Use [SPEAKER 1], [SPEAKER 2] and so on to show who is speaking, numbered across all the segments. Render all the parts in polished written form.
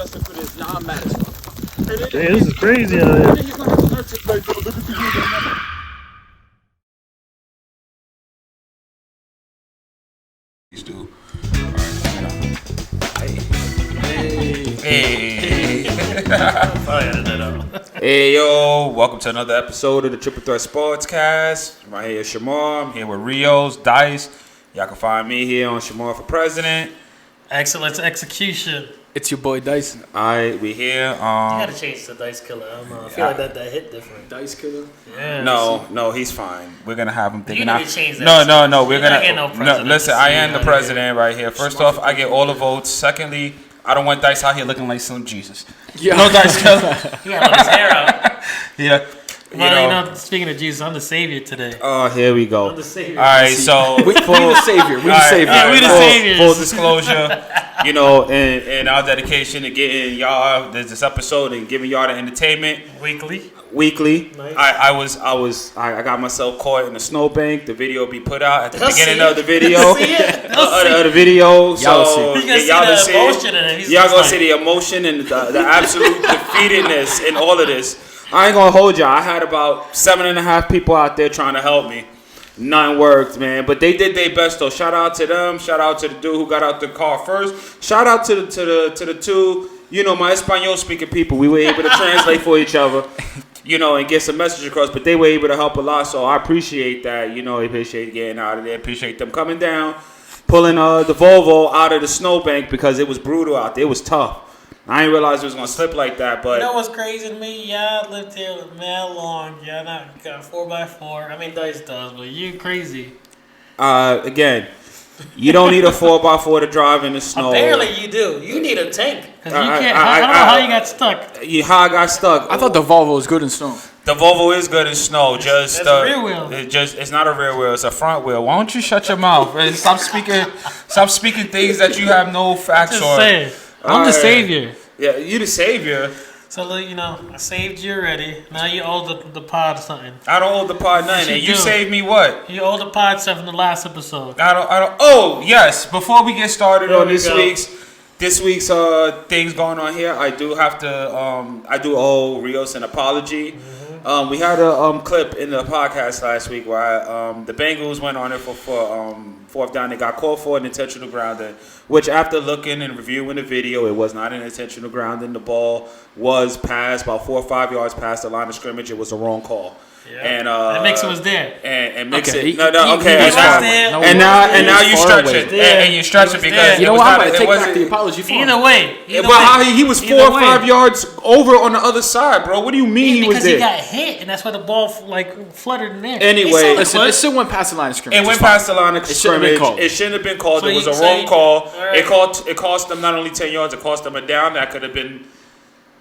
[SPEAKER 1] nothing for this. Now I'm mad as fuck.
[SPEAKER 2] Damn, this is crazy out here.
[SPEAKER 3] These do. Hey, yo, welcome to another episode of the Triple Threat Sportscast. Right here is Shamar. I'm here with Rios, Dice. Y'all can find me here on Shamar for President.
[SPEAKER 4] Excellence execution.
[SPEAKER 1] It's your boy Dice.
[SPEAKER 3] Alright, we here.
[SPEAKER 4] You gotta change the Dice Killer. I don't know. I feel like that hit different.
[SPEAKER 1] Dice Killer?
[SPEAKER 4] Yeah.
[SPEAKER 3] No, he's fine. We're gonna have him thinking.
[SPEAKER 4] You need to change that.
[SPEAKER 3] No. We're
[SPEAKER 4] You're not getting
[SPEAKER 3] gonna.
[SPEAKER 4] no president
[SPEAKER 3] Listen,
[SPEAKER 4] to
[SPEAKER 3] I
[SPEAKER 4] see
[SPEAKER 3] am the
[SPEAKER 4] out
[SPEAKER 3] president right here. First off, I get all the votes. Secondly, I don't want Dice out here looking like Slim Jesus.
[SPEAKER 1] Yeah.
[SPEAKER 3] No Dice Killer.
[SPEAKER 4] He got his hair out.
[SPEAKER 3] Yeah.
[SPEAKER 4] Well, speaking of Jesus, I'm the savior today.
[SPEAKER 3] Oh, here we go.
[SPEAKER 4] I'm the savior.
[SPEAKER 3] All right, so
[SPEAKER 1] we the savior. We the savior.
[SPEAKER 4] Yeah, we the saviors.
[SPEAKER 3] Full disclosure, in our dedication to getting y'all this episode and giving y'all the entertainment weekly.
[SPEAKER 4] Nice.
[SPEAKER 3] I got myself caught in a snowbank. The video will be put out at the beginning of the video.
[SPEAKER 4] Y'all
[SPEAKER 3] the video.
[SPEAKER 1] Y'all
[SPEAKER 3] So
[SPEAKER 4] y'all gonna see the emotion in it.
[SPEAKER 3] Y'all gonna see the emotion and the absolute defeatedness in all of this. I ain't gonna hold y'all. I had about 7.5 people out there trying to help me. None worked, man. But they did their best though. Shout out to them. Shout out to the dude who got out the car first. Shout out to the two, my Espanol speaking people. We were able to translate for each other, and get some message across. But they were able to help a lot. So I appreciate that. I appreciate getting out of there. Appreciate them coming down, pulling the Volvo out of the snowbank because it was brutal out there. It was tough. I didn't realize it was gonna slip like that, but
[SPEAKER 4] You know what's crazy to me? Y'all lived here mad long. Y'all not got 4x4. I mean, Dice does, but you crazy.
[SPEAKER 3] Again, you don't need a 4x4 to drive in the snow.
[SPEAKER 4] Apparently you do. You need a tank. Cause you can't.
[SPEAKER 3] I
[SPEAKER 4] I don't know how you got stuck.
[SPEAKER 3] How I got stuck.
[SPEAKER 1] I thought the Volvo was good in snow.
[SPEAKER 3] The Volvo is good in snow. Just
[SPEAKER 4] That's a rear wheel.
[SPEAKER 3] It's not a rear wheel. It's a front wheel. Why don't you shut your mouth and stop speaking things that you have no facts
[SPEAKER 4] Just
[SPEAKER 3] on.
[SPEAKER 4] saying. I'm the savior.
[SPEAKER 3] Yeah, you the savior.
[SPEAKER 4] So I saved you already. Now you owe the pod something.
[SPEAKER 3] I don't owe the pod nothing. And you saved me what?
[SPEAKER 4] You owe the pod stuff from the last episode.
[SPEAKER 3] I don't. Oh yes. Before we get started on this week's things going on here, I do have to. I do owe Rios an apology. Mm-hmm. We had a clip in the podcast last week where the Bengals went on it for fourth down. They got called for an intentional grounding, which after looking and reviewing the video, it was not an intentional grounding. The ball was passed about 4 or 5 yards past the line of scrimmage. It was a wrong call.
[SPEAKER 4] Yeah. And Mixon was there.
[SPEAKER 3] And Mixon.
[SPEAKER 1] Okay.
[SPEAKER 3] And now you stretch it. And you stretch it because
[SPEAKER 1] I'm going to take back the apology for him.
[SPEAKER 4] Either way.
[SPEAKER 3] He was 4 or 5 yards over on the other side, bro. What do you mean he was there?
[SPEAKER 4] Because he got hit, and that's why the ball fluttered in there.
[SPEAKER 3] Anyway,
[SPEAKER 1] listen, it still went past the line of scrimmage.
[SPEAKER 3] It went past the line of scrimmage.
[SPEAKER 1] It
[SPEAKER 3] shouldn't have been called.
[SPEAKER 4] So
[SPEAKER 3] it was a wrong call. Right. It cost them not only 10 yards, it cost them a down that could have been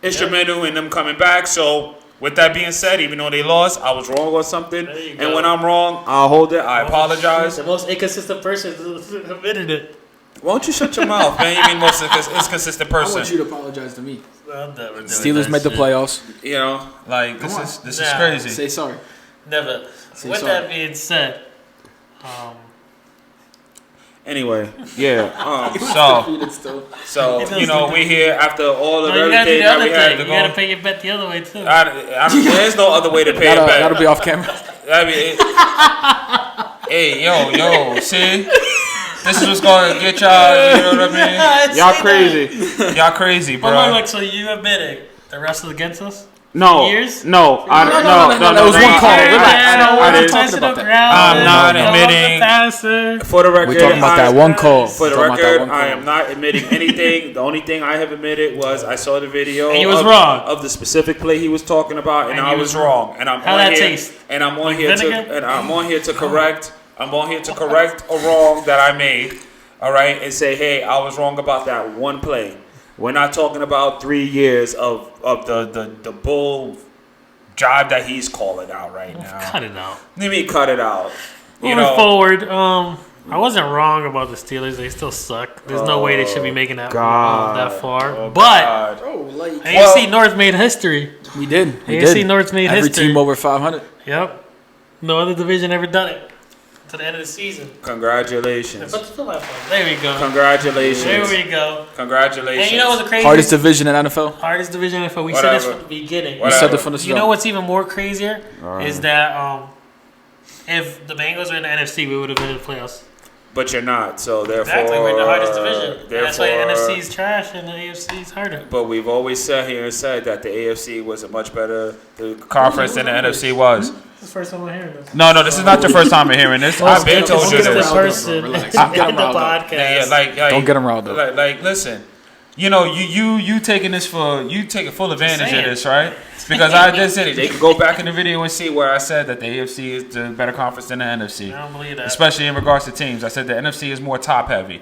[SPEAKER 3] instrumental in them coming back. So, with that being said, even though they lost, I was wrong on something. And when I'm wrong, I'll hold it. I apologize.
[SPEAKER 4] The most inconsistent person admitted it.
[SPEAKER 3] Why don't you shut your mouth, man? You mean most inconsistent person?
[SPEAKER 1] I want you to apologize to me.
[SPEAKER 4] I'm never doing
[SPEAKER 1] Steelers made the playoffs.
[SPEAKER 3] This is crazy.
[SPEAKER 1] Say sorry.
[SPEAKER 4] Never. With that being said,
[SPEAKER 3] anyway, yeah. So we're here after all of everything that we had to go.
[SPEAKER 4] You gotta pay your bet the other way too.
[SPEAKER 3] There's no other way to pay a bet.
[SPEAKER 1] That'll be off camera.
[SPEAKER 3] Hey, yo, see? This is what's going to get y'all, you know what I mean? Y'all crazy. Y'all crazy, bro.
[SPEAKER 4] But look, so you admitted the rest is against us?
[SPEAKER 3] No.
[SPEAKER 4] Years?
[SPEAKER 3] No.
[SPEAKER 1] That was one call.
[SPEAKER 3] I'm not admitting. For the record,
[SPEAKER 1] we're talking about that one call.
[SPEAKER 3] For the record, I am not admitting anything. The only thing I have admitted was I saw the video
[SPEAKER 4] of
[SPEAKER 3] the specific play he was talking about, and I was wrong. And I'm
[SPEAKER 4] on here.
[SPEAKER 3] And I'm on here to correct. I'm on here to correct a wrong that I made. All right, and say, hey, I was wrong about that one play. We're not talking about 3 years of the bull job that he's calling out right now.
[SPEAKER 4] Cut it out.
[SPEAKER 3] What do you mean cut it out?
[SPEAKER 4] Moving forward, I wasn't wrong about the Steelers. They still suck. There's no way they should be making that far. But AFC North made history.
[SPEAKER 1] We did.
[SPEAKER 4] AFC North made history.
[SPEAKER 1] Every team over 500.
[SPEAKER 4] Yep. No other division ever done it. to the end of the season.
[SPEAKER 3] Congratulations.
[SPEAKER 4] Put the fill out for There we go.
[SPEAKER 3] Congratulations.
[SPEAKER 4] There we go.
[SPEAKER 3] Congratulations.
[SPEAKER 4] And you know what's the craziest?
[SPEAKER 1] Hardest division in NFL.
[SPEAKER 4] Hardest division in NFL. We said this from the beginning.
[SPEAKER 1] We said this from the start.
[SPEAKER 4] You know what's even more crazier is that if the Bengals were in the NFC, we would have been in the playoffs.
[SPEAKER 3] But you're not, so therefore...
[SPEAKER 4] Exactly, we're in the hardest division.
[SPEAKER 3] Therefore,
[SPEAKER 4] that's why the NFC is trash and the AFC is harder.
[SPEAKER 3] But we've always sat here and said that the AFC was a much better conference than the NFC was.
[SPEAKER 4] This is the first time I'm hearing this.
[SPEAKER 3] No, this is not the first time I'm hearing this. I've been told you
[SPEAKER 4] this.
[SPEAKER 3] this.
[SPEAKER 4] Person in the podcast.
[SPEAKER 1] Don't get him riled up.
[SPEAKER 3] Like, listen, you know, you taking this you taking full advantage of this, right? Because I just said it. They could go back in the video and see where I said that the AFC is the better conference than the NFC.
[SPEAKER 4] I don't believe that.
[SPEAKER 3] Especially in regards to teams. I said the NFC is more top heavy.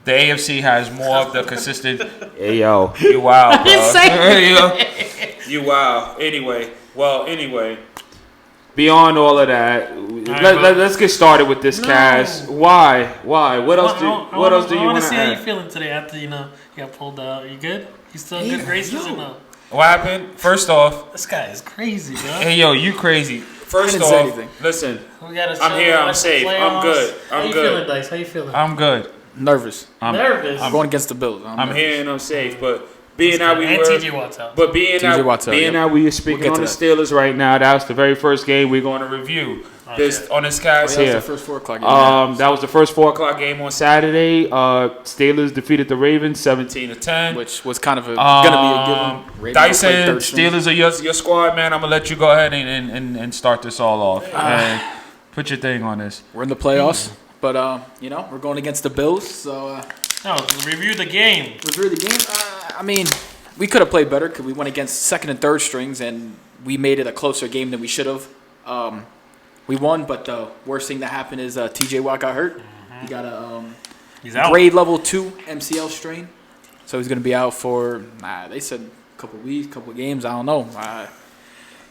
[SPEAKER 3] The AFC has more of the consistent. Hey yo, you wow, bro. You wow. Anyway, beyond all of that, let's get started with this cast. Why? What else do you want to add?
[SPEAKER 4] I want to see how you feeling today after you got pulled out. You good? You still in good graces or no?
[SPEAKER 3] What happened? First off,
[SPEAKER 4] this guy is crazy, bro.
[SPEAKER 3] Hey yo, you crazy. First off, listen. I'm here. I'm safe. I'm good.
[SPEAKER 4] How you feeling, Dice? How you feeling?
[SPEAKER 3] I'm good.
[SPEAKER 1] Nervous.
[SPEAKER 3] I'm
[SPEAKER 1] going against the Bills.
[SPEAKER 3] I'm here and I'm safe, but being that we
[SPEAKER 4] and
[SPEAKER 3] were,
[SPEAKER 4] TJ Watt's out.
[SPEAKER 3] But being that we are speaking on the Steelers right now, that's the very first game we're going to review. This on this cast here.
[SPEAKER 1] That was the first 4 o'clock game.
[SPEAKER 3] That was the first 4 o'clock game on Saturday. Steelers defeated the Ravens 17-10,
[SPEAKER 1] which was kind of gonna be a given.
[SPEAKER 3] Dyson, Steelers are your squad, man. I'm gonna let you go ahead and start this all off. And put your thing on this.
[SPEAKER 1] We're in the playoffs, but we're going against the Bills. So
[SPEAKER 4] review the game.
[SPEAKER 1] I mean, we could have played better because we went against second and third strings, and we made it a closer game than we should have. We won, but the worst thing that happened is TJ Watt got hurt. He got a grade level 2 MCL strain, so he's going to be out for they said a couple weeks, couple games. I don't know.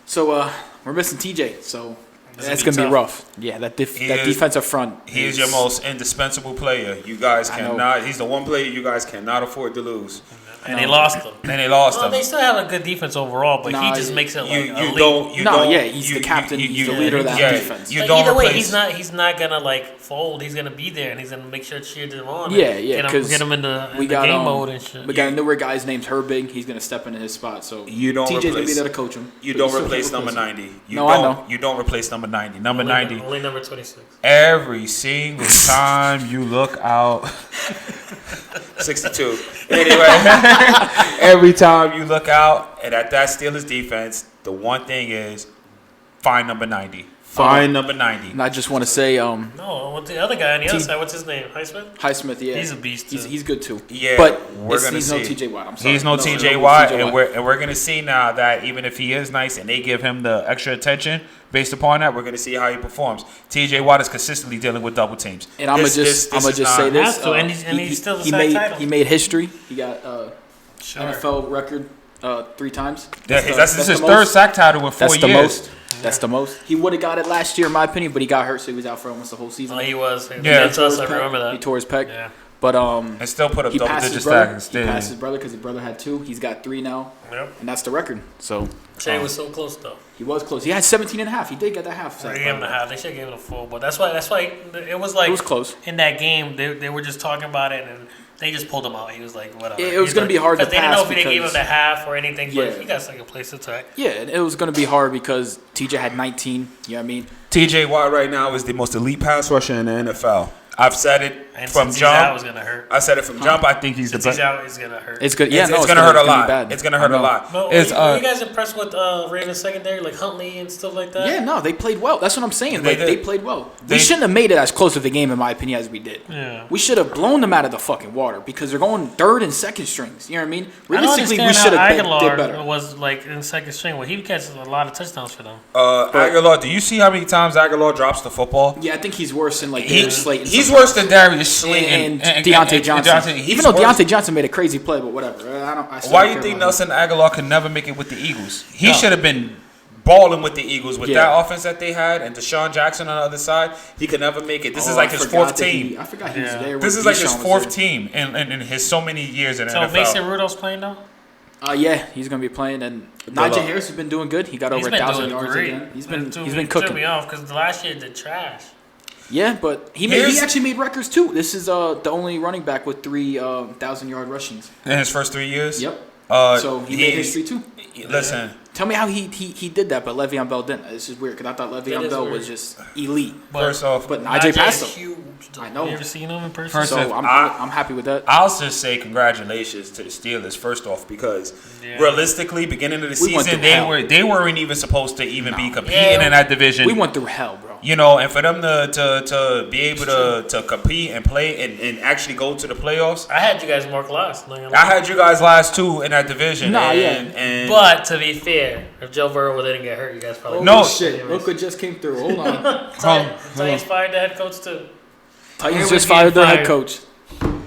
[SPEAKER 1] So we're missing TJ, so that's going to be rough. Yeah, that defensive front.
[SPEAKER 3] He is your most indispensable player. You guys cannot. He's the one player you guys cannot afford to lose.
[SPEAKER 4] And they lost him.
[SPEAKER 3] Well,
[SPEAKER 4] they still have a good defense overall, but he just makes it like
[SPEAKER 1] he's the captain. He's the leader of that defense.
[SPEAKER 4] Either way, he's not gonna fold. He's gonna be there, and he's gonna make sure to cheer them on.
[SPEAKER 1] Yeah,
[SPEAKER 4] because get him in the game mode and shit.
[SPEAKER 1] We got a newer guy's named Herbig. He's gonna step into his spot. So TJ's gonna be there to coach him.
[SPEAKER 3] You don't replace number 90.
[SPEAKER 1] I know.
[SPEAKER 3] You don't replace number 90. Number 90.
[SPEAKER 4] Only number 26.
[SPEAKER 3] Every single time you look out. 62. Anyway, every time you look out and at that Steelers defense, the one thing is find number 90. Find number 90.
[SPEAKER 1] And I just want to say,
[SPEAKER 4] no, what's the other guy on the other side? What's his name? Highsmith,
[SPEAKER 1] yeah.
[SPEAKER 4] He's a beast too.
[SPEAKER 1] He's good too.
[SPEAKER 3] Yeah,
[SPEAKER 1] but
[SPEAKER 3] he's
[SPEAKER 1] no TJ Watt. I'm sorry.
[SPEAKER 3] He's no TJ Watt, and we're gonna see now that even if he is nice and they give him the extra attention based upon that, we're gonna see how he performs. TJ Watt is consistently dealing with double teams.
[SPEAKER 1] And I'm gonna just say this.
[SPEAKER 4] And he's still the same title.
[SPEAKER 1] He made history. He got NFL record 3 times.
[SPEAKER 3] That's his third sack title in 4 years.
[SPEAKER 1] That's the most. He would have got it last year, in my opinion, but he got hurt, so he was out for almost the whole season.
[SPEAKER 4] Oh, he was. I
[SPEAKER 1] remember that. He tore his pec.
[SPEAKER 4] Yeah.
[SPEAKER 1] But
[SPEAKER 3] and still put up double-digit stacks.
[SPEAKER 1] He passed his brother because his brother had 2. He's got 3 now.
[SPEAKER 4] Yep.
[SPEAKER 1] And that's the record. So
[SPEAKER 4] Jay was so close though.
[SPEAKER 1] He was close. He had 17.5. He did get that half.
[SPEAKER 4] They gave him the half. They should have given him the full. But that's why it was like
[SPEAKER 1] it was close.
[SPEAKER 4] In that game, they were just talking about it and they just pulled him out. He was like, whatever.
[SPEAKER 1] It was going to be hard to pass.
[SPEAKER 4] They didn't know if they gave him the half or anything, but he got second place attack.
[SPEAKER 1] Yeah, it was going to be hard because TJ had 19. You know what I mean?
[SPEAKER 3] TJ Watt right now is the most elite pass rusher in the NFL. I've said it from jump.
[SPEAKER 4] He's out, it's gonna hurt.
[SPEAKER 3] I said it from jump. I think he's the best.
[SPEAKER 4] He's out, it's gonna hurt.
[SPEAKER 1] It's good.
[SPEAKER 3] Yeah, it's gonna hurt a lot. It's gonna hurt a lot.
[SPEAKER 4] Were you guys impressed with Ravens secondary, like Huntley and stuff like that?
[SPEAKER 1] Yeah, no, they played well. That's what I'm saying. They played well. We shouldn't have made it as close of the game, in my opinion, as we did.
[SPEAKER 4] Yeah.
[SPEAKER 1] We should have blown them out of the fucking water because they're going third and second strings. You know what I mean? Realistically, we should have did better.
[SPEAKER 4] Was like in second string. Well, he catches a lot of touchdowns for them.
[SPEAKER 3] Aguilar, do you see how many times Aguilar drops the football?
[SPEAKER 1] Yeah, I think he's worse than Slayton.
[SPEAKER 3] He's worse than Darius Slayton
[SPEAKER 1] and Deontay Johnson. Even though Deontay Johnson made a crazy play, but whatever.
[SPEAKER 3] Why do you think Nelson Aguilar could never make it with the Eagles? He should have been balling with the Eagles with that offense that they had and Deshaun Jackson on the other side. He could never make it. This is like his 4th team.
[SPEAKER 1] I forgot he was there.
[SPEAKER 3] This is like his 4th team in his so many years in the NFL.
[SPEAKER 4] So Mason Rudolph's playing now?
[SPEAKER 1] Yeah, he's gonna be playing, and Najee Harris has been doing good. He got over 1,000 yards again. He's been cooking.
[SPEAKER 4] Took me off because last year did trash.
[SPEAKER 1] Yeah, but he actually made records too. This is the only running back with 3,000-yard rushings
[SPEAKER 3] in his first 3 years.
[SPEAKER 1] Yep. So he made history too.
[SPEAKER 3] Listen.
[SPEAKER 1] Tell me how he did that, but Le'Veon Bell didn't. This is weird because I thought Le'Veon Bell was just elite.
[SPEAKER 3] First off,
[SPEAKER 1] but Najee passed him.
[SPEAKER 4] Huge.
[SPEAKER 1] I know.
[SPEAKER 4] You ever seen him in person?
[SPEAKER 1] So I'm happy with that.
[SPEAKER 3] I'll just say congratulations to the Steelers first off because realistically, beginning of the season, they weren't even supposed to even be competing in that division.
[SPEAKER 1] We went through hell, bro.
[SPEAKER 3] You know, and for them to be able to compete and play and actually go to the playoffs.
[SPEAKER 4] I had you guys mark last.
[SPEAKER 3] I had you guys last too in that division.
[SPEAKER 4] But to be fair, if Joe Burrow didn't get hurt, you guys probably
[SPEAKER 1] shit. Look what just came through. Hold on.
[SPEAKER 4] Titans fired the head coach too.
[SPEAKER 1] Titans just fired their head coach.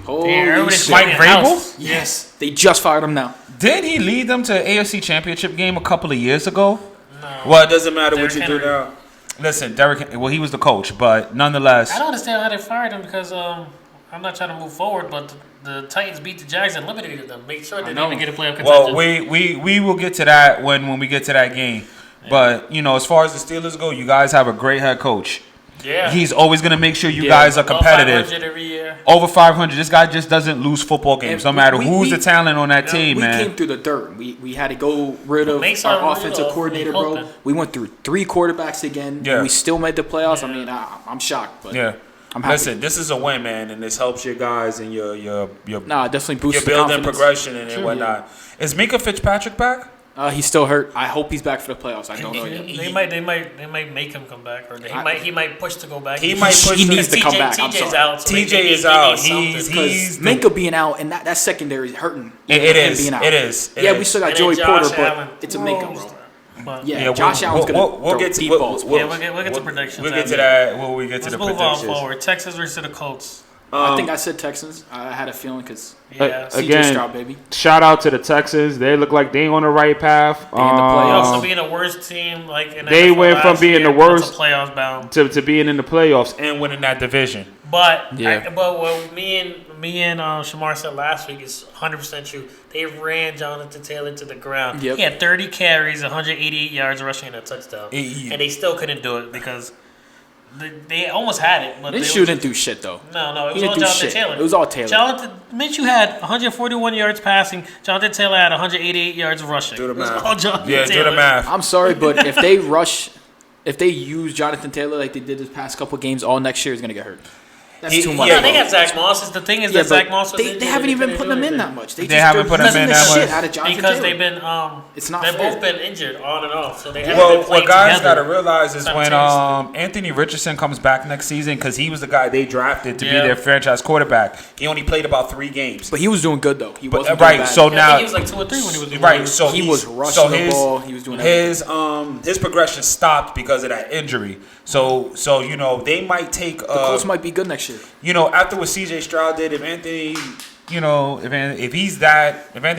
[SPEAKER 1] Holy shit.
[SPEAKER 3] Mike Vrabel?
[SPEAKER 1] Yes. They just fired him now.
[SPEAKER 3] Did he lead them to an AFC Championship game a couple of years ago? No. Well, it doesn't matter what you do now. Listen, he was the coach, but nonetheless.
[SPEAKER 4] I don't understand how they fired him because I'm not trying to move forward, but the Titans beat the Jags and eliminated them. Make sure they didn't even get a playoff contention.
[SPEAKER 3] Well, we will get to that when we get to that game. Yeah. But, as far as the Steelers go, you guys have a great head coach.
[SPEAKER 4] Yeah.
[SPEAKER 3] He's always going to make sure you guys are competitive.
[SPEAKER 4] Over 500 every year.
[SPEAKER 3] Over 500. This guy just doesn't lose football games, no matter who's the talent on that team, man.
[SPEAKER 1] We came through the dirt. We had to go rid of our offensive coordinator, bro. We went through 3 quarterbacks again. Yeah. And we still made the playoffs. Yeah. I mean, I'm shocked. But yeah. I'm happy.
[SPEAKER 3] Listen, this is a win, man, and this helps your guys and your
[SPEAKER 1] definitely boosts
[SPEAKER 3] your building progression and whatnot. Yeah. Is Minka Fitzpatrick back?
[SPEAKER 1] He's still hurt. I hope he's back for the playoffs. I don't know yet.
[SPEAKER 4] They might make him come back, or he might push to go back.
[SPEAKER 1] He needs to come back.
[SPEAKER 4] TJ's out. So
[SPEAKER 3] TJ is out. He's
[SPEAKER 1] Minka being out, and that secondary is hurting.
[SPEAKER 3] It is.
[SPEAKER 1] We still got Joey Porter, but it's a Minka, bro. Josh Allen's gonna get deep balls.
[SPEAKER 4] We'll get to predictions.
[SPEAKER 3] We'll get to that when we get to the predictions.
[SPEAKER 4] Let's move on forward. Texans versus the Colts.
[SPEAKER 1] I think I said Texans. I had a feeling because
[SPEAKER 2] CJ
[SPEAKER 1] Stroud, baby.
[SPEAKER 2] Shout out to the Texans. They look like they on the right path.
[SPEAKER 1] They in the playoffs.
[SPEAKER 4] Also being the worst team, like in
[SPEAKER 2] they went from being the worst
[SPEAKER 4] playoffs bound
[SPEAKER 2] to being in the playoffs
[SPEAKER 3] and winning that division.
[SPEAKER 4] But what me and Shamar said last week is 100% true. They ran Jonathan Taylor to the ground. Yep. He had 30 carries, 188 yards rushing, and a touchdown, and they still couldn't do it because. They almost had it, but
[SPEAKER 1] Minshew didn't do shit though.
[SPEAKER 4] No, it was all Jonathan Taylor.
[SPEAKER 1] It was all Taylor.
[SPEAKER 4] Minshew had 141 yards passing. Jonathan Taylor had 188 yards rushing.
[SPEAKER 3] Do the math.
[SPEAKER 4] It was all Jonathan
[SPEAKER 3] Taylor.
[SPEAKER 4] Do the
[SPEAKER 3] math.
[SPEAKER 1] I'm sorry, but if they use Jonathan Taylor like they did this past couple games, all next year is gonna get hurt. That's too much.
[SPEAKER 4] Yeah, they got Zach Moss. The thing is that Zach Moss was
[SPEAKER 1] they haven't even put him in that much.
[SPEAKER 3] They haven't put him in that much
[SPEAKER 1] shit out of Jonathan
[SPEAKER 4] because
[SPEAKER 1] Taylor.
[SPEAKER 4] they've been
[SPEAKER 1] it's not
[SPEAKER 4] they've
[SPEAKER 1] fair.
[SPEAKER 4] both been injured on and off. So they haven't been playing
[SPEAKER 3] what guys
[SPEAKER 4] together.
[SPEAKER 3] got to realize is when Anthony Richardson comes back next season because he was the guy they drafted to be their franchise quarterback. He only played about 3 games,
[SPEAKER 1] but he was doing good though. He wasn't
[SPEAKER 3] right.
[SPEAKER 1] Bad.
[SPEAKER 3] So now
[SPEAKER 4] he was like 2 or 3 when he was doing
[SPEAKER 3] right.
[SPEAKER 4] good.
[SPEAKER 3] So
[SPEAKER 1] he was rushing the ball. He was doing
[SPEAKER 3] his progression stopped because of that injury. So they might take
[SPEAKER 1] the Colts might be good next year.
[SPEAKER 3] After what CJ Stroud did, if Anthony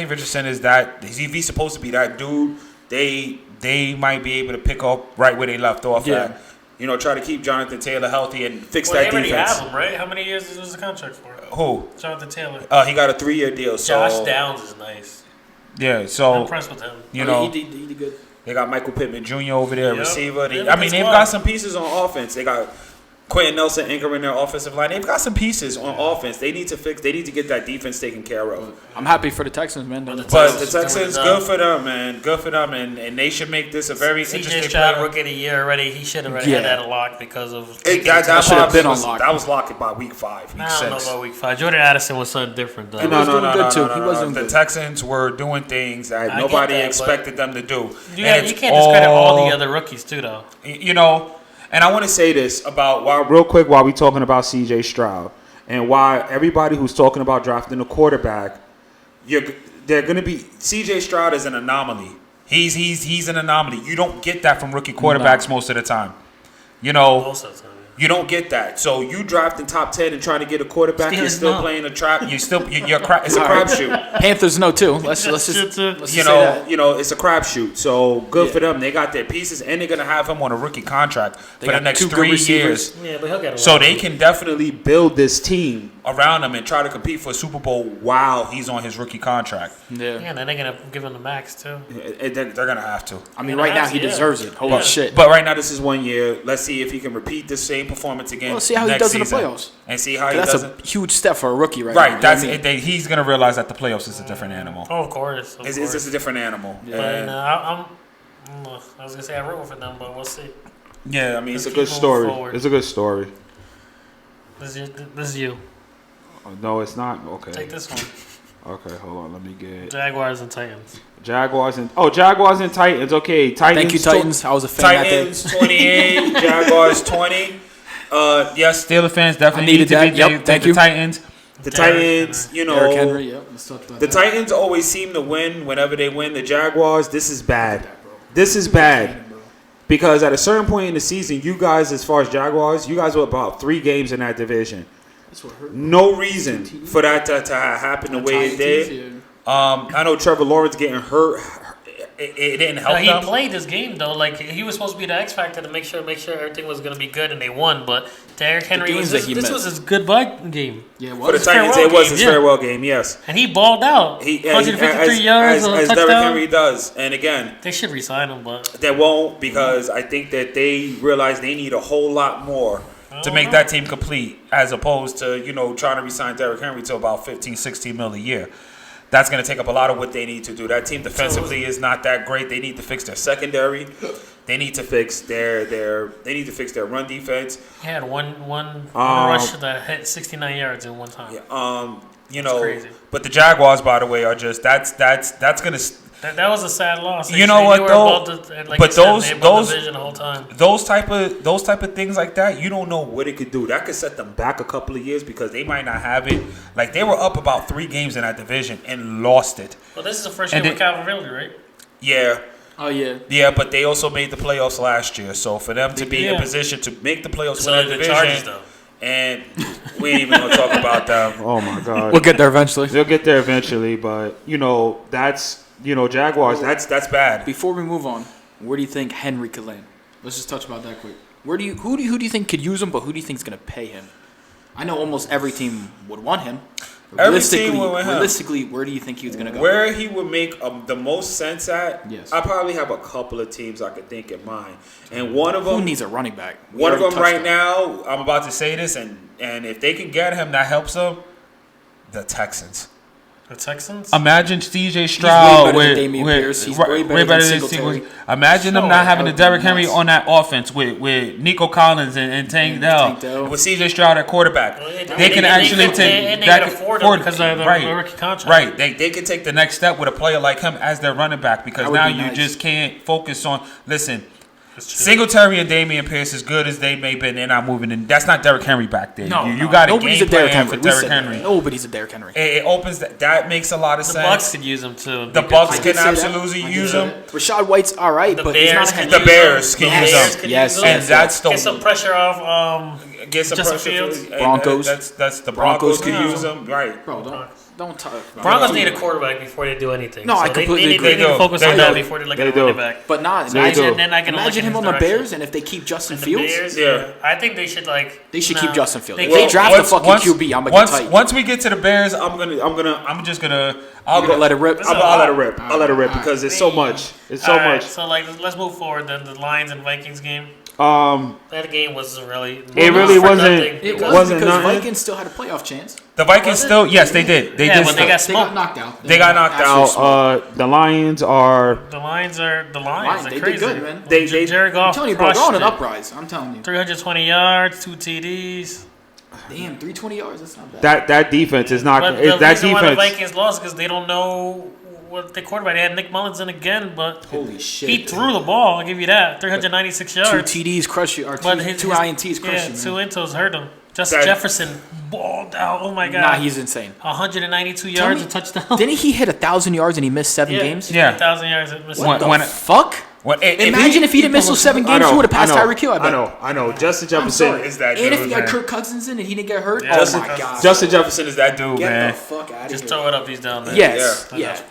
[SPEAKER 3] Richardson is that, if he's supposed to be that dude, they might be able to pick up right where they left off at. Try to keep Jonathan Taylor healthy and fix that defense.
[SPEAKER 4] They already have him, right? How many years was the contract for?
[SPEAKER 3] Who?
[SPEAKER 4] Jonathan Taylor.
[SPEAKER 3] He got a 3-year deal. So
[SPEAKER 4] Josh Downs is nice.
[SPEAKER 3] Yeah, so
[SPEAKER 4] I'm impressed with him.
[SPEAKER 1] He did good.
[SPEAKER 3] They got Michael Pittman Jr. over there, receiver. They've got some pieces on offense. They got Quentin Nelson anchoring their offensive line. They've got some pieces on offense. They need to get that defense taken care of.
[SPEAKER 1] I'm happy for the Texans, man.
[SPEAKER 3] But the Texans, good for them, man. Good for them, and they should make this a very interesting
[SPEAKER 4] CJ Stroud rookie of the year already. He should have already had that locked because of
[SPEAKER 1] that should have been unlocked.
[SPEAKER 3] That was locked by week 5.
[SPEAKER 4] I don't know about week 5. Jordan Addison was something different though.
[SPEAKER 1] He was doing good too. He was doing good.
[SPEAKER 3] The Texans were doing things that nobody expected them to do.
[SPEAKER 4] You can't discredit all the other rookies too, though.
[SPEAKER 3] And I want to say this real quick while we're talking about C.J. Stroud and why everybody who's talking about drafting a quarterback, they're going to be – C.J. Stroud is an anomaly. He's an anomaly. You don't get that from rookie quarterbacks most of the time.
[SPEAKER 4] Most of the time.
[SPEAKER 3] You don't get that. So you draft in top 10 and trying to get a quarterback, you're still playing a trap. It's a crapshoot.
[SPEAKER 1] Panthers know too. Let's just
[SPEAKER 3] it's a crapshoot. So good for them. They got their pieces and they're gonna have him on a rookie contract for the next 3 years.
[SPEAKER 4] Yeah, but he'll get a
[SPEAKER 3] so they can definitely build this team around him and try to compete for a Super Bowl while he's on his rookie contract.
[SPEAKER 4] Yeah, and then they're gonna give him the max too.
[SPEAKER 3] They're gonna have to.
[SPEAKER 1] I mean, right now he deserves it. Holy shit!
[SPEAKER 3] But right now this is 1 year. Let's see if he can repeat the same performance again.
[SPEAKER 1] Well, see how he does in the playoffs,
[SPEAKER 3] and see how he does.
[SPEAKER 1] That's a huge step for a rookie, right?
[SPEAKER 3] Right. That's he's gonna realize that the playoffs is a different animal.
[SPEAKER 4] Oh, of course.
[SPEAKER 3] It's just a different animal.
[SPEAKER 4] Yeah. But I was gonna say I root for them, but we'll see.
[SPEAKER 3] Yeah, I mean,
[SPEAKER 2] it's a good story. It's a good story.
[SPEAKER 4] This is you.
[SPEAKER 2] Oh, no, it's not. Okay.
[SPEAKER 4] Take this one.
[SPEAKER 2] Okay, hold on. Let me get
[SPEAKER 4] Jaguars and Titans.
[SPEAKER 2] Jaguars and Titans. Okay, Titans.
[SPEAKER 1] Thank you, Titans. I was a fan
[SPEAKER 3] Titans 28, Jaguars 20. Yes,
[SPEAKER 2] Steelers fans definitely
[SPEAKER 1] needed that.
[SPEAKER 2] Yep, thank you. Titans.
[SPEAKER 3] The Titans, you know,
[SPEAKER 1] Derrick Henry,
[SPEAKER 3] the Titans always seem to win whenever they win. The Jaguars, this is bad. This is bad. Because at a certain point in the season, you guys, as far as Jaguars, you guys were about 3 games in that division. No reason for that to happen the way it did. I know Trevor Lawrence getting hurt. It didn't help them.
[SPEAKER 4] He played this game though. Like he was supposed to be the X factor to make sure everything was going to be good, and they won. But Derrick Henry this was his goodbye game.
[SPEAKER 1] Yeah,
[SPEAKER 3] for the Titans, it was his farewell game. Yes,
[SPEAKER 4] and he balled out. 153 yards,
[SPEAKER 3] as Derrick Henry does. And again,
[SPEAKER 4] they should resign him, but
[SPEAKER 3] they won't because I think that they realize they need a whole lot more to make that team complete, as opposed to trying to resign Derrick Henry to about 15, 16 mil a year. That's going to take up a lot of what they need to do. That team defensively is not that great. They need to fix their secondary. They need to fix their run defense.
[SPEAKER 4] He had one rush that hit 69 yards in one time.
[SPEAKER 3] Yeah,
[SPEAKER 4] crazy.
[SPEAKER 3] But the Jaguars, by the way, are just that's going to.
[SPEAKER 4] That was a sad loss.
[SPEAKER 3] You know what though? But those
[SPEAKER 4] the whole time.
[SPEAKER 3] those type of things like that, you don't know what it could do. That could set them back a couple of years because they might not have it. Like they were up about 3 games in that division and lost it.
[SPEAKER 4] Well, this is the first year with Calvin Ridley, right?
[SPEAKER 3] Yeah.
[SPEAKER 1] Oh yeah.
[SPEAKER 3] Yeah, but they also made the playoffs last year. So for them to be in a position to make the playoffs win the division,
[SPEAKER 4] Chargers, though.
[SPEAKER 3] And we ain't even gonna talk about them.
[SPEAKER 2] Oh my God.
[SPEAKER 1] We'll get there eventually.
[SPEAKER 2] They'll get there eventually, but that's. Jaguars.
[SPEAKER 3] That's bad.
[SPEAKER 1] Before we move on, where do you think Henry could land? Let's just touch about that quick. Who do you think could use him, but who do you think is going to pay him? I know almost every team would want him. Realistically, where do you think he was going to go?
[SPEAKER 3] Where he would make the most sense at?
[SPEAKER 1] Yes.
[SPEAKER 3] I probably have a couple of teams I could think in mind, and one of them.
[SPEAKER 1] Who needs a running back?
[SPEAKER 3] One of them right now. I'm about to say this, and if they can get him, that helps them. The Texans.
[SPEAKER 4] The Texans?
[SPEAKER 2] Imagine C.J. Stroud with
[SPEAKER 1] He's way better than Singletary.
[SPEAKER 2] Imagine them not having the Derrick Henry on that offense with Nico Collins and Tank Dell. With C.J. Stroud at quarterback. They can actually take
[SPEAKER 4] and they can afford him because of the rookie contract.
[SPEAKER 3] Right. They can take the next step with a player like him as their running back because now you just can't focus on listen. Singletary and Dameon Pierce, as good as they may be, they're not moving in. That's not Derrick Henry back there. You got a game plan for Derrick Henry.
[SPEAKER 1] Nobody's a Derrick Henry.
[SPEAKER 3] It opens that makes a lot of sense.
[SPEAKER 4] The Bucs could use him too.
[SPEAKER 3] The Bucs can absolutely use him.
[SPEAKER 1] Rashad White's all right, but he's not a Henry.
[SPEAKER 3] The Bears can use him.
[SPEAKER 1] Yes,
[SPEAKER 3] and that's the
[SPEAKER 4] get some pressure off.
[SPEAKER 3] Get some
[SPEAKER 4] Justin
[SPEAKER 3] pressure.
[SPEAKER 4] Fields.
[SPEAKER 3] That's the Broncos can use him. Right.
[SPEAKER 1] Bro, don't talk.
[SPEAKER 4] Broncos need a quarterback before they do anything.
[SPEAKER 1] No, I completely agree.
[SPEAKER 4] They need to focus on that before they look at a running back.
[SPEAKER 1] But not imagine him on the Bears, and if they keep Justin Fields,
[SPEAKER 4] I think they should
[SPEAKER 1] keep Justin Fields. If they draft a fucking QB, I'm gonna get tight.
[SPEAKER 3] Once we get to the Bears, I'll let it rip. I'll let it rip because it's so much. It's so much.
[SPEAKER 4] So let's move forward. Then the Lions and Vikings game. That game wasn't really.
[SPEAKER 2] It really wasn't.
[SPEAKER 1] It wasn't because Vikings still had a playoff chance.
[SPEAKER 3] The Vikings still, yes, they did. They
[SPEAKER 4] got knocked out.
[SPEAKER 3] They got knocked out.
[SPEAKER 2] The Lions are.
[SPEAKER 4] The Lions. They're
[SPEAKER 1] they
[SPEAKER 4] crazy.
[SPEAKER 1] Did good, man.
[SPEAKER 4] Jared Goff.
[SPEAKER 1] I'm telling you, bro, they're on an uprise. I'm telling you.
[SPEAKER 4] 320 yards, 2 TDs.
[SPEAKER 1] Damn, 320 yards. That's not bad.
[SPEAKER 2] That defense is not.
[SPEAKER 4] But the reason why the Vikings lost because they don't know what the quarterback. They had Nick Mullins in again, but
[SPEAKER 1] holy shit,
[SPEAKER 4] he threw the ball. I'll give you that. 396 yards.
[SPEAKER 1] 2 TDs crush you, or two INTs crush you.
[SPEAKER 4] 2 intos hurt him. Justin Jefferson balled out. Oh my god.
[SPEAKER 1] Nah, he's insane.
[SPEAKER 4] 192 yards, a touchdown.
[SPEAKER 1] Didn't he hit 1,000 yards and he missed 7 games?
[SPEAKER 4] Yeah, 1,000 yards and missed.
[SPEAKER 1] What the fuck? Imagine if he didn't miss those 7 games, he would have passed Tyreek Hill.
[SPEAKER 2] I know. Justin Jefferson
[SPEAKER 3] is that dude.
[SPEAKER 1] And if he had Kirk Cousins in and he didn't get hurt,
[SPEAKER 3] oh my god. Justin Jefferson is that dude,
[SPEAKER 1] man.
[SPEAKER 3] Get
[SPEAKER 1] the fuck out of here.
[SPEAKER 4] Just throw it up. He's down there.
[SPEAKER 1] Yes.
[SPEAKER 4] Yeah.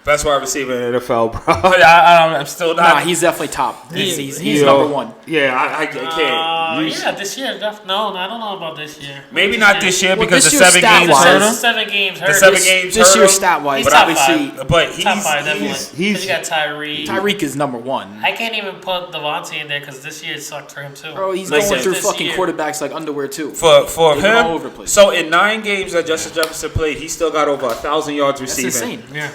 [SPEAKER 3] Best wide receiver in the NFL, bro.
[SPEAKER 2] I'm still not.
[SPEAKER 1] Nah, he's definitely top. He's number one.
[SPEAKER 3] Yeah, I can't.
[SPEAKER 4] Yeah, this year. No, I don't know about this year.
[SPEAKER 3] Maybe not this year because the
[SPEAKER 1] this year's
[SPEAKER 3] 7 games
[SPEAKER 1] stat-wise-
[SPEAKER 3] hurt him.
[SPEAKER 4] 7 games hurt.
[SPEAKER 3] The 7 games
[SPEAKER 1] This
[SPEAKER 3] hurt
[SPEAKER 1] year
[SPEAKER 3] him.
[SPEAKER 1] stat wise,
[SPEAKER 4] He's top
[SPEAKER 1] obviously,
[SPEAKER 4] five.
[SPEAKER 3] But
[SPEAKER 4] Top 5, definitely.
[SPEAKER 3] he's
[SPEAKER 4] You got Tyreek.
[SPEAKER 1] Tyreek is number one.
[SPEAKER 4] I can't even put Devontae in there because this year it sucked for him too.
[SPEAKER 1] Bro, he's
[SPEAKER 3] Listen,
[SPEAKER 1] going through
[SPEAKER 4] this
[SPEAKER 1] fucking
[SPEAKER 4] year-
[SPEAKER 1] quarterbacks like underwear too.
[SPEAKER 3] for
[SPEAKER 1] They've been all over the
[SPEAKER 3] him.
[SPEAKER 1] place.
[SPEAKER 3] So in 9 games that Justin Jefferson played, he still got over 1,000 yards
[SPEAKER 1] That's
[SPEAKER 3] receiving.
[SPEAKER 1] insane.
[SPEAKER 4] Yeah.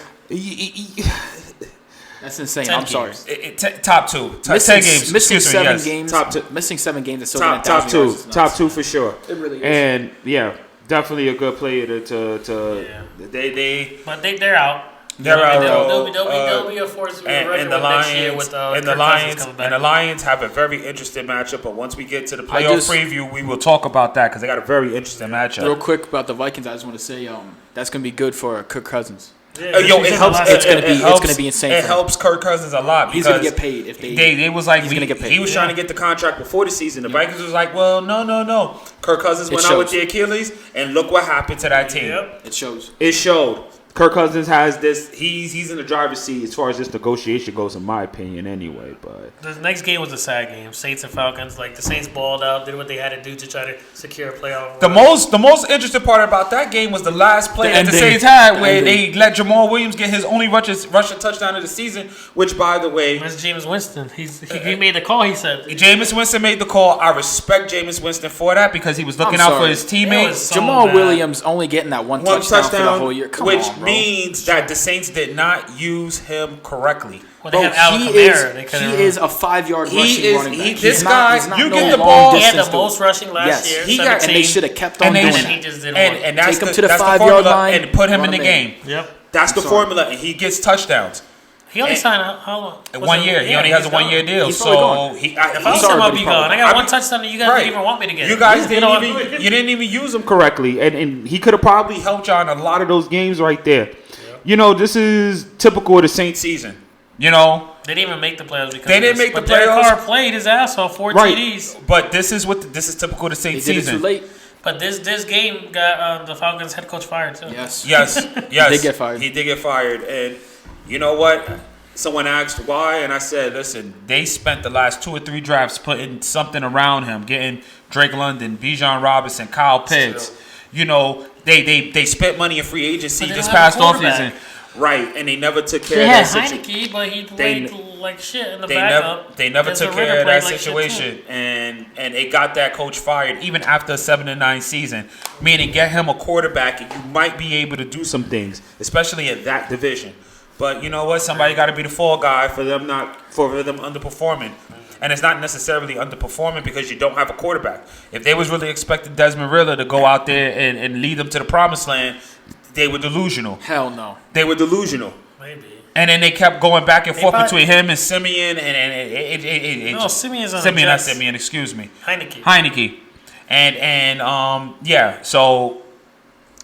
[SPEAKER 1] That's insane.
[SPEAKER 4] 10
[SPEAKER 1] I'm sorry.
[SPEAKER 4] games.
[SPEAKER 3] Top 2. 10 games.
[SPEAKER 1] Missing
[SPEAKER 3] Excuse me,
[SPEAKER 1] 7
[SPEAKER 3] yes.
[SPEAKER 1] games.
[SPEAKER 3] Top 2.
[SPEAKER 1] Missing 7 games. Is still
[SPEAKER 3] Top
[SPEAKER 1] getting 1,000 yards.
[SPEAKER 3] 2.
[SPEAKER 1] It's
[SPEAKER 3] Top
[SPEAKER 1] nuts.
[SPEAKER 3] 2 for sure.
[SPEAKER 1] It really is.
[SPEAKER 3] And yeah, definitely a good player to
[SPEAKER 4] Yeah.
[SPEAKER 3] they
[SPEAKER 4] But they're out.
[SPEAKER 3] they're out though.
[SPEAKER 4] They'll be a force
[SPEAKER 3] And the
[SPEAKER 4] next year
[SPEAKER 3] Lions
[SPEAKER 4] with
[SPEAKER 3] and the
[SPEAKER 4] Kirk Cousins
[SPEAKER 3] Lions
[SPEAKER 4] coming
[SPEAKER 3] and
[SPEAKER 4] back.
[SPEAKER 3] the Lions have a very interesting matchup. But once we get to the
[SPEAKER 1] I
[SPEAKER 3] playoff
[SPEAKER 1] just-
[SPEAKER 3] preview, we will talk about that because they got a very interesting matchup.
[SPEAKER 1] Real quick about the Vikings, I just want to say that's gonna be good for Kirk Cousins.
[SPEAKER 4] Yeah,
[SPEAKER 3] It helps.
[SPEAKER 1] It's gonna be insane
[SPEAKER 3] It
[SPEAKER 1] for him.
[SPEAKER 3] helps Kirk Cousins a lot.
[SPEAKER 1] He's
[SPEAKER 3] because
[SPEAKER 1] gonna get paid if they.
[SPEAKER 3] They was like
[SPEAKER 1] He's gonna get paid.
[SPEAKER 3] He was trying to get the contract before the season. The Vikings was like, well, no. Kirk Cousins went out with
[SPEAKER 1] shows.
[SPEAKER 3] the Achilles, and look what happened to that team.
[SPEAKER 4] Yep.
[SPEAKER 1] It shows.
[SPEAKER 3] It showed. Kirk Cousins has this. He's in the driver's seat as far as this negotiation goes, in my opinion, anyway. But
[SPEAKER 4] The next game was a sad game. Saints and Falcons. Like the Saints balled out, did what they had to do to try to secure a playoff.
[SPEAKER 3] the most interesting part about that game was the last play
[SPEAKER 1] The
[SPEAKER 3] that the
[SPEAKER 1] ending.
[SPEAKER 3] Saints had,
[SPEAKER 1] The
[SPEAKER 3] where
[SPEAKER 1] ending.
[SPEAKER 3] they let Jamal Williams get his only rushing touchdown of the season. Which, by the way,
[SPEAKER 4] That's Jameis Winston. He made the call. He said.
[SPEAKER 3] Jameis Winston made the call. I respect Jameis Winston for that because he was looking
[SPEAKER 1] I'm
[SPEAKER 3] out for
[SPEAKER 1] sorry.
[SPEAKER 3] his
[SPEAKER 4] It
[SPEAKER 3] teammates.
[SPEAKER 4] was so
[SPEAKER 1] Jamal
[SPEAKER 4] bad.
[SPEAKER 1] Williams only getting that one touchdown for the whole year. Come
[SPEAKER 3] which
[SPEAKER 1] on, bro.
[SPEAKER 3] means that the Saints did not use him correctly.
[SPEAKER 4] Well, they
[SPEAKER 1] Bro,
[SPEAKER 4] have Alvin
[SPEAKER 1] he
[SPEAKER 4] Kamara. They
[SPEAKER 1] is
[SPEAKER 4] couldn't-
[SPEAKER 1] he is a 5-yard rushing running back.
[SPEAKER 3] this
[SPEAKER 1] He's
[SPEAKER 3] guy,
[SPEAKER 1] he's
[SPEAKER 3] you
[SPEAKER 1] no
[SPEAKER 3] get the
[SPEAKER 1] long
[SPEAKER 3] ball-
[SPEAKER 4] He had the
[SPEAKER 1] distance
[SPEAKER 4] most rushing last
[SPEAKER 1] Yes.
[SPEAKER 4] year.
[SPEAKER 3] He got-
[SPEAKER 4] 17.
[SPEAKER 1] and they should have kept on
[SPEAKER 3] And they
[SPEAKER 1] doing
[SPEAKER 3] should-
[SPEAKER 1] that.
[SPEAKER 4] He just didn't want it.
[SPEAKER 3] And that's
[SPEAKER 1] Take him
[SPEAKER 3] the,
[SPEAKER 1] to the
[SPEAKER 3] that's
[SPEAKER 1] 5-yard
[SPEAKER 3] formula,
[SPEAKER 1] line,
[SPEAKER 3] and put him in
[SPEAKER 1] run
[SPEAKER 3] the
[SPEAKER 1] him in.
[SPEAKER 3] game.
[SPEAKER 4] Yep.
[SPEAKER 3] That's the
[SPEAKER 1] sorry.
[SPEAKER 3] formula, and he gets touchdowns.
[SPEAKER 4] He only
[SPEAKER 3] And-
[SPEAKER 4] signed how long? Was
[SPEAKER 3] 1
[SPEAKER 4] it-
[SPEAKER 3] year. He
[SPEAKER 4] yeah,
[SPEAKER 3] only has a
[SPEAKER 4] he's
[SPEAKER 3] 1 year
[SPEAKER 4] gone.
[SPEAKER 3] deal.
[SPEAKER 1] He's probably
[SPEAKER 3] So
[SPEAKER 1] gone.
[SPEAKER 3] he.
[SPEAKER 4] If I
[SPEAKER 1] I'm
[SPEAKER 4] was
[SPEAKER 1] sorry,
[SPEAKER 4] him,
[SPEAKER 1] but
[SPEAKER 4] I'd be
[SPEAKER 1] he's
[SPEAKER 4] gone.
[SPEAKER 1] probably
[SPEAKER 4] I got
[SPEAKER 3] gone.
[SPEAKER 4] one touchdown and you guys
[SPEAKER 3] Right.
[SPEAKER 4] didn't even want me to get
[SPEAKER 3] You
[SPEAKER 4] it.
[SPEAKER 3] guys
[SPEAKER 4] You know what?
[SPEAKER 3] you didn't even use him correctly, and he could have probably helped y'all in a lot of those games right there. You know, this is typical of the Saints season. You know,
[SPEAKER 4] They didn't even make the playoffs because
[SPEAKER 3] They
[SPEAKER 4] of
[SPEAKER 3] didn't
[SPEAKER 4] this.
[SPEAKER 3] make the
[SPEAKER 4] But Derek
[SPEAKER 3] playoffs.
[SPEAKER 4] Carr played his ass off, 4
[SPEAKER 3] right?
[SPEAKER 4] TDs.
[SPEAKER 3] But this is typical of the
[SPEAKER 1] They
[SPEAKER 3] Saints
[SPEAKER 1] did it
[SPEAKER 3] season.
[SPEAKER 1] too late.
[SPEAKER 4] But this game got the Falcons head coach fired too.
[SPEAKER 1] Yes.
[SPEAKER 3] Yes.
[SPEAKER 1] He did get fired.
[SPEAKER 3] He did get fired, and you know what? Someone asked why, and I said, listen, they spent the last 2 or 3 drafts putting something around him, getting Drake London, Bijan Robinson, Kyle Pitts. You know, they spent money in free agency
[SPEAKER 4] But they
[SPEAKER 3] this
[SPEAKER 4] don't have
[SPEAKER 3] past
[SPEAKER 4] a quarterback.
[SPEAKER 3] offseason. Right, and they never took care
[SPEAKER 4] They
[SPEAKER 3] of
[SPEAKER 4] had
[SPEAKER 3] that situation.
[SPEAKER 4] Heineke, but he
[SPEAKER 3] They-
[SPEAKER 4] played like shit in the
[SPEAKER 3] They
[SPEAKER 4] backup.
[SPEAKER 3] never took
[SPEAKER 4] Desmond
[SPEAKER 3] care
[SPEAKER 4] Ridder
[SPEAKER 3] of that
[SPEAKER 4] played like shit,
[SPEAKER 3] situation, and it got that coach fired even after a 7-9 season. Meaning, get him a quarterback, and you might be able to do some things, especially in that division. But you know what? Somebody got to be the fall guy for them underperforming. And it's not necessarily underperforming because you don't have a quarterback. If they was really expecting Desmond Ridder to go out there and lead them to the promised land, they were delusional.
[SPEAKER 1] Hell no.
[SPEAKER 3] They were delusional.
[SPEAKER 4] Maybe.
[SPEAKER 3] And then they kept going back and forth
[SPEAKER 4] probably-
[SPEAKER 3] between him and Simeon, and it
[SPEAKER 4] No, Simeon's on the
[SPEAKER 3] Simeon, not
[SPEAKER 4] Jets.
[SPEAKER 3] Simeon, excuse me,
[SPEAKER 4] Heineke.
[SPEAKER 3] Heineke, and yeah. So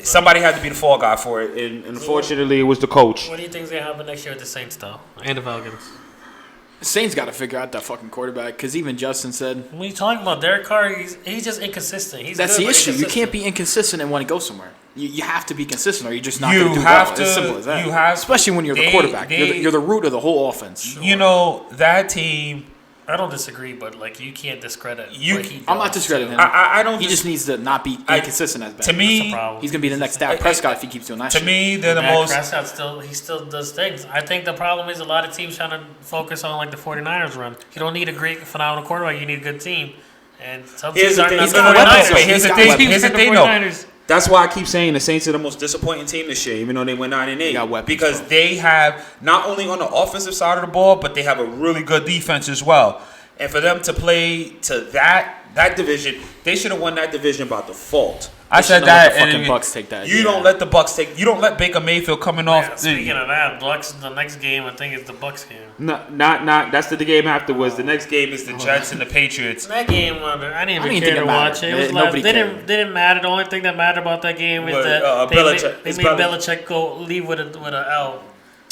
[SPEAKER 3] somebody had to be the fall guy for it, and unfortunately, it was the coach.
[SPEAKER 4] What do you think's gonna happen next year with the Saints though? And the Falcons.
[SPEAKER 1] Saints got to figure out that fucking quarterback because even Justin said
[SPEAKER 4] When you talking about Derek Carr, he's just inconsistent. He's
[SPEAKER 1] that's
[SPEAKER 4] good,
[SPEAKER 1] the
[SPEAKER 4] but
[SPEAKER 1] issue. You
[SPEAKER 4] inconsistent.
[SPEAKER 1] can't be inconsistent and want to go somewhere. You have to be consistent or you're just not
[SPEAKER 3] You
[SPEAKER 1] going to do
[SPEAKER 3] have
[SPEAKER 1] well.
[SPEAKER 3] to-
[SPEAKER 1] It's simple as that.
[SPEAKER 3] you have-
[SPEAKER 1] Especially when you're the
[SPEAKER 3] they-
[SPEAKER 1] quarterback.
[SPEAKER 3] they-
[SPEAKER 1] You're the root of the whole offense.
[SPEAKER 3] You know that team.
[SPEAKER 4] I don't disagree, but like you can't discredit.
[SPEAKER 3] You-
[SPEAKER 4] what he
[SPEAKER 1] I'm not
[SPEAKER 4] does,
[SPEAKER 1] discrediting
[SPEAKER 4] too.
[SPEAKER 1] him.
[SPEAKER 3] I don't.
[SPEAKER 1] He just needs to not be inconsistent as bad.
[SPEAKER 3] To me,
[SPEAKER 4] That's the problem.
[SPEAKER 1] He's going to be the next Dak Prescott if he keeps doing that
[SPEAKER 3] to
[SPEAKER 1] shit.
[SPEAKER 3] me, they're the
[SPEAKER 4] Dak
[SPEAKER 3] most.
[SPEAKER 4] Prescott still does things. I think the problem is a lot of teams trying to focus on like the 49ers run. You don't need a great phenomenal quarterback. You need a good team. And some
[SPEAKER 3] Here's
[SPEAKER 4] teams
[SPEAKER 3] the
[SPEAKER 4] aren't
[SPEAKER 3] thing.
[SPEAKER 4] not
[SPEAKER 3] He's
[SPEAKER 4] the
[SPEAKER 3] got
[SPEAKER 4] 49ers.
[SPEAKER 3] weapons. Wait, here's
[SPEAKER 1] He's
[SPEAKER 3] the
[SPEAKER 1] got
[SPEAKER 3] thing.
[SPEAKER 1] weapons.
[SPEAKER 3] Here's the
[SPEAKER 4] The
[SPEAKER 3] thing, though.
[SPEAKER 4] 49ers.
[SPEAKER 3] That's why I keep saying the Saints are the most disappointing team this year, even though they went 9-8.
[SPEAKER 1] got weapons,
[SPEAKER 3] because
[SPEAKER 1] bro.
[SPEAKER 3] they have not only on the offensive side of the ball, but they have a really good defense as well. And for them to play to that division, they should have won that division by default.
[SPEAKER 2] I
[SPEAKER 1] They
[SPEAKER 2] said
[SPEAKER 1] shouldn't let
[SPEAKER 2] that,
[SPEAKER 1] the fucking
[SPEAKER 2] and
[SPEAKER 1] Bucks take that.
[SPEAKER 3] You don't let the Bucks take. You don't let Baker Mayfield coming off.
[SPEAKER 4] Yeah, speaking of that, Bucks the next game I think is the Bucks game.
[SPEAKER 3] Not. That's the game afterwards. The next game is the Jets and the Patriots.
[SPEAKER 4] That game, I didn't even
[SPEAKER 1] mean,
[SPEAKER 4] care
[SPEAKER 1] think
[SPEAKER 4] to
[SPEAKER 1] it
[SPEAKER 4] watch
[SPEAKER 1] mattered.
[SPEAKER 4] it. It was
[SPEAKER 1] Nobody
[SPEAKER 4] like,
[SPEAKER 1] cared.
[SPEAKER 4] didn't matter. The only thing that mattered about that game is
[SPEAKER 3] But,
[SPEAKER 4] that
[SPEAKER 3] Belichick-
[SPEAKER 4] they
[SPEAKER 3] it's
[SPEAKER 4] made
[SPEAKER 3] Belichick.
[SPEAKER 4] Belichick go leave with a L.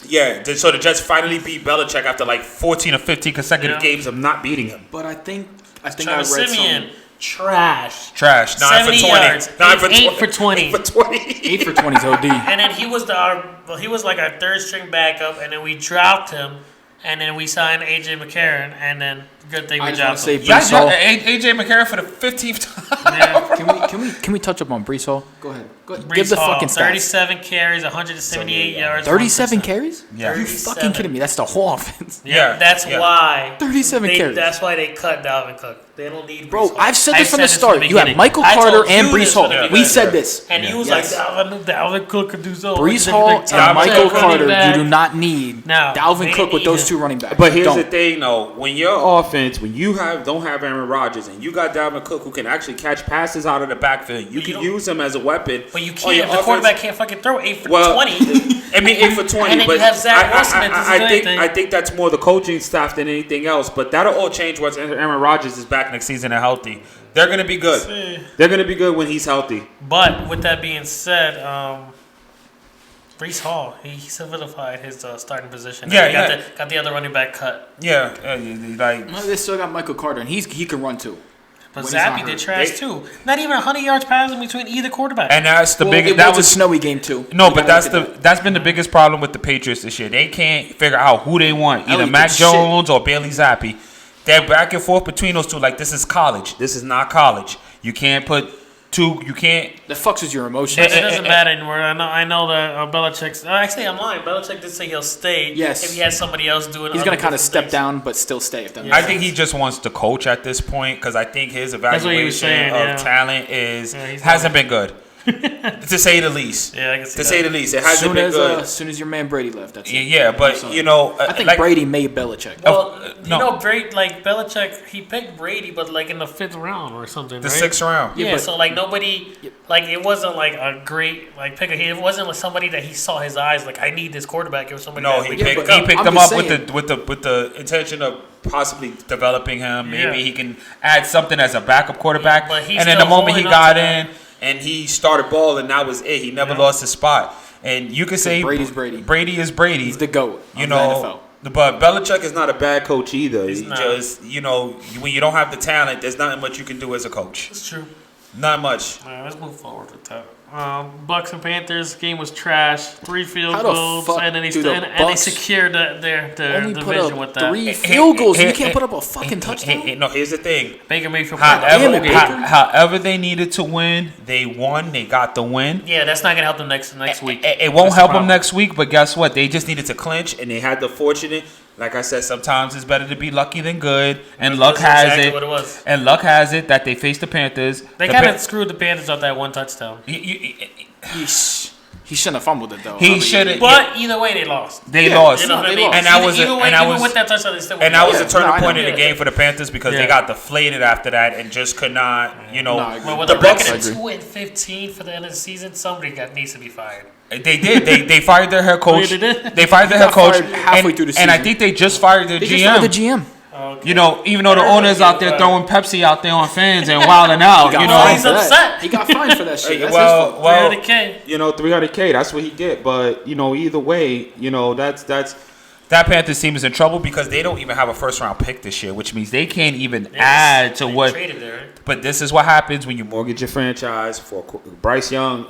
[SPEAKER 3] Yeah, so the Jets finally beat Belichick after like 14 or 15 consecutive
[SPEAKER 4] Yeah.
[SPEAKER 3] games of not beating him.
[SPEAKER 1] But I think I
[SPEAKER 4] Travis
[SPEAKER 1] read
[SPEAKER 4] Simeon.
[SPEAKER 1] something.
[SPEAKER 4] trash.
[SPEAKER 3] 9 for 20.
[SPEAKER 4] Yards.
[SPEAKER 3] 9 for
[SPEAKER 4] 8
[SPEAKER 3] 20.
[SPEAKER 4] for 20.
[SPEAKER 3] 8 for 20.
[SPEAKER 1] 8 for 20 is OD.
[SPEAKER 4] And then he was like our third string backup, and then we dropped him, and then we signed AJ McCarron, and then good thing we dropped him.
[SPEAKER 2] AJ McCarron for the 15th time.
[SPEAKER 4] Yeah.
[SPEAKER 1] Can we touch up on Brees Hall? Go ahead.
[SPEAKER 4] Brees
[SPEAKER 1] Give the
[SPEAKER 4] Hall,
[SPEAKER 1] fucking stats.
[SPEAKER 4] 37 carries, 178 yards.
[SPEAKER 1] 37 carries?
[SPEAKER 2] Yeah.
[SPEAKER 1] Are you fucking kidding me? That's the whole offense.
[SPEAKER 4] Yeah, that's why.
[SPEAKER 1] 37 carries.
[SPEAKER 4] That's why they cut Dalvin Cook. They don't need Brees
[SPEAKER 1] Bro,
[SPEAKER 4] Hall.
[SPEAKER 1] I've said this from the start. You have Michael Carter and Brees Hall. We said this.
[SPEAKER 4] And you was like, Dalvin Cook could do so.
[SPEAKER 1] Brees Hall and Michael Carter, you do not need Dalvin Cook with those two running backs.
[SPEAKER 3] But here's the thing, though. When your offense, when you don't have Aaron Rodgers and you got Dalvin Cook who can actually catch passes out of the backfield, you can use him as a weapon.
[SPEAKER 4] But you can't. The quarterback can't fucking throw 8 for 20.
[SPEAKER 3] I mean, 8 for 20.
[SPEAKER 4] And then
[SPEAKER 3] but
[SPEAKER 4] you have Zach Wilson.
[SPEAKER 3] I think that's more the coaching staff than anything else. But that'll all change once Aaron Rodgers is back next season and healthy. They're going to be good. They're going to be good when he's healthy.
[SPEAKER 4] But with that being said, Brees Hall, he solidified his starting position.
[SPEAKER 2] Yeah,
[SPEAKER 4] got the other running back cut.
[SPEAKER 2] Yeah,
[SPEAKER 1] they still got Michael Carter, and he can run too.
[SPEAKER 4] But Zappy did trash too. Not even 100 yards passing between either quarterback.
[SPEAKER 2] And that's the biggest.
[SPEAKER 1] That was a snowy game too.
[SPEAKER 2] No, but that's been the biggest problem with the Patriots this year. They can't figure out who they want, either Mac Jones or Bailey Zappi. They're back and forth between those two. Like, this is college. This is not college. You can't put two. You can't.
[SPEAKER 1] The fucks with your emotions.
[SPEAKER 4] It doesn't matter anymore. I know that Belichick's. Actually, I'm lying. Belichick did say he'll stay.
[SPEAKER 1] Yes.
[SPEAKER 4] If he has somebody else doing.
[SPEAKER 1] He's gonna kind of step down, but still stay. If
[SPEAKER 2] I think he just wants to coach at this point because I think his evaluation of talent hasn't been good. To say the least.
[SPEAKER 4] Yeah, I can see
[SPEAKER 2] say the least. It hasn't been good.
[SPEAKER 1] As soon as your man Brady left, that's it.
[SPEAKER 2] Yeah, but
[SPEAKER 1] I think Brady made Belichick.
[SPEAKER 4] Well, Brady, like Belichick, he picked Brady, but like in the 5th round or something,
[SPEAKER 2] the 6th round.
[SPEAKER 4] Yeah, so like nobody, like it wasn't like a great like pick. It wasn't like somebody that he saw his eyes like I need this quarterback. It was somebody.
[SPEAKER 2] No, he picked him up with the intention of possibly developing him. Maybe he can add something as a backup quarterback. And then the moment he got in. And he started balling, that was it. He never lost his spot. And you can say
[SPEAKER 1] Brady's Brady.
[SPEAKER 2] Brady is Brady.
[SPEAKER 1] He's the GOAT.
[SPEAKER 2] You know, but
[SPEAKER 3] Belichick is not a bad coach either.
[SPEAKER 4] He's
[SPEAKER 3] just,
[SPEAKER 2] when you don't have the talent, there's nothing much you can do as a coach.
[SPEAKER 4] It's true.
[SPEAKER 2] Not much.
[SPEAKER 4] All right, let's move forward with that. Bucks and Panthers game was trash. 3 field goals, and then they secured their division with that.
[SPEAKER 1] 3 field goals. You can't put up a fucking touchdown.
[SPEAKER 3] No, here's the thing.
[SPEAKER 4] Baker Mayfield.
[SPEAKER 2] However they needed to win, they won. They got the win.
[SPEAKER 4] Yeah, that's not gonna help them next week.
[SPEAKER 2] It won't help them next week. But guess what? They just needed to clinch,
[SPEAKER 3] and they had the fortunate.
[SPEAKER 2] Like I said, sometimes it's better to be lucky than good, and luck has
[SPEAKER 4] exactly
[SPEAKER 2] it.
[SPEAKER 4] What it was.
[SPEAKER 2] And luck has it that they faced the Panthers.
[SPEAKER 4] They kind of screwed the Panthers up that one touchdown.
[SPEAKER 1] He shouldn't have fumbled it though.
[SPEAKER 2] He should have.
[SPEAKER 4] But either way, they lost.
[SPEAKER 2] They lost.
[SPEAKER 4] You know what I mean?
[SPEAKER 2] And that was
[SPEAKER 4] even with that touchdown, they still won.
[SPEAKER 2] And that was a turning point in the game for the Panthers because they got deflated after that and just could not.
[SPEAKER 4] Well, with the Bucks 2-15 for the end of the season, somebody needs to be fired.
[SPEAKER 2] They did. They fired their head coach. They fired their head coach
[SPEAKER 1] halfway through the season.
[SPEAKER 2] And I think they just fired their GM.
[SPEAKER 1] Just fired the GM.
[SPEAKER 4] Okay.
[SPEAKER 2] Even though the owner's out there throwing Pepsi out there on fans and wilding out,
[SPEAKER 4] he's upset.
[SPEAKER 1] He got fined for that shit. That's
[SPEAKER 3] well,
[SPEAKER 4] $300K.
[SPEAKER 3] $300K. That's what he get. But either way, that's
[SPEAKER 2] that Panthers team is in trouble because they don't even have a first round pick this year, which means they can't even add to what.
[SPEAKER 4] Traded there, right?
[SPEAKER 2] But this is what happens when you
[SPEAKER 3] mortgage your franchise for Bryce Young.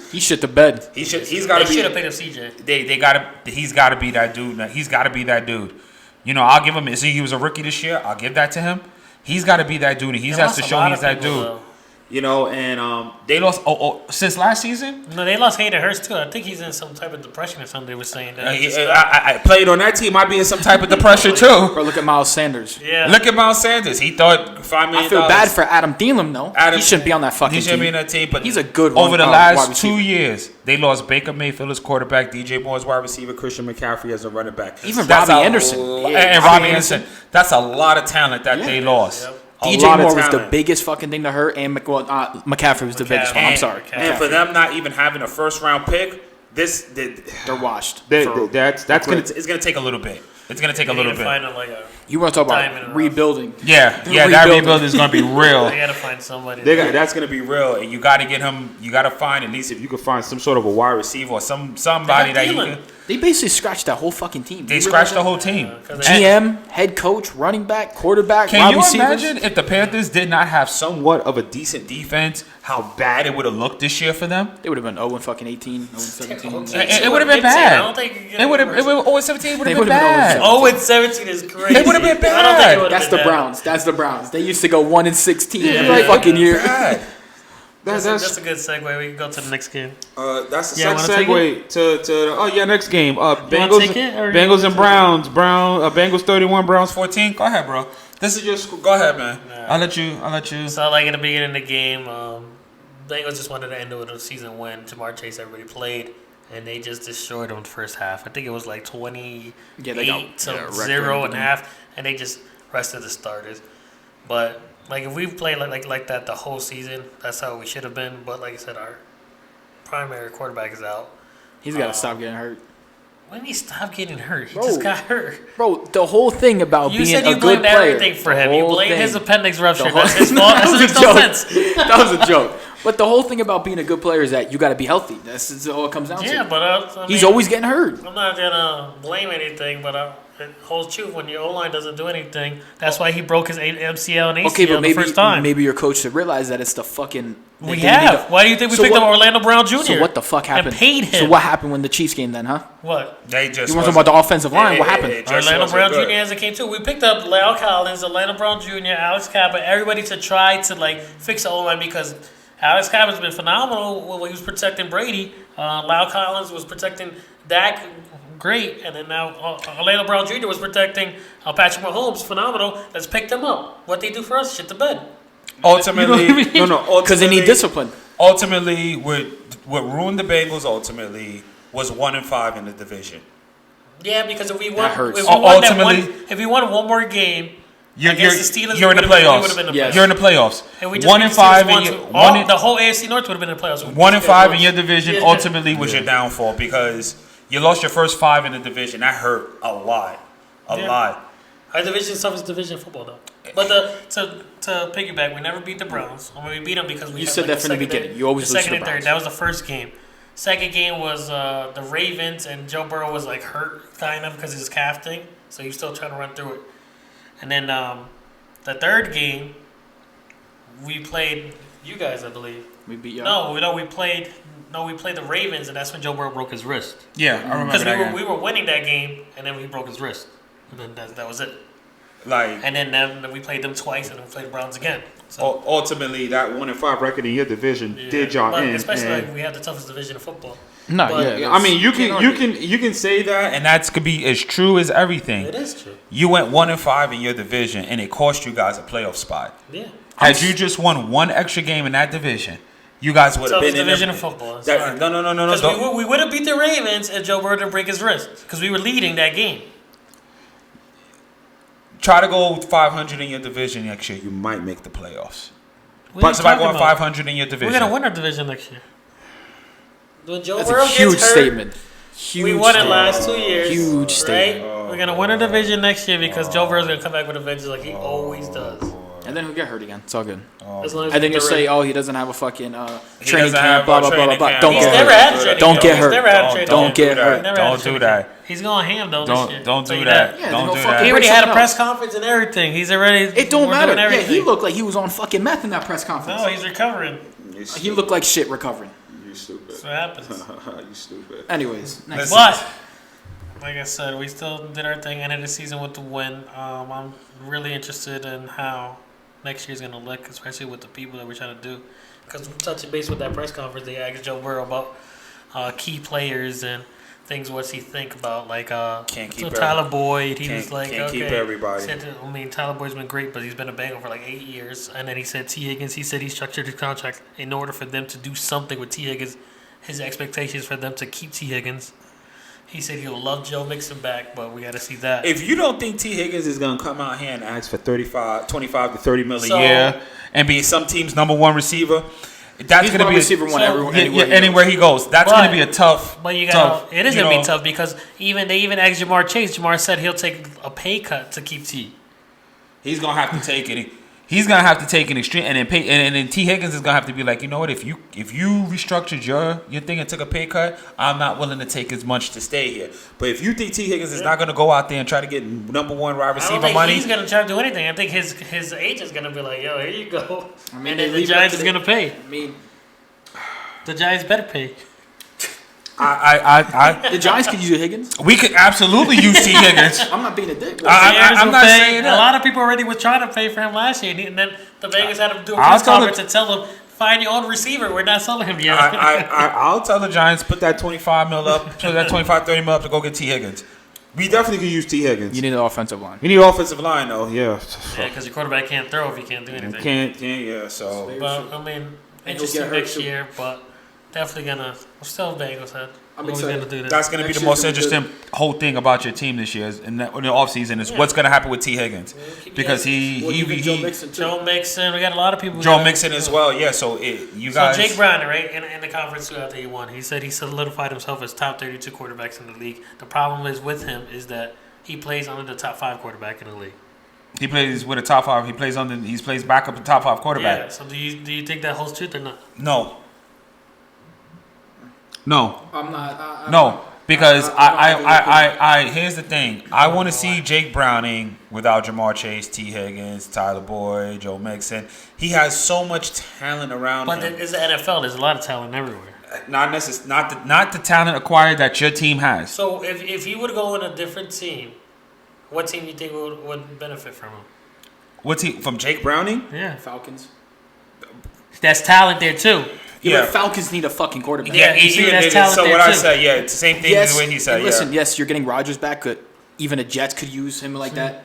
[SPEAKER 1] He shit the bed.
[SPEAKER 3] He's got to be.
[SPEAKER 4] They should have picked up CJ.
[SPEAKER 2] He's got to be that dude. He's got to be that dude. I'll give him. He was a rookie this year. I'll give that to him. He's got to be that dude. He has to show he's that dude.
[SPEAKER 3] And
[SPEAKER 2] they lost since last season.
[SPEAKER 4] No, they lost Hayden Hurst too. I think he's in some type of depression or something. They were saying that.
[SPEAKER 3] I played on that team. Might be in some type of depression too.
[SPEAKER 1] Bro, look at Miles Sanders.
[SPEAKER 4] Yeah.
[SPEAKER 2] Look at Miles Sanders. He thought $5 million.
[SPEAKER 1] I feel bad for Adam Thielen though. He shouldn't be on that fucking team.
[SPEAKER 2] He shouldn't be on that team. But
[SPEAKER 1] he's a good
[SPEAKER 2] over the last 2 years, they lost Baker Mayfield as quarterback, DJ Moore as wide receiver, Christian McCaffrey as a running back.
[SPEAKER 1] Even Robbie Anderson.
[SPEAKER 2] And Robbie Anderson. That's a lot of talent that they lost.
[SPEAKER 4] Yep.
[SPEAKER 1] DJ Moore was the biggest fucking thing to hurt, and McCaffrey was the biggest one. I'm sorry.
[SPEAKER 3] And for them not even having a first round pick,
[SPEAKER 1] they're washed.
[SPEAKER 3] It's gonna take a little bit.
[SPEAKER 2] It's gonna take a little bit.
[SPEAKER 1] You want to talk about rebuilding?
[SPEAKER 2] Yeah, that rebuild is gonna be real.
[SPEAKER 4] They gotta find somebody.
[SPEAKER 3] That's gonna be real, and you gotta get him. You gotta find at least if you could find some sort of a wide receiver or somebody that you can.
[SPEAKER 1] They basically scratched that whole fucking team.
[SPEAKER 2] They scratched the whole team.
[SPEAKER 1] GM, head coach, running back, quarterback,
[SPEAKER 2] Can you
[SPEAKER 1] receivers?
[SPEAKER 2] imagine if the Panthers did not have somewhat of a decent defense, how bad it would have looked this year for them?
[SPEAKER 1] They would have been 0-18, 0-17.
[SPEAKER 2] It would have been bad.
[SPEAKER 4] I don't think
[SPEAKER 2] it would have 0-17 would have been
[SPEAKER 1] bad.
[SPEAKER 4] 0-17 is crazy.
[SPEAKER 2] It would have been bad.
[SPEAKER 4] I don't think it would have
[SPEAKER 1] That's
[SPEAKER 4] been
[SPEAKER 1] the
[SPEAKER 4] bad.
[SPEAKER 1] Browns. That's the Browns. They used to go 1-16 every
[SPEAKER 2] Right.
[SPEAKER 1] fucking year.
[SPEAKER 2] Bad.
[SPEAKER 4] That's a good segue. We can go to the next game.
[SPEAKER 3] That's the
[SPEAKER 4] Yeah,
[SPEAKER 3] segue to next game.
[SPEAKER 4] take it, or
[SPEAKER 3] Bengals and Browns. Bengals 31, Browns 14.
[SPEAKER 2] Go ahead, bro. This is your school. Go ahead, man.
[SPEAKER 4] Nah.
[SPEAKER 2] I'll let you.
[SPEAKER 4] So, like, in the beginning of the game, Bengals just wanted to end it with a season win. Jamar Chase, everybody played, and they just destroyed them the first half. I think it was like 28 to 0 and a half, and they just rested the starters. But like, if we played like that the whole season, that's how we should have been. But like I said, our primary quarterback is out.
[SPEAKER 1] He's got to stop getting hurt.
[SPEAKER 4] When did he stop getting hurt? He
[SPEAKER 1] Bro.
[SPEAKER 4] just got hurt.
[SPEAKER 1] Bro, the whole thing about
[SPEAKER 4] You
[SPEAKER 1] being
[SPEAKER 4] said
[SPEAKER 1] a
[SPEAKER 4] you
[SPEAKER 1] good
[SPEAKER 4] blamed
[SPEAKER 1] player.
[SPEAKER 4] everything for him. You blamed his appendix rupture. That's his fault.
[SPEAKER 1] That
[SPEAKER 4] That
[SPEAKER 1] was
[SPEAKER 4] makes
[SPEAKER 1] a
[SPEAKER 4] no
[SPEAKER 1] joke.
[SPEAKER 4] sense.
[SPEAKER 1] That was a joke. But the whole thing about being a good player is that you got to be healthy. That's all it comes down
[SPEAKER 4] Yeah,
[SPEAKER 1] to.
[SPEAKER 4] but I
[SPEAKER 1] He's
[SPEAKER 4] mean,
[SPEAKER 1] always getting hurt.
[SPEAKER 4] I'm not gonna blame anything, but it holds true when your O-line doesn't do anything. That's why he broke his MCL and ACL
[SPEAKER 1] Okay, but
[SPEAKER 4] the first time.
[SPEAKER 1] maybe your coach should realize that it's the fucking.
[SPEAKER 4] We have. Why do you think we picked up Orlando Brown Jr.?
[SPEAKER 1] So what the fuck happened?
[SPEAKER 4] And paid him.
[SPEAKER 1] So what happened when the Chiefs game then, huh?
[SPEAKER 4] What?
[SPEAKER 2] They just.
[SPEAKER 1] You want to talk about the offensive line? What happened?
[SPEAKER 4] Orlando Brown Jr. hasn't came too. We picked up Lyle Collins, Orlando Brown Jr., Alex Kappa, everybody to try to like fix the O-line because Alex Kappa's been phenomenal when he was protecting Brady. Lyle Collins was protecting Dak. Great, and then now Orlando Brown Jr. was protecting Patrick Mahomes. Phenomenal. Let's pick them up. What they do for us? Shit the bed.
[SPEAKER 2] Ultimately,
[SPEAKER 1] Because they need discipline.
[SPEAKER 2] Ultimately, what ruined the Bengals ultimately was 1-5 in the division.
[SPEAKER 4] Yeah, because if we won,
[SPEAKER 1] That hurts.
[SPEAKER 4] if we won one more game,
[SPEAKER 2] You're
[SPEAKER 4] against the Steelers,
[SPEAKER 2] you're in the playoffs.
[SPEAKER 1] Yes.
[SPEAKER 2] You're in the playoffs.
[SPEAKER 4] And we just
[SPEAKER 2] 1-5
[SPEAKER 4] the whole AFC North would have been in the playoffs.
[SPEAKER 2] 1-5 in your division
[SPEAKER 4] Yeah.
[SPEAKER 2] ultimately was your downfall because you lost your first 5 in the division. That hurt a lot. A lot.
[SPEAKER 4] Our division is toughest division in football, though. But to piggyback, we never beat the Browns. I mean, we beat them because we
[SPEAKER 1] You
[SPEAKER 4] had,
[SPEAKER 1] said
[SPEAKER 4] like,
[SPEAKER 1] that from the beginning. You always
[SPEAKER 4] the
[SPEAKER 1] lose to
[SPEAKER 4] second
[SPEAKER 1] the
[SPEAKER 4] and third.
[SPEAKER 1] Browns.
[SPEAKER 4] That was the first game. Second game was the Ravens, and Joe Burrow was like hurt kind of because of his calf thing, so he was still trying to run through it. And then the third game, we played you guys, I believe.
[SPEAKER 1] We beat you.
[SPEAKER 4] We played the Ravens, and that's when Joe Burrow broke his wrist.
[SPEAKER 2] Yeah, I remember
[SPEAKER 4] Because
[SPEAKER 2] that.
[SPEAKER 4] we were winning that game, and then he broke his wrist. And then that was it.
[SPEAKER 2] Like,
[SPEAKER 4] And then we played them twice, and then we played the Browns again. So,
[SPEAKER 3] ultimately, that 1-5 record in your division did y'all
[SPEAKER 4] but
[SPEAKER 3] in.
[SPEAKER 4] especially
[SPEAKER 3] and-
[SPEAKER 4] like we have the toughest division of football.
[SPEAKER 1] No,
[SPEAKER 4] But-
[SPEAKER 1] yeah.
[SPEAKER 3] I mean, you can say that,
[SPEAKER 2] and that's could be as true as everything.
[SPEAKER 4] It is true.
[SPEAKER 2] You went 1-5 in your division, and it cost you guys a playoff spot.
[SPEAKER 4] Yeah.
[SPEAKER 2] Had you just won one extra game in that division, you guys would have
[SPEAKER 4] Toughest
[SPEAKER 2] been in
[SPEAKER 4] division
[SPEAKER 2] the,
[SPEAKER 4] of football.
[SPEAKER 2] No.
[SPEAKER 4] Because we would have beat the Ravens if Joe Burrow didn't break his wrist. Because we were leading that game.
[SPEAKER 2] Try to go 500 in your division next year. You might make the playoffs.
[SPEAKER 4] What are you
[SPEAKER 2] But about
[SPEAKER 4] talking
[SPEAKER 2] going
[SPEAKER 4] about?
[SPEAKER 2] 500 in your division.
[SPEAKER 4] We're going to win our division next year. When Joe
[SPEAKER 1] That's
[SPEAKER 4] Burrow
[SPEAKER 1] a huge
[SPEAKER 4] gets hurt,
[SPEAKER 1] statement. Huge
[SPEAKER 4] we won it
[SPEAKER 1] statement.
[SPEAKER 4] last 2 years.
[SPEAKER 1] Huge
[SPEAKER 4] right?
[SPEAKER 1] statement.
[SPEAKER 4] We're going to win our division next year because Joe Burrow's going to come back with a vengeance like he always does.
[SPEAKER 1] And then he'll get hurt again. It's all good.
[SPEAKER 4] As long as
[SPEAKER 1] And then
[SPEAKER 4] we
[SPEAKER 1] you'll
[SPEAKER 4] get
[SPEAKER 1] say,
[SPEAKER 4] rid-
[SPEAKER 1] oh, he doesn't have a fucking training
[SPEAKER 2] doesn't
[SPEAKER 1] camp,
[SPEAKER 2] have
[SPEAKER 1] blah,
[SPEAKER 2] a
[SPEAKER 1] blah, blah, blah,
[SPEAKER 2] training
[SPEAKER 1] blah.
[SPEAKER 2] camp.
[SPEAKER 1] Don't
[SPEAKER 4] He's
[SPEAKER 1] get
[SPEAKER 4] never
[SPEAKER 1] hurt.
[SPEAKER 4] had a training
[SPEAKER 1] Don't
[SPEAKER 4] camp.
[SPEAKER 1] get
[SPEAKER 4] He's
[SPEAKER 1] hurt.
[SPEAKER 4] never had a training
[SPEAKER 1] Don't
[SPEAKER 4] camp.
[SPEAKER 1] get hurt.
[SPEAKER 4] Never had a
[SPEAKER 2] Don't do
[SPEAKER 4] training
[SPEAKER 2] that.
[SPEAKER 4] camp. He's going ham though. this year.
[SPEAKER 2] Don't
[SPEAKER 4] Tell
[SPEAKER 2] do
[SPEAKER 4] you
[SPEAKER 2] that.
[SPEAKER 1] Yeah,
[SPEAKER 2] Don't
[SPEAKER 1] then
[SPEAKER 2] do
[SPEAKER 1] go fuck
[SPEAKER 2] that.
[SPEAKER 4] He
[SPEAKER 1] it.
[SPEAKER 4] already had a
[SPEAKER 1] Something
[SPEAKER 4] press
[SPEAKER 1] else.
[SPEAKER 4] conference and everything. He's already.
[SPEAKER 1] It don't
[SPEAKER 4] we're
[SPEAKER 1] matter.
[SPEAKER 4] doing
[SPEAKER 1] Yeah,
[SPEAKER 4] everything.
[SPEAKER 1] he looked like he was on fucking meth in that press conference.
[SPEAKER 4] No, he's recovering.
[SPEAKER 1] He looked like shit recovering.
[SPEAKER 3] You stupid.
[SPEAKER 4] That's what happens.
[SPEAKER 3] You stupid.
[SPEAKER 1] Anyways, next.
[SPEAKER 4] But like I said, we still did our thing. Ended the season with the win. I'm really interested in how next year's gonna look, especially with the people that we're trying to do. Because touching base with that press conference, they asked Joe Burrow about key players and things. What's he think about
[SPEAKER 2] Can't keep
[SPEAKER 4] Tyler Boyd? He was like,
[SPEAKER 2] can't
[SPEAKER 4] okay.
[SPEAKER 2] keep everybody.
[SPEAKER 4] Said, I mean, Tyler Boyd's been great, but he's been a Bengal for like 8 years. And then he said T. Higgins. He said he structured his contract in order for them to do something with T. Higgins. His expectations for them to keep T. Higgins. He said he'll love Joe Mixon back, but we got to see that.
[SPEAKER 2] If you don't think T. Higgins is going to come out here and ask for 25 to 30 million
[SPEAKER 4] So-
[SPEAKER 2] a year and be some team's number one receiver, that's
[SPEAKER 1] He's
[SPEAKER 2] going to be
[SPEAKER 1] receiver one
[SPEAKER 2] anywhere he goes. That's going to be a tough.
[SPEAKER 4] But you got
[SPEAKER 2] tough,
[SPEAKER 4] it is
[SPEAKER 2] you
[SPEAKER 4] going to
[SPEAKER 2] know.
[SPEAKER 4] be tough because they even asked Jamar Chase. Jamar said he'll take a pay cut to keep T.
[SPEAKER 2] He's going to have to take it. He's gonna have to take an extreme, and then T. Higgins is gonna have to be like, you know what? If you restructured your thing and took a pay cut, I'm not willing to take as much to stay here. But if you think T. Higgins is not gonna go out there and try to get number one wide receiver money, I don't think
[SPEAKER 4] he's gonna try to do anything. I think his agent's gonna be like, yo, here you go, and then the Giants is gonna pay.
[SPEAKER 1] I mean,
[SPEAKER 4] the Giants better pay.
[SPEAKER 1] The Giants could use Higgins.
[SPEAKER 2] We could absolutely use T. Higgins.
[SPEAKER 1] I'm not being a dick.
[SPEAKER 2] I'm not saying that.
[SPEAKER 4] A lot of people already was trying to pay for him last year, and then the Vegas had to do a press conference and tell him, find your own receiver. We're not selling him yet.
[SPEAKER 2] I'll tell the Giants, put that 25 mil up, put that 25, 30 mil up to go get T. Higgins.
[SPEAKER 3] We definitely could use T. Higgins.
[SPEAKER 1] You need an offensive line.
[SPEAKER 3] You need offensive line, though. Yeah.
[SPEAKER 4] Yeah, because your quarterback can't throw if he can't do anything.
[SPEAKER 3] Can't. Yeah. So.
[SPEAKER 4] But I mean, interesting next year, but definitely gonna. We're still Bengals head.
[SPEAKER 1] I'm excited.
[SPEAKER 4] Do
[SPEAKER 2] That's going to be the most interesting whole thing about your team this year in the offseason is what's going to happen with T. Higgins. Because
[SPEAKER 1] Joe Mixon,
[SPEAKER 4] Joe Mixon. We got a lot of people.
[SPEAKER 2] Joe Mixon as well. Yeah, so you guys.
[SPEAKER 4] So Jake Browning, right, in the conference after he won, he said he solidified himself as top 32 quarterbacks in the league. The problem is with him is that he plays under the top 5 quarterback in the league.
[SPEAKER 2] He plays with a top 5. He plays backup to top 5 quarterback.
[SPEAKER 4] Yeah, so do you think that holds truth or not?
[SPEAKER 2] No.
[SPEAKER 1] I'm not.
[SPEAKER 2] No, because I here's the thing. I want to see Jake Browning without Jamar Chase, T. Higgins, Tyler Boyd, Joe Mixon. He has so much talent around him.
[SPEAKER 4] But it's the NFL. There's a lot of talent everywhere.
[SPEAKER 2] Not the talent acquired that your team has.
[SPEAKER 4] So if he would go in a different team, what team do you think would benefit from him?
[SPEAKER 2] What team? From Jake
[SPEAKER 3] Browning?
[SPEAKER 4] Yeah,
[SPEAKER 1] Falcons.
[SPEAKER 4] That's talent there too.
[SPEAKER 1] Yeah, but Falcons need a fucking quarterback.
[SPEAKER 4] Yeah, that's talent
[SPEAKER 2] so
[SPEAKER 4] there
[SPEAKER 2] what
[SPEAKER 1] too.
[SPEAKER 2] I said, yeah, it's the same thing as the way he said.
[SPEAKER 1] Listen, yes, you're getting Rodgers back. Even the Jets could use him like that.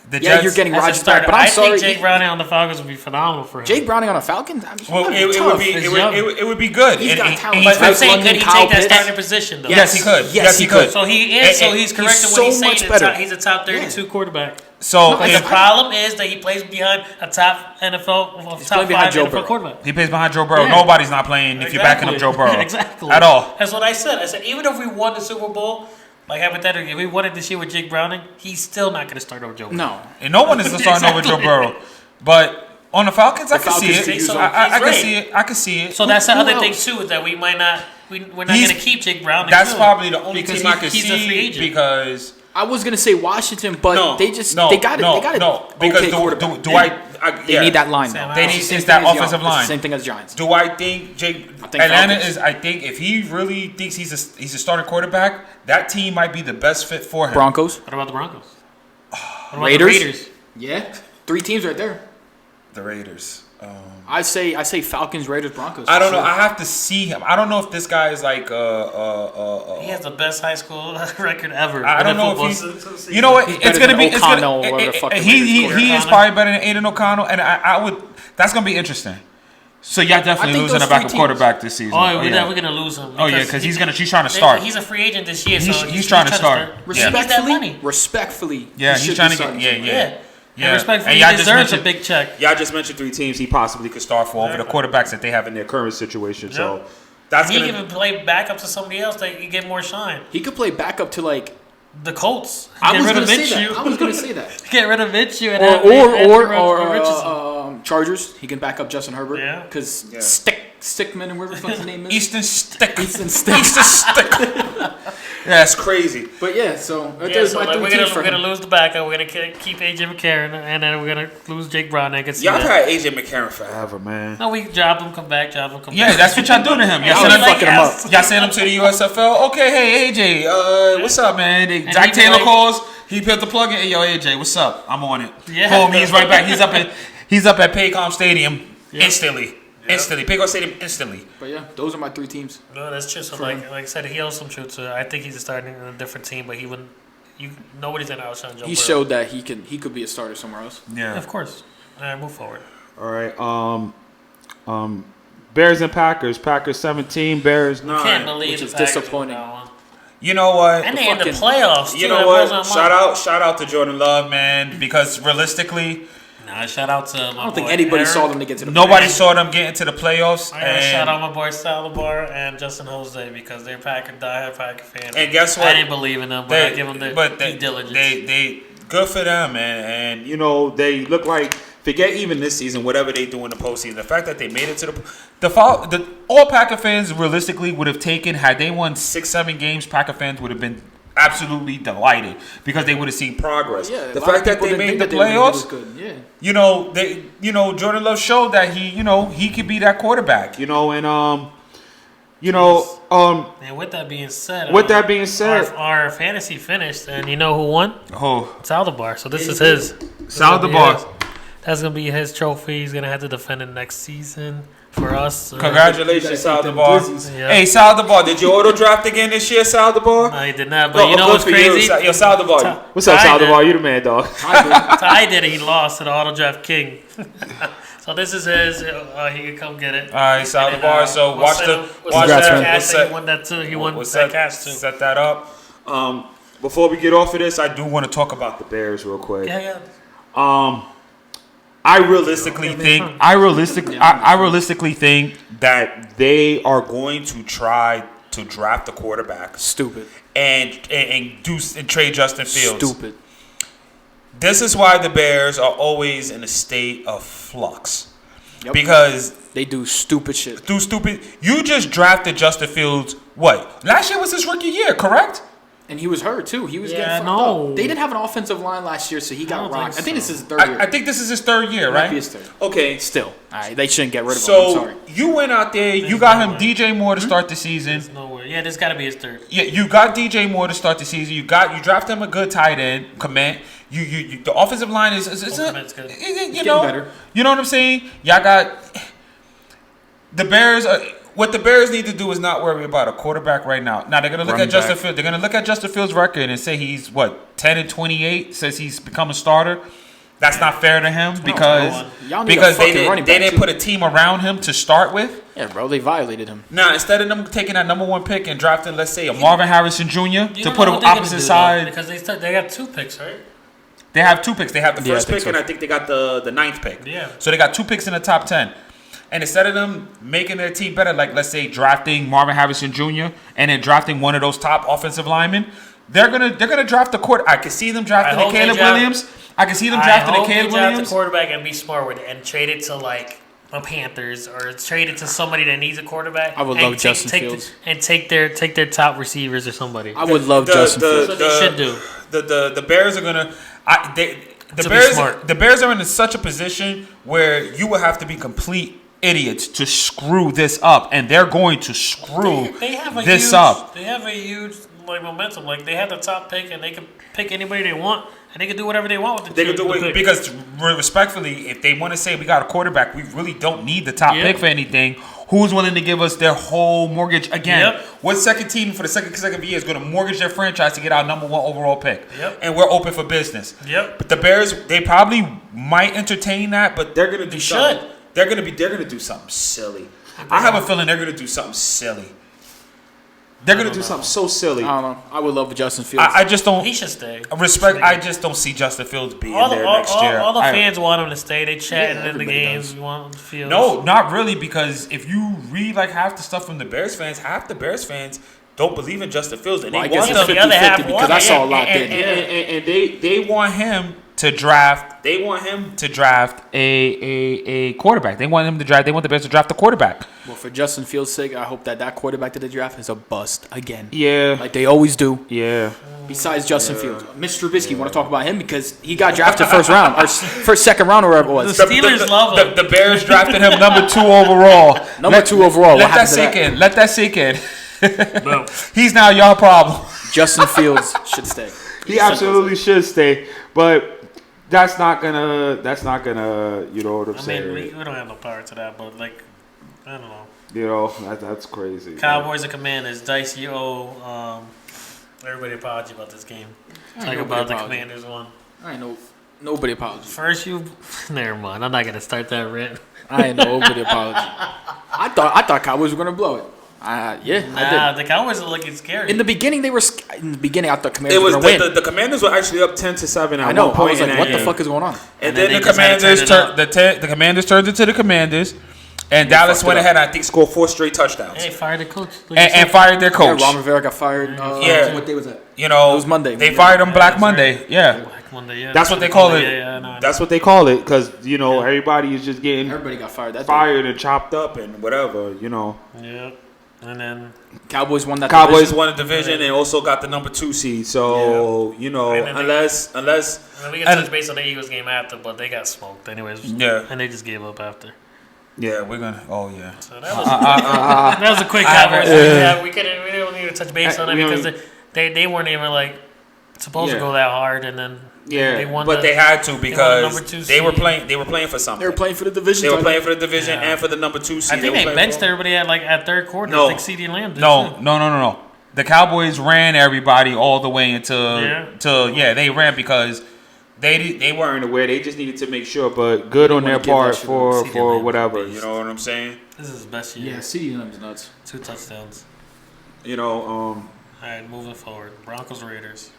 [SPEAKER 2] The Jets,
[SPEAKER 1] you're getting Rodgers back, but I'm sorry.
[SPEAKER 4] I think Jake Browning on the Falcons would be phenomenal for him.
[SPEAKER 1] Jake Browning on a Falcons? I mean,
[SPEAKER 2] well, it would be good.
[SPEAKER 1] He's got talent.
[SPEAKER 4] But I'm saying, could he take that starting position though?
[SPEAKER 2] Yes, he could. Yes, he could.
[SPEAKER 4] So he's correct in what he's saying. He's a top 32 quarterback.
[SPEAKER 2] So
[SPEAKER 4] the problem is that he plays behind a top NFL, top 5 NFL quarterback.
[SPEAKER 2] He plays behind Joe Burrow. Yeah. Nobody's not playing if you're backing up Joe Burrow.
[SPEAKER 4] Exactly.
[SPEAKER 2] At all.
[SPEAKER 4] That's what I said. I said even if we won the Super Bowl, like hypothetically, if we won it this year with Jake Browning, he's still not going to start over Joe Burrow.
[SPEAKER 1] No.
[SPEAKER 2] And no one is starting over Joe Burrow. But on the Falcons, I can see it. I can see it. I can see it.
[SPEAKER 4] So that's the other thing too, is that we might not. We're not going to keep Jake Browning.
[SPEAKER 2] That's probably the only team I can
[SPEAKER 4] see. He's a free agent.
[SPEAKER 2] Because
[SPEAKER 1] I was gonna say Washington, but they got it.
[SPEAKER 2] No, because
[SPEAKER 1] they need that line.
[SPEAKER 2] They need that offensive line.
[SPEAKER 1] Same thing as Giants.
[SPEAKER 2] Do I think Atlanta is? I think if he really thinks he's a starting quarterback, that team might be the best fit for him.
[SPEAKER 1] Broncos.
[SPEAKER 4] What about the Broncos? What about
[SPEAKER 1] Raiders?
[SPEAKER 4] The Raiders?
[SPEAKER 1] Yeah, 3 teams right there.
[SPEAKER 2] The Raiders.
[SPEAKER 1] I say Falcons, Raiders, Broncos.
[SPEAKER 2] I don't know. I have to see him. I don't know if this guy is like.
[SPEAKER 4] He has the best high school record ever.
[SPEAKER 2] I don't know if he's. You know what? It's gonna be. He is probably better than Aiden O'Connell, and I would. That's gonna be interesting. So y'all definitely losing a backup quarterback this season.
[SPEAKER 4] Oh, we're gonna lose him.
[SPEAKER 2] Oh yeah, because he's trying to start.
[SPEAKER 4] He's a free agent this year,
[SPEAKER 2] so he's trying to start.
[SPEAKER 1] Respectfully.
[SPEAKER 2] Yeah, he's trying to get. Yeah.
[SPEAKER 4] And respectfully, he deserves a big check.
[SPEAKER 3] Y'all just mentioned 3 teams he possibly could start for over the quarterbacks that they have in their current situation. Yeah. So that's
[SPEAKER 4] he can even play backup to somebody else that you get more shine.
[SPEAKER 1] He could play backup to like
[SPEAKER 4] the Colts.
[SPEAKER 1] I was going to say that.
[SPEAKER 4] Get rid of Minshew
[SPEAKER 1] or Chargers. He can back up Justin Herbert. Yeah. Because Stickman and whatever the fuck his name is.
[SPEAKER 2] Easton Stick.
[SPEAKER 3] Yeah, that's crazy.
[SPEAKER 1] But yeah, so
[SPEAKER 4] we're gonna lose the backup. We're gonna keep AJ McCarron, and then we're gonna lose Jake Brown. I can see
[SPEAKER 3] y'all had AJ McCarron forever, man.
[SPEAKER 4] No, we drop him, come back.
[SPEAKER 2] Yeah, that's what y'all do to him. Y'all send him to the USFL. Okay, hey AJ, what's up, man? Zach Taylor calls. He put the plug in. Hey, yo, AJ, what's up? I'm on it. Yeah. Call me. He's right back. He's up at Paycom Stadium instantly. Instantly. Paycom Stadium instantly.
[SPEAKER 1] But yeah, those are my 3 teams.
[SPEAKER 4] No, that's true. So like I said, he owes some truth to it. I think he's starting in a different team, but he wouldn't. Nobody's gonna outshine Joe Burrow.
[SPEAKER 1] He showed that he could be a starter somewhere else.
[SPEAKER 4] Yeah, of course. All right, move forward.
[SPEAKER 3] All right. Bears and Packers. Packers 17. Bears 9.
[SPEAKER 4] Can't believe
[SPEAKER 1] which is disappointing.
[SPEAKER 2] You know what?
[SPEAKER 4] And they in the playoffs.
[SPEAKER 2] You know what? Shout out to Jordan Love, man, because realistically.
[SPEAKER 4] Shout out to
[SPEAKER 1] I don't think anybody saw them to get to the playoffs.
[SPEAKER 2] Nobody saw them getting to the playoffs.
[SPEAKER 4] Shout out my boy Salabar and Justin Jose because they're diehard Packer fans.
[SPEAKER 2] And guess what?
[SPEAKER 4] I didn't believe in them, but I give them their due diligence.
[SPEAKER 2] They good for them, man.
[SPEAKER 3] And, you know, they look like forget even this season, whatever they do in the postseason. The fact that they made it to
[SPEAKER 2] all Packer fans realistically would have taken, had they won 6-7 games, Packer fans would have been absolutely delighted because they would have seen progress.
[SPEAKER 1] Yeah,
[SPEAKER 2] the fact that they made the playoffs, Jordan Love showed that he could be that quarterback.
[SPEAKER 3] And
[SPEAKER 4] with that being said, our fantasy finished, and you know who won? Saldivar. So this is his.
[SPEAKER 2] Saldivar.
[SPEAKER 4] That's gonna be his trophy. He's gonna have to defend it next season for us.
[SPEAKER 2] Congratulations, Saldivar.
[SPEAKER 4] Yeah.
[SPEAKER 2] Hey, Saldivar, did you auto draft again this year, Saldivar?
[SPEAKER 4] No, he did not. But you know what's crazy?
[SPEAKER 2] Yo, Saldivar.
[SPEAKER 3] What's up, Saldivar? You the man, dog.
[SPEAKER 4] Ty did it. He lost to the auto draft king. So this is his. He can come get it.
[SPEAKER 2] All right, Saldivar. So watch that.
[SPEAKER 4] He won that too. He won that cast too.
[SPEAKER 2] Set that up.
[SPEAKER 3] Before we get off of this, I do want to talk about the Bears real quick.
[SPEAKER 4] Yeah.
[SPEAKER 3] I realistically think that they are going to try to draft a quarterback.
[SPEAKER 1] Stupid.
[SPEAKER 3] And trade Justin Fields.
[SPEAKER 1] Stupid.
[SPEAKER 3] This is why the Bears are always in a state of flux.
[SPEAKER 1] Yep.
[SPEAKER 3] Because
[SPEAKER 1] they do stupid shit.
[SPEAKER 3] You just drafted Justin Fields. What? Last year was his rookie year, correct?
[SPEAKER 1] And he was hurt too. He was getting fucked up. They didn't have an offensive line last year, so he got rocked. I think this is his third year.
[SPEAKER 2] I think this is his third year, right?
[SPEAKER 1] His third.
[SPEAKER 3] Okay.
[SPEAKER 1] Still. All right, they shouldn't get rid of him.
[SPEAKER 3] So
[SPEAKER 1] I'm sorry.
[SPEAKER 3] You went out there. You got him DJ Moore to start the season.
[SPEAKER 4] There's no way. Yeah, this got to be his third.
[SPEAKER 3] Yeah, you got DJ Moore to start the season. You drafted him a good tight end, Komet. You the offensive line is
[SPEAKER 4] good.
[SPEAKER 3] You know better. You know what I'm saying? Y'all got the Bears. What the Bears need to do is not worry about a quarterback right now. Now they're gonna look at Justin Fields. They're gonna look at Justin Fields' record and say he's 10-28. Says he's become a starter. That's not fair to him because they didn't put a team around him to start with.
[SPEAKER 1] Yeah, bro, they violated him.
[SPEAKER 3] Now instead of them taking that number 1 pick and drafting, let's say, a Marvin Harrison Jr. to put him opposite side,
[SPEAKER 4] because they got 2 picks, right?
[SPEAKER 3] They have 2 picks. They have the first pick, and I think they got the 9th pick.
[SPEAKER 4] Yeah.
[SPEAKER 3] So they got 2 picks in the top 10. And instead of them making their team better, like let's say drafting Marvin Harrison Jr. and then drafting one of those top offensive linemen, they're gonna draft the quarterback. I can see them drafting a Caleb Williams. I can see them drafting a Caleb Williams.
[SPEAKER 4] Draft the quarterback and be smart with it and trade it to like the Panthers or trade it to somebody that needs a quarterback.
[SPEAKER 1] I would love Justin Fields
[SPEAKER 4] and take their top receivers or somebody.
[SPEAKER 1] I would love Justin Fields.
[SPEAKER 4] That's what they should do.
[SPEAKER 3] The Bears are gonna. The Bears are in such a position where you will have to be complete idiots to screw this up, and they're going to screw this up.
[SPEAKER 4] They have a huge momentum. Like they have the top pick, and they can pick anybody they want, and they can do whatever they want with the
[SPEAKER 3] They can do it because, respectfully, if they want to say we got a quarterback, we really don't need the top pick for anything. Who's willing to give us their whole mortgage again?
[SPEAKER 4] Yep.
[SPEAKER 3] What second team for the second consecutive year is going to mortgage their franchise to get our number 1 overall pick?
[SPEAKER 4] Yep.
[SPEAKER 3] And we're open for business.
[SPEAKER 4] Yep.
[SPEAKER 3] But the Bears, they probably might entertain that, but they're going to do something. They're gonna do something silly. I have a feeling they're gonna do something silly. They're gonna do something so silly.
[SPEAKER 1] I don't know. I would love Justin Fields.
[SPEAKER 3] I just don't.
[SPEAKER 4] He should stay.
[SPEAKER 3] I just don't see Justin Fields being there next year.
[SPEAKER 4] All the fans want him to stay. They chatting in the games. We want him to Fields.
[SPEAKER 3] No, not really. Because if you read like half the stuff from the Bears fans, half the Bears fans don't believe in Justin Fields, and
[SPEAKER 1] I guess it's 50-50 because I saw a lot there.
[SPEAKER 3] And they want him to draft. They want him to draft a quarterback. They want him to draft. They want the Bears to draft a quarterback.
[SPEAKER 1] Well, for Justin Fields' sake, I hope that quarterback that they draft is a bust again.
[SPEAKER 3] Yeah,
[SPEAKER 1] like they always do.
[SPEAKER 3] Yeah.
[SPEAKER 1] Besides Justin Fields, Mr. Trubisky, want to talk about him because he got drafted first round or second round or whatever it was.
[SPEAKER 4] The Steelers love him.
[SPEAKER 3] The Bears drafted him number 2 overall.
[SPEAKER 1] Number 2 overall.
[SPEAKER 3] Let that sink in. Let that sink in. He's now your problem.
[SPEAKER 1] Justin Fields should stay.
[SPEAKER 3] He absolutely should stay, but. That's not gonna. You know what I'm saying?
[SPEAKER 4] We don't have no power to that, but like, I don't know.
[SPEAKER 3] You know that's crazy.
[SPEAKER 4] Cowboys and Commanders. Dice, you owe everybody an apology about this game. Talk about the Commanders one.
[SPEAKER 1] I ain't no nobody apology.
[SPEAKER 4] First never mind. I'm not gonna start that rant.
[SPEAKER 1] I ain't nobody apology. I thought Cowboys were gonna blow it. I did.
[SPEAKER 4] The Cowboys are looking scary.
[SPEAKER 1] In the beginning, I thought Commanders were going to win.
[SPEAKER 3] The Commanders were actually up 10-7
[SPEAKER 1] I know. I was like, what the fuck is going on?
[SPEAKER 3] And then the Commanders turned into the Commanders.
[SPEAKER 2] And Dallas went ahead and I think scored 4 straight touchdowns.
[SPEAKER 4] They fired the coach.
[SPEAKER 2] And fired their coach.
[SPEAKER 1] Yeah, Ron Rivera got fired.
[SPEAKER 3] What
[SPEAKER 1] day was that?
[SPEAKER 2] You know,
[SPEAKER 1] it was Monday.
[SPEAKER 2] They fired him Black Monday. Right. Yeah.
[SPEAKER 4] Black Monday, yeah.
[SPEAKER 2] That's what they call it.
[SPEAKER 3] Yeah, that's what they call it because, you know, everybody is just getting
[SPEAKER 1] everybody got fired
[SPEAKER 3] and chopped up and whatever, you know.
[SPEAKER 4] Yeah. And then
[SPEAKER 1] Cowboys won that
[SPEAKER 3] Cowboys
[SPEAKER 1] division.
[SPEAKER 3] won the division and also got the number 2 seed. So, you know, unless
[SPEAKER 4] we can touch base on the Eagles game after, but they got smoked anyways.
[SPEAKER 2] Yeah.
[SPEAKER 4] And they just gave up after.
[SPEAKER 2] Yeah, we're gonna. Oh yeah.
[SPEAKER 4] So that was a quick Cowboys. Yeah, we don't need to touch base on it because they weren't even like supposed to go that hard, and then they won.
[SPEAKER 2] But they had to because they were playing. They were playing for something.
[SPEAKER 1] They were playing for the division.
[SPEAKER 2] They were playing for the division and for the number 2 seed.
[SPEAKER 4] I think they benched everybody at third quarter.
[SPEAKER 2] No.
[SPEAKER 4] I think CeeDee Lamb did.
[SPEAKER 2] No. The Cowboys ran everybody all the way they ran because they weren't aware. They just needed to make sure, but good on their part for whatever. You know what I'm saying?
[SPEAKER 4] This is his best year.
[SPEAKER 1] Yeah, CeeDee Lamb's nuts.
[SPEAKER 4] 2 touchdowns.
[SPEAKER 3] You know.
[SPEAKER 4] All right, moving forward. Broncos Raiders.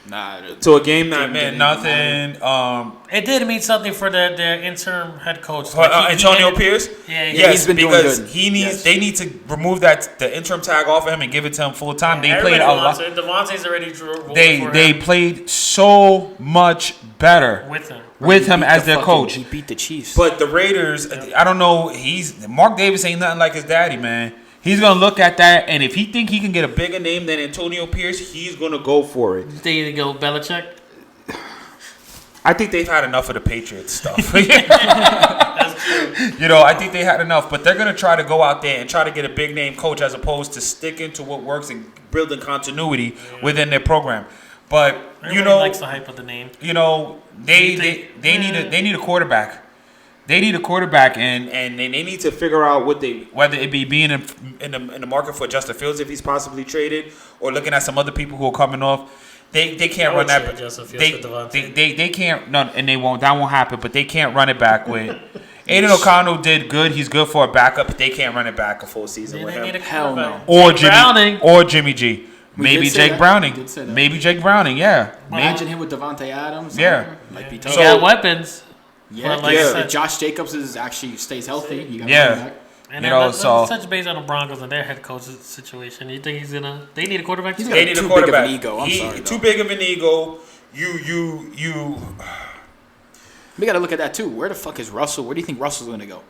[SPEAKER 1] Nah,
[SPEAKER 2] to a game that meant nothing.
[SPEAKER 4] It did mean something for the interim head coach,
[SPEAKER 2] Antonio Pierce.
[SPEAKER 4] Yeah,
[SPEAKER 1] he's been
[SPEAKER 2] because
[SPEAKER 1] doing good.
[SPEAKER 2] He needs. They need to remove the interim tag off of him and give it to him full time. They played a lot.
[SPEAKER 4] Devontae's already.
[SPEAKER 2] They played so much better with him as their coach.
[SPEAKER 1] He beat the Chiefs.
[SPEAKER 2] But the Raiders, I don't know. Mark Davis ain't nothing like his daddy, man. He's gonna look at that, and if he think he can get a bigger name than Antonio Pierce, he's gonna go for it.
[SPEAKER 4] You think he go Belichick?
[SPEAKER 2] I think they've had enough of the Patriots stuff.
[SPEAKER 4] That's true.
[SPEAKER 2] You know, I think they had enough, but they're gonna try to go out there and try to get a big name coach as opposed to sticking to what works and building continuity within their program. But
[SPEAKER 4] everybody likes the hype of the name.
[SPEAKER 2] You know, they need a quarterback. They need a quarterback, and they need to figure out whether it be being in the market for Justin Fields if he's possibly traded, or looking at some other people who are coming off. They can't run that. They can't. No, and they won't. That won't happen. But they can't run it back with. Aiden O'Connell did good. He's good for a backup. But they can't run it back a full season with him.
[SPEAKER 1] Hell no.
[SPEAKER 2] Or Jimmy G. Maybe Jake Browning. Maybe Jake Browning. Yeah.
[SPEAKER 1] Imagine him with Devontae Adams.
[SPEAKER 2] Yeah.
[SPEAKER 1] Might be tough.
[SPEAKER 4] He got weapons.
[SPEAKER 1] Yeah, if Josh Jacobs actually stays healthy. You got back.
[SPEAKER 4] And let's touch base on the Broncos and their head coach situation. You think they need a quarterback?
[SPEAKER 2] They need a quarterback. Big of an ego. I'm sorry, too big of an ego. You.
[SPEAKER 1] We got to look at that too. Where the fuck is Russell? Where do you think Russell's going to go?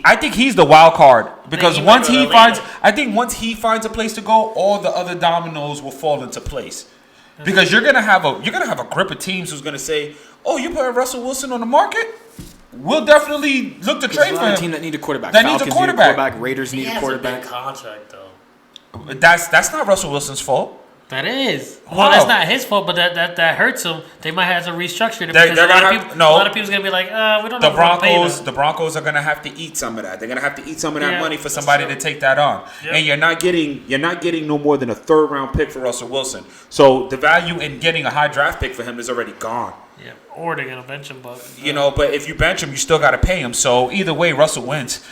[SPEAKER 2] I think he's the wild card because once he finds a place to go, all the other dominoes will fall into place. Because you're gonna have a grip of teams who's gonna say, "Oh, you put Russell Wilson on the market? We'll definitely look to trade for him."
[SPEAKER 1] A team that needs a quarterback.
[SPEAKER 2] Falcons need a quarterback.
[SPEAKER 1] Raiders need a quarterback.
[SPEAKER 4] He has a big contract though.
[SPEAKER 2] That's not Russell Wilson's fault.
[SPEAKER 4] That is. Well, that's not his fault, but that hurts him. They might have to restructure it because a lot of people's gonna be like, we don't know.
[SPEAKER 2] The Broncos are gonna have to eat some of that. They're gonna have to eat some of that money for somebody to take that on. Yep. And you're not getting no more than a 3rd round pick for Russell Wilson. So the value in getting a high draft pick for him is already gone.
[SPEAKER 4] Yeah. Or they're gonna bench him, but
[SPEAKER 2] but if you bench him, you still gotta pay him. So either way, Russell wins.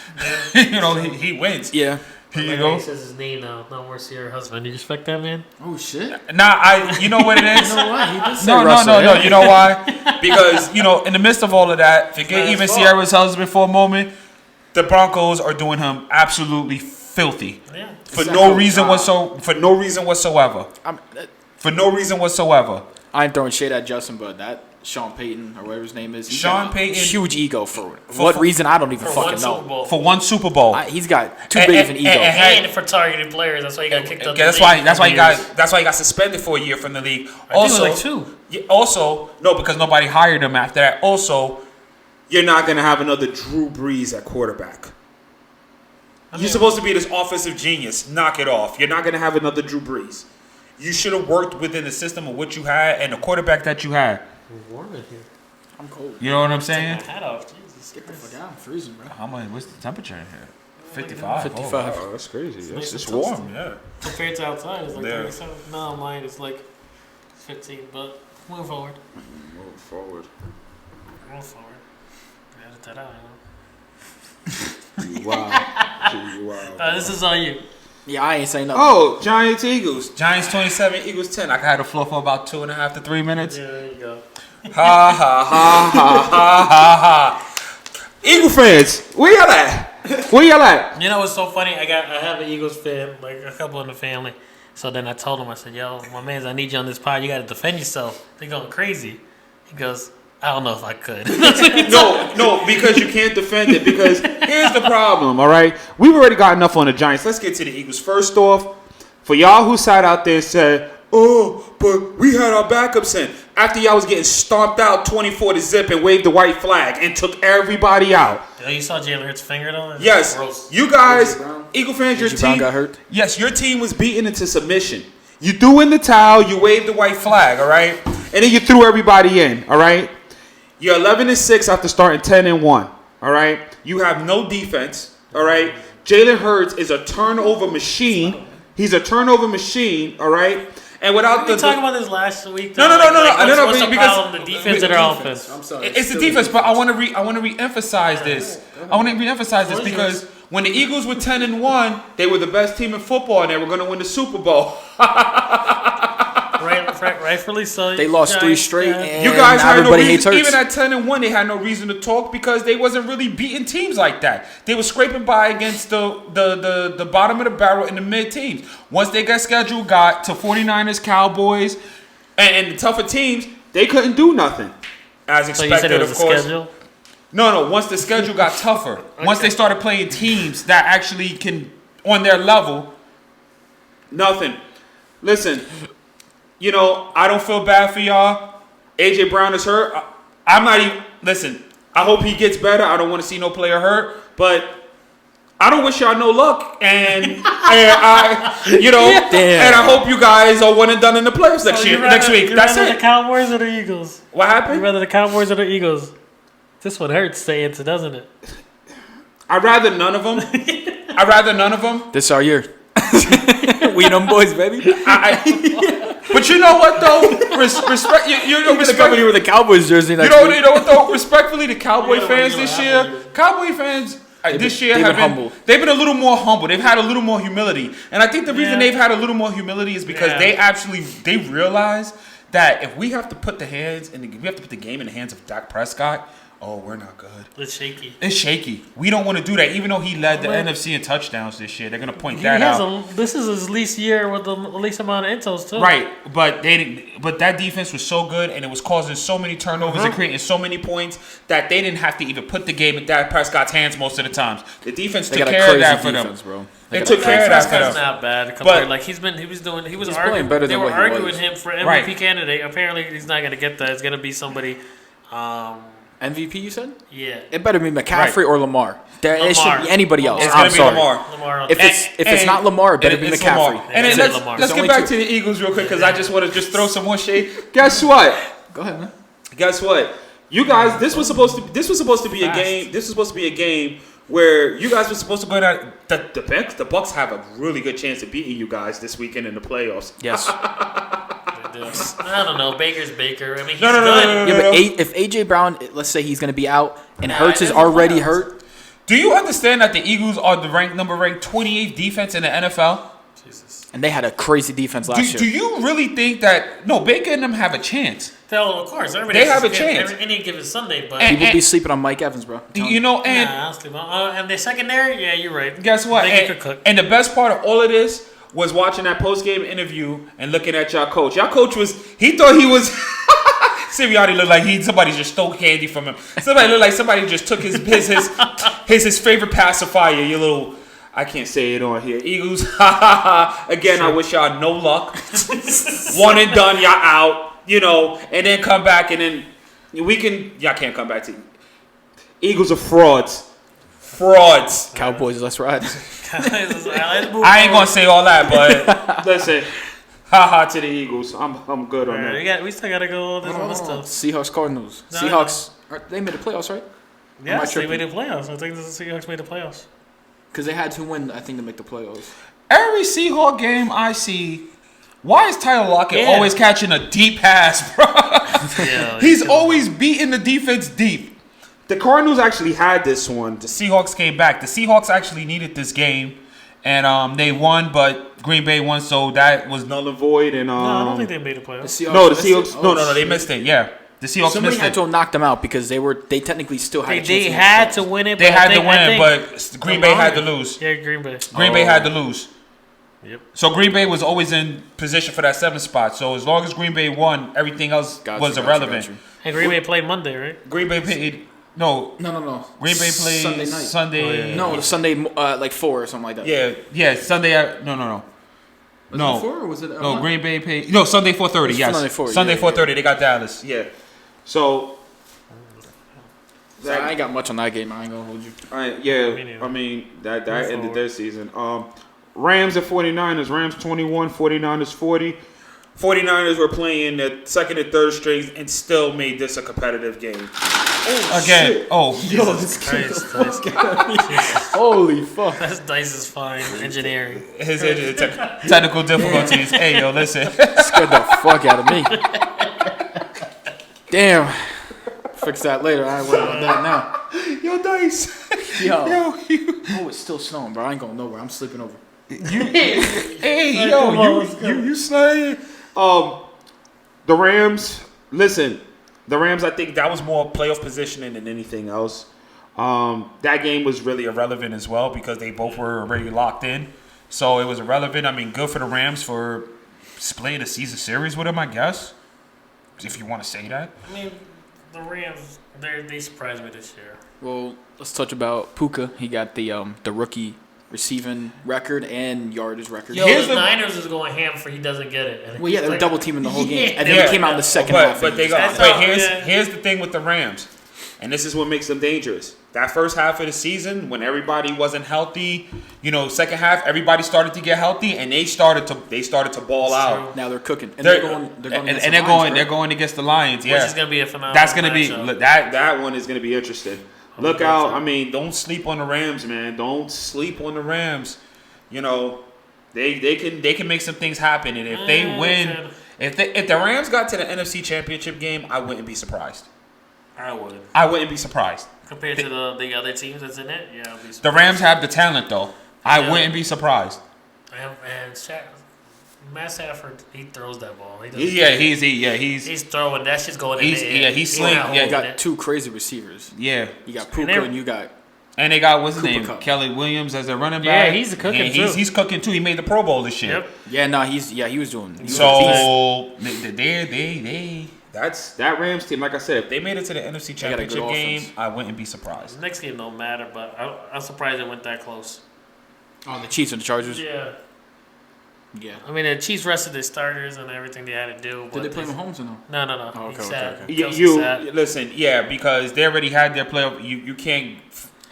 [SPEAKER 2] Yeah. He wins.
[SPEAKER 1] Yeah.
[SPEAKER 4] He says his name now. No more see her husband. You respect that, man?
[SPEAKER 1] Oh shit!
[SPEAKER 2] Nah, you know what it is?
[SPEAKER 1] You know why? He did say
[SPEAKER 2] no. You know why? Because
[SPEAKER 1] in
[SPEAKER 2] the midst of all of that, forget even Sierra's husband for a moment. The Broncos are doing him absolutely filthy.
[SPEAKER 4] Yeah.
[SPEAKER 2] For no reason whatsoever. For no reason whatsoever.
[SPEAKER 1] I ain't throwing shade at Justin, but that Sean Payton or whatever his name is.
[SPEAKER 2] Sean Payton,
[SPEAKER 1] huge ego for what reason? I don't even fucking know.
[SPEAKER 2] For one Super Bowl,
[SPEAKER 1] he's got too big of an ego.
[SPEAKER 4] And for targeting players, that's why he got kicked out.
[SPEAKER 2] That's why he got suspended for a year from the league. Also,
[SPEAKER 4] like 2.
[SPEAKER 2] Also, no, because nobody hired him after that. Also, you're not gonna have another Drew Brees at quarterback. You're supposed to be this offensive genius. Knock it off. You're not gonna have another Drew Brees. You should have worked within the system of what you had and the quarterback that you had.
[SPEAKER 4] It's warm in here.
[SPEAKER 1] I'm cold.
[SPEAKER 2] You know what I'm saying?
[SPEAKER 4] Take my hat off. Jesus.
[SPEAKER 1] Get the fuck out. I'm freezing, bro.
[SPEAKER 2] What's the temperature in here? 55.
[SPEAKER 1] 55.
[SPEAKER 2] Oh, that's crazy. It's
[SPEAKER 4] warm.
[SPEAKER 2] warm, yeah.
[SPEAKER 4] Compared to outside, it's like 37. No, I'm lying. It's like 15. But move forward.
[SPEAKER 3] Move forward.
[SPEAKER 4] Edit that out,
[SPEAKER 3] Wow.
[SPEAKER 4] This is all you.
[SPEAKER 1] Yeah, I ain't saying nothing.
[SPEAKER 3] Oh, Giants Eagles.
[SPEAKER 2] Giants 27, Eagles 10. I had the floor for about 2.5 to 3 minutes.
[SPEAKER 4] Yeah, there you go.
[SPEAKER 2] Ha ha ha ha ha ha ha.
[SPEAKER 3] Eagle fans, where y'all at? Where y'all at?
[SPEAKER 4] You know what's so funny? I have an Eagles fan, like a couple in the family. So then I told him, I said, "Yo, my man's, I need you on this pod. You got to defend yourself. They're going crazy." He goes, "I don't know if I could."
[SPEAKER 3] No, because you can't defend it. Because here's the problem, all right? We've already got enough on the Giants. Let's get to the Eagles. First off, for y'all who sat out there and said, "Oh, but we had our backups in," after y'all was getting stomped out 24-0 and waved the white flag and took everybody out.
[SPEAKER 4] Oh, you saw Jalen Hurts' finger though?
[SPEAKER 3] Yes,
[SPEAKER 4] gross.
[SPEAKER 3] you guys, Eagle fans, your team
[SPEAKER 1] got hurt.
[SPEAKER 3] Yes, your team was beaten into submission. You threw in the towel, you waved the white flag, all right, and then you threw everybody in, all right. You're 11-6 after starting 10-1, all right. You have no defense, all right. Jalen Hurts is a turnover machine. He's a turnover machine, all right. And without
[SPEAKER 4] we talking about this last week.
[SPEAKER 3] No.
[SPEAKER 4] What's the problem? The defense or their offense?
[SPEAKER 1] I'm sorry.
[SPEAKER 2] It's the defense, but I want to reemphasize this. I want to reemphasize this because when the Eagles were 10-1,
[SPEAKER 3] they were the best team in football and they were going to win the Super Bowl.
[SPEAKER 4] Rightfully so.
[SPEAKER 1] They lost 3 straight, and
[SPEAKER 3] you guys had
[SPEAKER 1] everybody
[SPEAKER 3] no
[SPEAKER 1] hates
[SPEAKER 3] reason,
[SPEAKER 1] Hurts.
[SPEAKER 3] even at 10-1, they had no reason to talk because they wasn't really beating teams like that. They were scraping by against the bottom of the barrel in the mid teams. Once they got scheduled, got to 49ers, Cowboys, and the tougher teams, they couldn't do nothing. As expected,
[SPEAKER 4] so you said it was
[SPEAKER 3] of course.
[SPEAKER 4] Schedule?
[SPEAKER 3] No. Once the schedule got tougher, once they started playing teams that actually can on their level, nothing. Listen. You know, I don't feel bad for y'all. A.J. Brown is hurt. I'm not even... Listen, I hope he gets better. I don't want to see no player hurt. But I don't wish y'all no luck. And I hope you guys are one and done in the playoffs next week. That's it.
[SPEAKER 4] The Cowboys or the Eagles?
[SPEAKER 3] What happened?
[SPEAKER 4] You rather the Cowboys or the Eagles? This one hurts to answer, doesn't it?
[SPEAKER 3] I'd rather none of them.
[SPEAKER 1] This our year. We them boys, baby.
[SPEAKER 3] But you know what though? Respect. You know,
[SPEAKER 1] respect when you were the Cowboys jersey.
[SPEAKER 3] You know what though? Respectfully, the Cowboy fans this year. Cowboy fans this year have been humble. They've been a little more humble. They've had a little more humility, and I think the reason they've had a little more humility is because they realize that if we have to put the game in the hands of Dak Prescott. Oh, we're not good.
[SPEAKER 4] It's shaky.
[SPEAKER 3] It's shaky. We don't want to do that. Even though he led the NFC in touchdowns this year, they're going to point that out.
[SPEAKER 4] This is his least year with the least amount of intos, too.
[SPEAKER 3] Right, but they didn't. But that defense was so good, and it was causing so many turnovers and creating so many points that they didn't have to even put the game in Dak Prescott's hands most of the times. The defense took care of that for them.
[SPEAKER 1] Bro.
[SPEAKER 3] They took care of that for them.
[SPEAKER 4] That's not bad. Compared, like he was arguing
[SPEAKER 1] better than
[SPEAKER 4] they were
[SPEAKER 1] what he
[SPEAKER 4] arguing
[SPEAKER 1] was.
[SPEAKER 4] him for MVP candidate. Apparently, he's not going to get that. It's going to be somebody.
[SPEAKER 1] MVP, you said?
[SPEAKER 4] Yeah.
[SPEAKER 1] It better be McCaffrey or Lamar. It should be anybody else.
[SPEAKER 3] It's going to be Lamar.
[SPEAKER 1] If it's not Lamar, it better be McCaffrey.
[SPEAKER 3] And then let's get back to the Eagles real quick because I just want to throw some more shade. Guess what?
[SPEAKER 1] Go ahead, man.
[SPEAKER 3] Guess what? You guys, this was supposed to be a game. This was supposed to be a game where you guys were supposed to go down. The Bucks have a really good chance of beating you guys this weekend in the playoffs.
[SPEAKER 1] Yes.
[SPEAKER 4] I don't know. Baker's Baker. I mean, he's
[SPEAKER 3] good.
[SPEAKER 1] Yeah, but if A.J. Brown, let's say he's going to be out and Hurts is already hurt.
[SPEAKER 3] Do you understand that the Eagles are the number ranked 28th defense in the NFL?
[SPEAKER 4] Jesus.
[SPEAKER 1] And they had a crazy defense last year.
[SPEAKER 3] Do you really think that... No, Baker and them have a chance.
[SPEAKER 4] Well, of course.
[SPEAKER 3] They have a chance.
[SPEAKER 4] Any given Sunday, but...
[SPEAKER 1] People be sleeping on Mike Evans, bro.
[SPEAKER 3] You know, and...
[SPEAKER 4] I'll sleep on... and the secondary? Yeah, you're right.
[SPEAKER 3] Guess what? And the best part of all of this was watching that post-game interview and looking at y'all coach. Y'all coach he thought he was... Sirianni looked like somebody just stole candy from him. Somebody looked like somebody just took his favorite pacifier, your little... I can't say it on here. Eagles, again, I wish y'all no luck. One and done, y'all out. You know, and then come back and then y'all can't come back to Eagles are frauds.
[SPEAKER 1] Cowboys, let's ride.
[SPEAKER 3] I ain't gonna say all that, but listen, ha to the Eagles. I'm good on that.
[SPEAKER 4] We still gotta go this other stuff.
[SPEAKER 1] Seahawks, Cardinals. Seahawks, they made the playoffs, right?
[SPEAKER 4] Yes, they made the playoffs. I think the Seahawks made the playoffs.
[SPEAKER 1] Because they had to win, I think, to make the playoffs.
[SPEAKER 3] Every Seahawks game I see, why is Tyler Lockett always catching a deep pass, bro? He's always beating the defense deep. The Cardinals actually had this one. The Seahawks came back. The Seahawks actually needed this game, and they won, but Green Bay won, so that was null and void. And
[SPEAKER 4] no, I don't think they made the playoffs.
[SPEAKER 3] The Seahawks. No, they missed it. Yeah,
[SPEAKER 2] The Seahawks
[SPEAKER 1] Somebody
[SPEAKER 2] missed
[SPEAKER 1] had
[SPEAKER 2] it.
[SPEAKER 1] to have knocked them out because they technically still had a chance.
[SPEAKER 4] They had to win it.
[SPEAKER 2] They had to win, but Green Bay had to lose.
[SPEAKER 4] Yeah, Green Bay.
[SPEAKER 2] Green Bay had to lose.
[SPEAKER 4] Yep.
[SPEAKER 2] So Green Bay was always in position for that 7th spot. So as long as Green Bay won, everything else was irrelevant.
[SPEAKER 4] And Green Bay played Monday, right?
[SPEAKER 2] Green Bay played. No. Green Bay played
[SPEAKER 1] Sunday night.
[SPEAKER 2] Sunday.
[SPEAKER 1] Oh, yeah. No, Sunday like 4 or something like that.
[SPEAKER 2] Yeah. Sunday. No.
[SPEAKER 1] Was it 4 or was it?
[SPEAKER 2] No, Green Bay paid. No, Sunday 4:30. Yes, Sunday 4:30. They got Dallas. Yeah. So
[SPEAKER 1] I ain't got much on that game. I ain't gonna hold you.
[SPEAKER 3] I mean that ended their season. Rams at 49ers. Rams 21, 49ers 40. 49ers were playing the second and third strings and still made this a competitive game.
[SPEAKER 2] Again.
[SPEAKER 1] Yo, this holy fuck.
[SPEAKER 4] That's Dice's fine engineering.
[SPEAKER 2] His technical difficulties. Hey, yo, listen.
[SPEAKER 1] Scared the fuck out of me. Damn. Fix that later. I ain't worried about that now.
[SPEAKER 2] Yo, Dice.
[SPEAKER 1] Yo. It's still snowing, bro. I ain't going nowhere. I'm sleeping over.
[SPEAKER 3] You slay. The Rams. Listen, the Rams. I think
[SPEAKER 2] that was more playoff positioning than anything else. That game was really irrelevant as well because they both were already locked in. So it was irrelevant. I mean, good for the Rams for splitting the season series with them, I guess. If you want to say that.
[SPEAKER 4] I mean, the Rams, they surprised me this year.
[SPEAKER 1] Well, let's touch about Puka. He got the rookie receiving record and yardage record.
[SPEAKER 4] Yo, the Niners is going ham for he doesn't get it. And
[SPEAKER 1] they're like, double teaming the whole game, and then they came out in the second half.
[SPEAKER 2] But here's the thing with the Rams, and this is what makes them dangerous. That first half of the season, when everybody wasn't healthy, second half everybody started to get healthy, and they started to ball out.
[SPEAKER 1] Now they're cooking, and
[SPEAKER 2] they're
[SPEAKER 1] going
[SPEAKER 2] against the Lions. Yeah,
[SPEAKER 4] which is gonna be a phenomenal.
[SPEAKER 2] That's gonna be
[SPEAKER 3] that one is gonna be interesting. Look out! I mean,
[SPEAKER 2] don't sleep on the Rams, man. Don't sleep on the Rams. They can make some things happen, and if they win, if the Rams got to the NFC Championship game, I wouldn't be surprised.
[SPEAKER 4] I would.
[SPEAKER 2] I wouldn't be surprised
[SPEAKER 4] compared to the other teams that's in it. Yeah, I'll be surprised.
[SPEAKER 2] The Rams have the talent, though. I wouldn't be surprised.
[SPEAKER 4] And Matt Stafford, he throws that ball.
[SPEAKER 2] He's
[SPEAKER 4] throwing that shit's going in the air.
[SPEAKER 2] He's slinging.
[SPEAKER 1] Yeah, you got two crazy receivers.
[SPEAKER 2] Yeah,
[SPEAKER 1] you got Puka and you got.
[SPEAKER 2] And they got what's his name?
[SPEAKER 1] Cup.
[SPEAKER 2] Kelly Williams as a running back.
[SPEAKER 4] Yeah, he's cooking too.
[SPEAKER 2] He's cooking too. He made the Pro Bowl this year.
[SPEAKER 4] Yep.
[SPEAKER 1] Yeah, no, he was doing.
[SPEAKER 3] That Rams team. Like I said,
[SPEAKER 2] if they made it to the NFC Championship game, I wouldn't be surprised.
[SPEAKER 4] The next game don't matter, but I'm surprised it went that close.
[SPEAKER 1] Oh, the Chiefs and the Chargers.
[SPEAKER 4] Yeah.
[SPEAKER 1] Yeah.
[SPEAKER 4] I mean, the Chiefs rested their starters and everything they had to do.
[SPEAKER 1] Did they play Mahomes or no?
[SPEAKER 4] No.
[SPEAKER 1] Oh,
[SPEAKER 4] Okay.
[SPEAKER 2] Listen, because they already had their playoff. You can't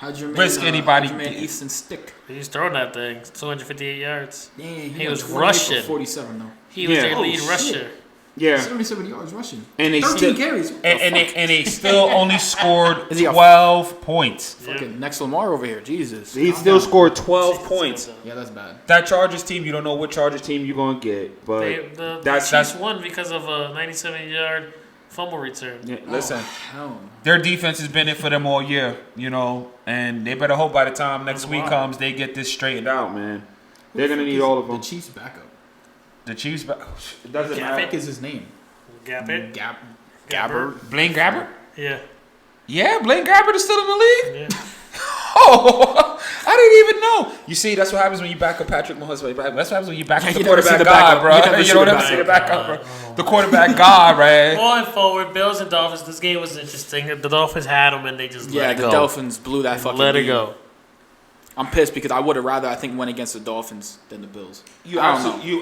[SPEAKER 2] risk anybody.
[SPEAKER 1] How'd your man Easton stick?
[SPEAKER 4] He's throwing that thing 258 yards.
[SPEAKER 1] Yeah,
[SPEAKER 4] he was rushing.
[SPEAKER 1] 47 though.
[SPEAKER 4] He was their lead rusher.
[SPEAKER 3] Yeah,
[SPEAKER 1] 77 yards rushing.
[SPEAKER 3] And they
[SPEAKER 1] 13 carries.
[SPEAKER 2] And they still only scored 12 points.
[SPEAKER 1] Fucking next Lamar over here, Jesus.
[SPEAKER 3] He still scored 12 points.
[SPEAKER 1] Yeah, that's bad.
[SPEAKER 3] That Chargers team, you don't know what Chargers team you're gonna get, but
[SPEAKER 4] the Chiefs won because of a 97-yard fumble return.
[SPEAKER 2] Yeah, listen, their defense has been it for them all year, and they better hope by the time next week comes they get this straightened out, man. They're gonna need all of them.
[SPEAKER 1] The Chiefs backup.
[SPEAKER 2] The Chiefs.
[SPEAKER 3] It doesn't matter.
[SPEAKER 1] What is his name?
[SPEAKER 4] Gabbert.
[SPEAKER 1] Gabbert.
[SPEAKER 2] Blaine Gabbert?
[SPEAKER 4] Yeah.
[SPEAKER 2] Yeah, Blaine Gabbert is still in the league?
[SPEAKER 4] Yeah.
[SPEAKER 2] Oh, I didn't even know. You see, that's what happens when you back up Patrick Mahomes. That's what happens when you back up the quarterback god, bro. You don't ever see the backup, bro. The quarterback god, right?
[SPEAKER 4] Going forward, Bills and Dolphins, this game was interesting. The Dolphins had them, and they just let it go.
[SPEAKER 1] Yeah, the Dolphins blew that fucking
[SPEAKER 4] Let it
[SPEAKER 1] lead.
[SPEAKER 4] go.
[SPEAKER 1] I'm pissed because I would have rather, I think, went against the Dolphins than the Bills.
[SPEAKER 2] You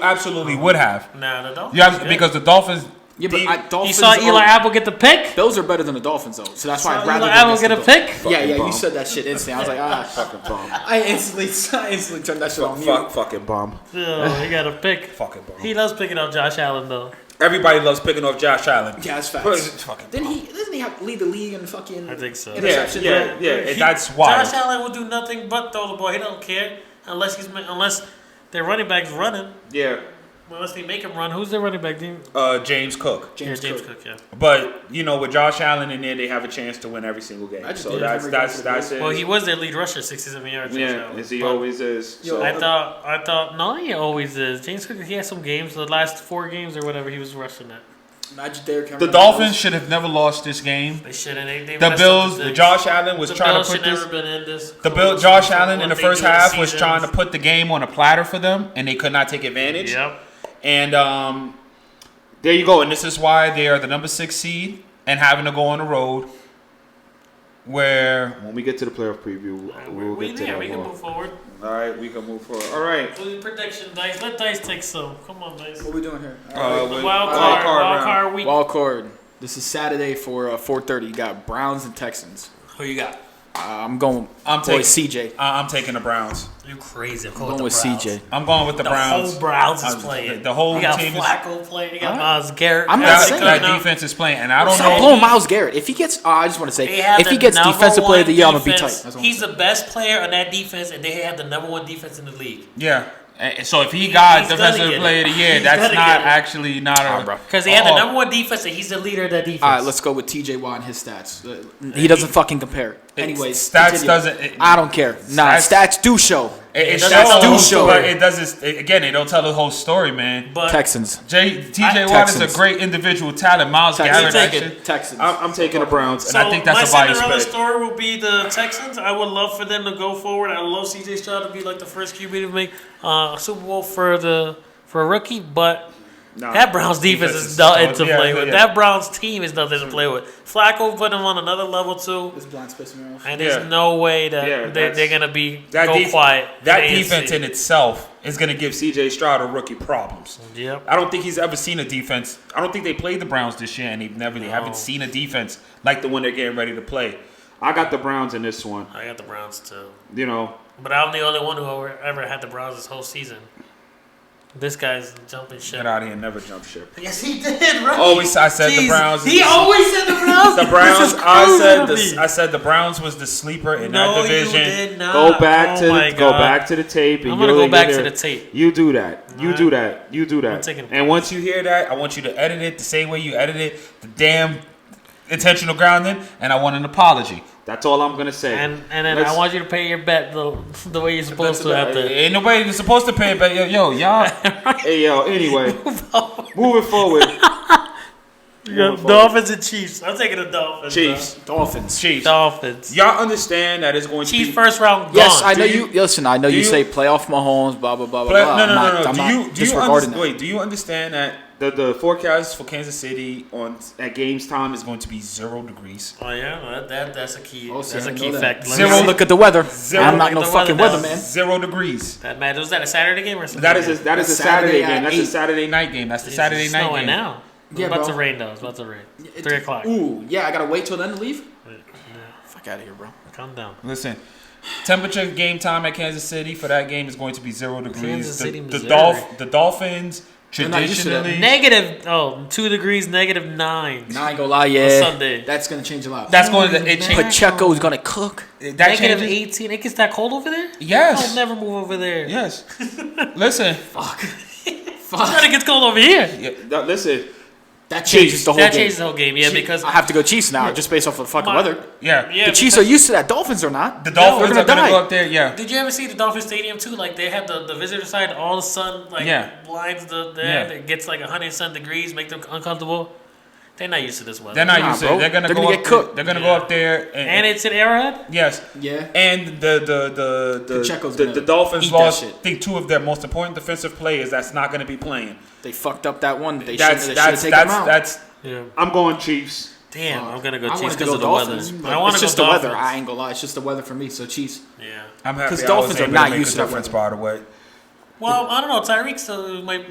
[SPEAKER 2] absolutely would have.
[SPEAKER 4] Nah, the Dolphins.
[SPEAKER 2] Because the Dolphins.
[SPEAKER 1] Yeah, but Dolphins.
[SPEAKER 4] You saw Eli Apple get the pick?
[SPEAKER 1] Bills are better than the Dolphins, though. So that's why I'd rather.
[SPEAKER 4] Eli Apple get a pick?
[SPEAKER 1] Yeah, you said that shit instantly. I was like,
[SPEAKER 3] fucking bomb.
[SPEAKER 1] I instantly turned that shit on mute.
[SPEAKER 3] Fucking bomb.
[SPEAKER 4] Oh, he got a pick.
[SPEAKER 3] Fucking bomb.
[SPEAKER 4] He loves picking up Josh Allen, though.
[SPEAKER 2] Everybody loves picking off Josh Allen.
[SPEAKER 1] Yeah, that's facts. Doesn't he have to lead the league in fucking?
[SPEAKER 4] I think so.
[SPEAKER 1] Interception?
[SPEAKER 2] Yeah. That's wild.
[SPEAKER 4] Josh Allen will do nothing but throw the ball. He don't care unless their running back's running.
[SPEAKER 3] Yeah.
[SPEAKER 4] Unless they make him run. Who's their running back?
[SPEAKER 2] James Cook.
[SPEAKER 1] James
[SPEAKER 4] Cook. Yeah.
[SPEAKER 2] But with Josh Allen in there, they have a chance to win every single game. So that's it.
[SPEAKER 4] Well, he was their lead rusher, 67 yards.
[SPEAKER 3] Yeah, as he always is.
[SPEAKER 4] So. I thought no, he always is. James Cook, he had some games, the last 4 games or whatever, he was rushing that.
[SPEAKER 2] The Dolphins should have never lost this game.
[SPEAKER 4] They shouldn't.
[SPEAKER 2] The Bills, Josh Allen was trying to put this. Josh Allen in the first half was trying to put the game on a platter for them, and they could not take advantage.
[SPEAKER 4] Yep.
[SPEAKER 2] And there you go. And this is why they are the number 6 seed and having to go on the road. Where
[SPEAKER 3] when we get to the playoff preview, we'll get to that.
[SPEAKER 4] We can move forward.
[SPEAKER 3] All right, we can move forward. All right.
[SPEAKER 4] Prediction, Dice. Let Dice take some. Come on, Dice.
[SPEAKER 1] What are we doing here?
[SPEAKER 4] Wild card week.
[SPEAKER 1] Wild card. This is Saturday for 4:30. You got Browns and Texans.
[SPEAKER 4] Who you got?
[SPEAKER 1] I'm taking CJ.
[SPEAKER 2] I'm taking the Browns.
[SPEAKER 4] You crazy? I'm
[SPEAKER 1] going with CJ.
[SPEAKER 2] I'm going with the Browns.
[SPEAKER 4] The whole Browns is playing.
[SPEAKER 2] The whole
[SPEAKER 4] team is.
[SPEAKER 2] You
[SPEAKER 4] got Flacco playing. You got Myles Garrett.
[SPEAKER 1] I'm not saying
[SPEAKER 2] that defense is playing, and I don't know.
[SPEAKER 1] Stop blowing Myles Garrett. If he gets, I just want to say, if he gets defensive player of the year, I'm gonna be tight.
[SPEAKER 4] He's the best player on that defense, and they have the number 1 defense in the league.
[SPEAKER 2] Yeah. So if he got defensive player of the year, that's not actually not a
[SPEAKER 4] because he had the number 1 defense, and he's the leader of that defense.
[SPEAKER 1] All right, let's go with TJ Watt and his stats. He doesn't fucking compare. Anyways,
[SPEAKER 2] stats doesn't.
[SPEAKER 1] I don't care. Stats do show.
[SPEAKER 2] Stats do show, but it doesn't. Again, they don't tell the whole story, man.
[SPEAKER 1] But Texans.
[SPEAKER 2] TJ Watt is a great individual talent. Myles Garrett,
[SPEAKER 1] Texans.
[SPEAKER 3] I'm taking the Browns,
[SPEAKER 4] and
[SPEAKER 3] I think that's a bias
[SPEAKER 4] my
[SPEAKER 3] bet.
[SPEAKER 4] story will be the Texans. I would love for them to go forward. I would love CJ Stroud to be like the first QB to make a Super Bowl for a rookie, but. That Browns defense is nothing to play with. That Browns team is nothing to play with. Flacco put them on another level too.
[SPEAKER 1] This blind's pissing me off.
[SPEAKER 4] And there's no way that they're gonna be quiet.
[SPEAKER 2] That defense in itself is gonna give CJ Stroud a rookie problems.
[SPEAKER 4] Yep.
[SPEAKER 2] I don't think he's ever seen a defense. I don't think they played the Browns this year, and they haven't seen a defense like the one they're getting ready to play.
[SPEAKER 3] I got the Browns in this one.
[SPEAKER 4] I got the Browns too.
[SPEAKER 3] But
[SPEAKER 4] I'm the only one who ever had the Browns this whole season. This guy's jumping ship.
[SPEAKER 2] Get out of here, never jump ship.
[SPEAKER 4] Yes, he did. Right?
[SPEAKER 2] I said the Browns.
[SPEAKER 4] He always said the Browns.
[SPEAKER 2] The Browns. I said the Browns was the sleeper in that division.
[SPEAKER 4] You did not.
[SPEAKER 3] Go back to the tape. And
[SPEAKER 4] I'm gonna go back to the tape.
[SPEAKER 3] You do that. You do that.
[SPEAKER 2] And once you hear that, I want you to edit it the same way you edited the damn intentional grounding, and I want an apology.
[SPEAKER 3] That's all I'm gonna say.
[SPEAKER 4] And then I want you to pay your bet the way you're supposed to.
[SPEAKER 2] Ain't nobody supposed to pay a bet. Yo, y'all.
[SPEAKER 3] Hey, yo. Anyway, moving forward.
[SPEAKER 4] Dolphins and Chiefs. I'm taking the Dolphins.
[SPEAKER 3] Chiefs.
[SPEAKER 4] Dolphins.
[SPEAKER 3] Y'all understand that it's going to be
[SPEAKER 4] Chiefs first round gone.
[SPEAKER 1] Yes, I know you. Listen, I know you say playoff Mahomes, blah blah blah blah.
[SPEAKER 2] No. Do you understand that the forecast for Kansas City at games time is going to be 0 degrees?
[SPEAKER 4] Oh yeah, that's a key.
[SPEAKER 1] That's
[SPEAKER 4] a key fact.
[SPEAKER 1] Look at the weather. I'm not no fucking weatherman.
[SPEAKER 2] 0 degrees.
[SPEAKER 4] That man, was that a Saturday game or something?
[SPEAKER 3] That is a Saturday game. That's a Saturday night game.
[SPEAKER 2] That's the Saturday night game.
[SPEAKER 4] Now.
[SPEAKER 1] Yeah,
[SPEAKER 4] it's about to rain though. It's about to rain. 3 o'clock.
[SPEAKER 1] Ooh, yeah. I gotta wait till then to leave. Fuck out of here, bro.
[SPEAKER 4] Calm down.
[SPEAKER 2] Listen, temperature game time at Kansas City for that game is going to be 0 degrees.
[SPEAKER 4] Kansas City,
[SPEAKER 2] the Dolphins traditionally
[SPEAKER 4] negative 2 degrees, -9.
[SPEAKER 1] Nah, I ain't gonna lie,
[SPEAKER 4] Sunday.
[SPEAKER 1] That's gonna change a lot.
[SPEAKER 2] That's going to change.
[SPEAKER 1] Pacheco's gonna cook.
[SPEAKER 4] Negative 18. It gets that cold over there?
[SPEAKER 2] Yes.
[SPEAKER 4] I'll never move over there.
[SPEAKER 2] Yes. Listen.
[SPEAKER 1] Fuck.
[SPEAKER 4] It gets cold over here.
[SPEAKER 3] Yeah, listen.
[SPEAKER 1] That changes the whole game.
[SPEAKER 4] That changes the whole game, because
[SPEAKER 1] I have to go Chiefs now, just based off of the fucking weather.
[SPEAKER 2] Yeah.
[SPEAKER 1] The Chiefs are used to that. Dolphins are not.
[SPEAKER 2] The Dolphins are gonna go up there. Yeah.
[SPEAKER 4] Did you ever see the Dolphin Stadium too? Like they have the visitor side, all the sun blinds it gets like 100 degrees, make them uncomfortable. They're not used to this weather.
[SPEAKER 2] They're not used to it. They're gonna
[SPEAKER 1] get cooked.
[SPEAKER 2] They're gonna go up there,
[SPEAKER 4] and it's an Arrowhead.
[SPEAKER 2] Yes.
[SPEAKER 1] Yeah.
[SPEAKER 2] And the Dolphins lost, I think, 2 of their most important defensive players. That's not gonna be playing.
[SPEAKER 1] They fucked up that one. They should take them out.
[SPEAKER 3] I'm going Chiefs.
[SPEAKER 4] Damn, I'm gonna go Chiefs because of the weather.
[SPEAKER 1] It's just the weather. I ain't gonna lie. It's just the weather for me. So Chiefs.
[SPEAKER 4] Yeah.
[SPEAKER 2] I'm happy
[SPEAKER 1] because Dolphins are not used to that
[SPEAKER 2] difference, by the way.
[SPEAKER 4] Well, I don't know. Tyreek still might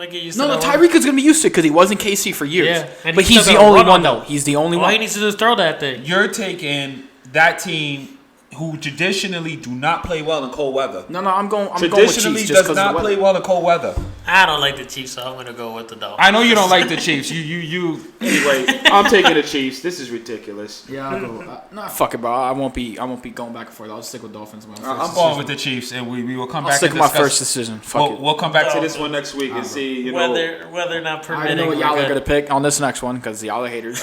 [SPEAKER 4] get used to that.
[SPEAKER 1] No, Tyreek is going to be used to it because he was in KC for years.
[SPEAKER 4] Yeah,
[SPEAKER 1] but he's the only one, though. He's the only one.
[SPEAKER 4] All he needs to do is throw that thing.
[SPEAKER 2] You're taking that team who traditionally do not play well in cold weather.
[SPEAKER 1] No, I'm going with Chiefs just because
[SPEAKER 2] does not play well in cold weather.
[SPEAKER 4] I don't like the Chiefs, so I'm going to go with the Dolphins.
[SPEAKER 2] I know you don't like the Chiefs. You.
[SPEAKER 3] Anyway, I'm taking the Chiefs. This is ridiculous.
[SPEAKER 1] Yeah, I'll go. Nah, fuck it, bro. I won't be going back and forth. I'll stick with Dolphins.
[SPEAKER 2] I'm going with the Chiefs, and we will come back.
[SPEAKER 1] I'll stick with my first decision. Fuck it.
[SPEAKER 2] We'll come back
[SPEAKER 3] to this one next week and see.
[SPEAKER 4] Whether or not permitting.
[SPEAKER 1] I know what y'all are going to pick on this next one because y'all are haters.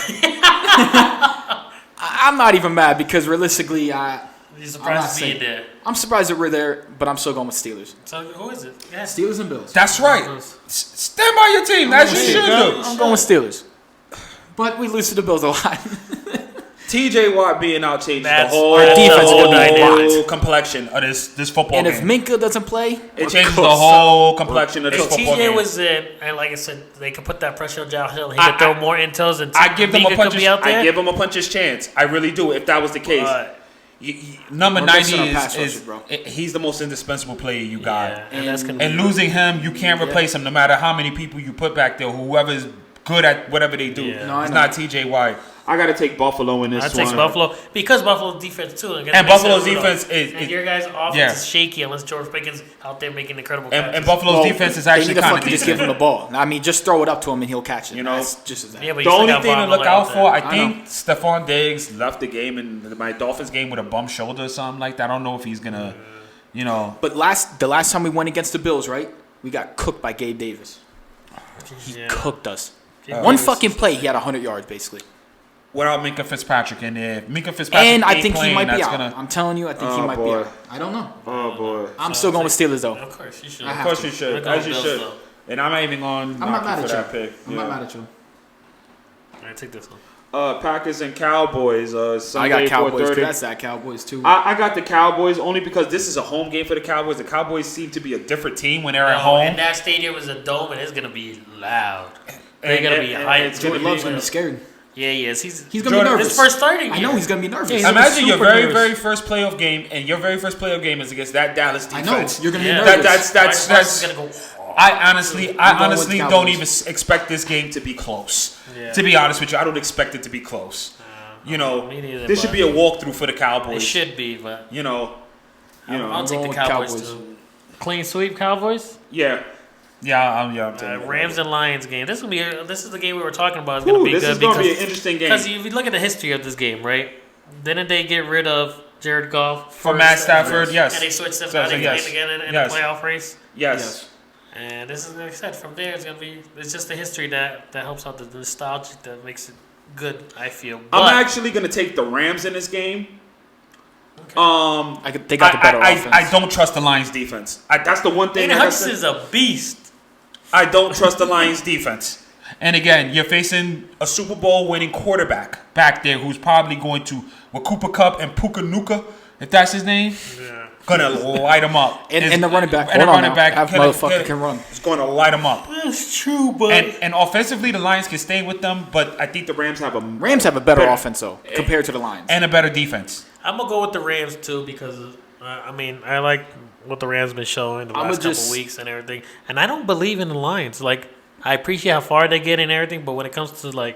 [SPEAKER 1] I'm not even mad because realistically,
[SPEAKER 4] You're surprised to be there.
[SPEAKER 1] I'm surprised that we're there, but I'm still going with Steelers.
[SPEAKER 4] So who is it? Yeah.
[SPEAKER 1] Steelers and Bills.
[SPEAKER 2] That's right. Stand by your team. That's what you should do.
[SPEAKER 1] I'm going with Steelers. But we lose to the Bills a lot.
[SPEAKER 3] TJ Watt being out changes the
[SPEAKER 4] That's
[SPEAKER 3] whole
[SPEAKER 4] our defense
[SPEAKER 2] whole complexion of this football
[SPEAKER 1] and
[SPEAKER 2] game.
[SPEAKER 1] if Minka doesn't play,
[SPEAKER 2] it changes the whole complexion of this
[SPEAKER 4] If
[SPEAKER 2] football game.
[SPEAKER 4] TJ was in, and like I said, they could put that pressure on Josh Hill. He could throw more intels, and
[SPEAKER 2] I give them a puncher's.
[SPEAKER 3] I give him a puncher's chance. I really do. If that was the case,
[SPEAKER 2] number
[SPEAKER 1] We're
[SPEAKER 2] 90
[SPEAKER 1] missing our pass
[SPEAKER 2] is
[SPEAKER 1] rushers, bro.
[SPEAKER 2] he's the most indispensable player you got.
[SPEAKER 4] Yeah, and that's gonna
[SPEAKER 2] And losing him, you can't replace him no matter how many people you put back there. Whoever's good at whatever they do.
[SPEAKER 4] Yeah.
[SPEAKER 1] No,
[SPEAKER 2] it's not TJ Watt.
[SPEAKER 3] I got to take Buffalo in this one.
[SPEAKER 4] I take Buffalo because Buffalo's defense too.
[SPEAKER 2] And Buffalo's defense is
[SPEAKER 4] and your guys' offense is shaky unless George Pickens out there making incredible catches.
[SPEAKER 2] and Buffalo's defense is actually kind of
[SPEAKER 1] just give him the ball. I mean, just throw it up to him and he'll catch it.
[SPEAKER 3] You know,
[SPEAKER 1] that's just as that.
[SPEAKER 4] Yeah, but
[SPEAKER 2] the
[SPEAKER 4] you still
[SPEAKER 2] only
[SPEAKER 4] got
[SPEAKER 2] thing to
[SPEAKER 4] Von
[SPEAKER 2] look
[SPEAKER 4] Miller
[SPEAKER 2] out for,
[SPEAKER 4] there.
[SPEAKER 2] I think Stephon Diggs left the game in my Dolphins game with a bum shoulder or something like that. I don't know if he's gonna,
[SPEAKER 1] But the last time we went against the Bills, right? We got cooked by Gabe Davis. He cooked us. One fucking play, he had 100 yards basically.
[SPEAKER 2] Without Minka Fitzpatrick in there, Minka Fitzpatrick
[SPEAKER 1] And I
[SPEAKER 2] ain't
[SPEAKER 1] think he
[SPEAKER 2] playing,
[SPEAKER 1] might be
[SPEAKER 2] that's
[SPEAKER 1] out.
[SPEAKER 2] gonna.
[SPEAKER 1] I'm telling you, I think he might be out. I don't know.
[SPEAKER 3] Oh boy!
[SPEAKER 1] I'm still going with Steelers though.
[SPEAKER 4] Of course, you should.
[SPEAKER 1] I
[SPEAKER 3] Of
[SPEAKER 1] have
[SPEAKER 3] course
[SPEAKER 1] to.
[SPEAKER 3] you should,
[SPEAKER 4] I'm going
[SPEAKER 3] as you
[SPEAKER 4] Bills,
[SPEAKER 3] should.
[SPEAKER 4] though.
[SPEAKER 3] And I'm not even on.
[SPEAKER 1] I'm not mad
[SPEAKER 3] for
[SPEAKER 1] at
[SPEAKER 3] that
[SPEAKER 1] you.
[SPEAKER 3] pick.
[SPEAKER 1] I'm not mad at you.
[SPEAKER 4] All right, take this one.
[SPEAKER 3] Packers and Cowboys.
[SPEAKER 1] I
[SPEAKER 3] Sunday
[SPEAKER 1] got Cowboys.
[SPEAKER 3] 4:30.
[SPEAKER 1] That's that Cowboys too.
[SPEAKER 3] I got the Cowboys only because this is a home game for the Cowboys. The Cowboys seem to be a different team when they're at home.
[SPEAKER 4] And that stadium is a dome, and it's gonna be loud. They're gonna be hyped.
[SPEAKER 1] Jordan Love's gonna be scared.
[SPEAKER 4] Yeah, he is. He's
[SPEAKER 1] gonna be nervous.
[SPEAKER 4] His first starting.
[SPEAKER 1] I know he's gonna be nervous.
[SPEAKER 4] Yeah, he's
[SPEAKER 2] Imagine your
[SPEAKER 4] super
[SPEAKER 2] very,
[SPEAKER 4] nervous.
[SPEAKER 2] very first playoff game, and your very first playoff game is against that Dallas
[SPEAKER 1] I
[SPEAKER 2] defense.
[SPEAKER 1] know you're gonna be
[SPEAKER 4] Yeah.
[SPEAKER 1] nervous.
[SPEAKER 2] That's
[SPEAKER 4] gonna go.
[SPEAKER 2] I honestly
[SPEAKER 1] going with
[SPEAKER 2] don't
[SPEAKER 1] Cowboys.
[SPEAKER 2] even expect this game to be close.
[SPEAKER 4] Yeah.
[SPEAKER 2] To be honest with you, I don't expect it to be close.
[SPEAKER 4] Me neither,
[SPEAKER 2] This should
[SPEAKER 4] but
[SPEAKER 2] be a walkthrough for the Cowboys.
[SPEAKER 4] It should be, but
[SPEAKER 1] going
[SPEAKER 4] I'll take the
[SPEAKER 1] with
[SPEAKER 4] Cowboys,
[SPEAKER 1] Cowboys.
[SPEAKER 4] too. Clean sweep, Cowboys.
[SPEAKER 3] Yeah.
[SPEAKER 2] I'm taking
[SPEAKER 4] Rams and Lions game. This is the game we were talking about. It's gonna be
[SPEAKER 3] This
[SPEAKER 4] good
[SPEAKER 3] is going to
[SPEAKER 4] because
[SPEAKER 3] be an interesting game.
[SPEAKER 4] if you look at the history of this game, right? Didn't they get rid of Jared Goff
[SPEAKER 2] For Matt Stafford, yes.
[SPEAKER 4] And they switched him
[SPEAKER 2] So,
[SPEAKER 4] out
[SPEAKER 2] yes.
[SPEAKER 4] again in
[SPEAKER 2] Yes.
[SPEAKER 4] the playoff race.
[SPEAKER 3] Yes.
[SPEAKER 4] And this is like I said. From there, it's just the history that helps out the nostalgia that makes it good. I feel. But,
[SPEAKER 3] I'm actually going to take the Rams in this game.
[SPEAKER 4] Okay.
[SPEAKER 1] They got the better offense.
[SPEAKER 2] I don't trust the Lions defense.
[SPEAKER 3] That's the one thing.
[SPEAKER 4] Aiden
[SPEAKER 3] like I
[SPEAKER 4] Hutchinson
[SPEAKER 3] said,
[SPEAKER 4] is a beast.
[SPEAKER 3] I don't trust the Lions defense.
[SPEAKER 2] And again, you're facing a Super Bowl winning quarterback back there who's probably going to, with Cooper Kupp and Puka Nuka, if that's his name, gonna light him up.
[SPEAKER 1] and the running back.
[SPEAKER 2] And the
[SPEAKER 1] Hold on
[SPEAKER 2] running
[SPEAKER 1] now.
[SPEAKER 2] back
[SPEAKER 1] That motherfucker can run.
[SPEAKER 2] It's going to light him up.
[SPEAKER 4] That's true, but
[SPEAKER 2] And offensively, the Lions can stay with them, but
[SPEAKER 3] I think the Rams have a
[SPEAKER 1] better offense though compared to the Lions.
[SPEAKER 2] and a better defense.
[SPEAKER 4] I'm gonna go with the Rams too because I like what the Rams been showing the last couple weeks and everything, and I don't believe in the Lions. Like I appreciate how far they get and everything, but when it comes to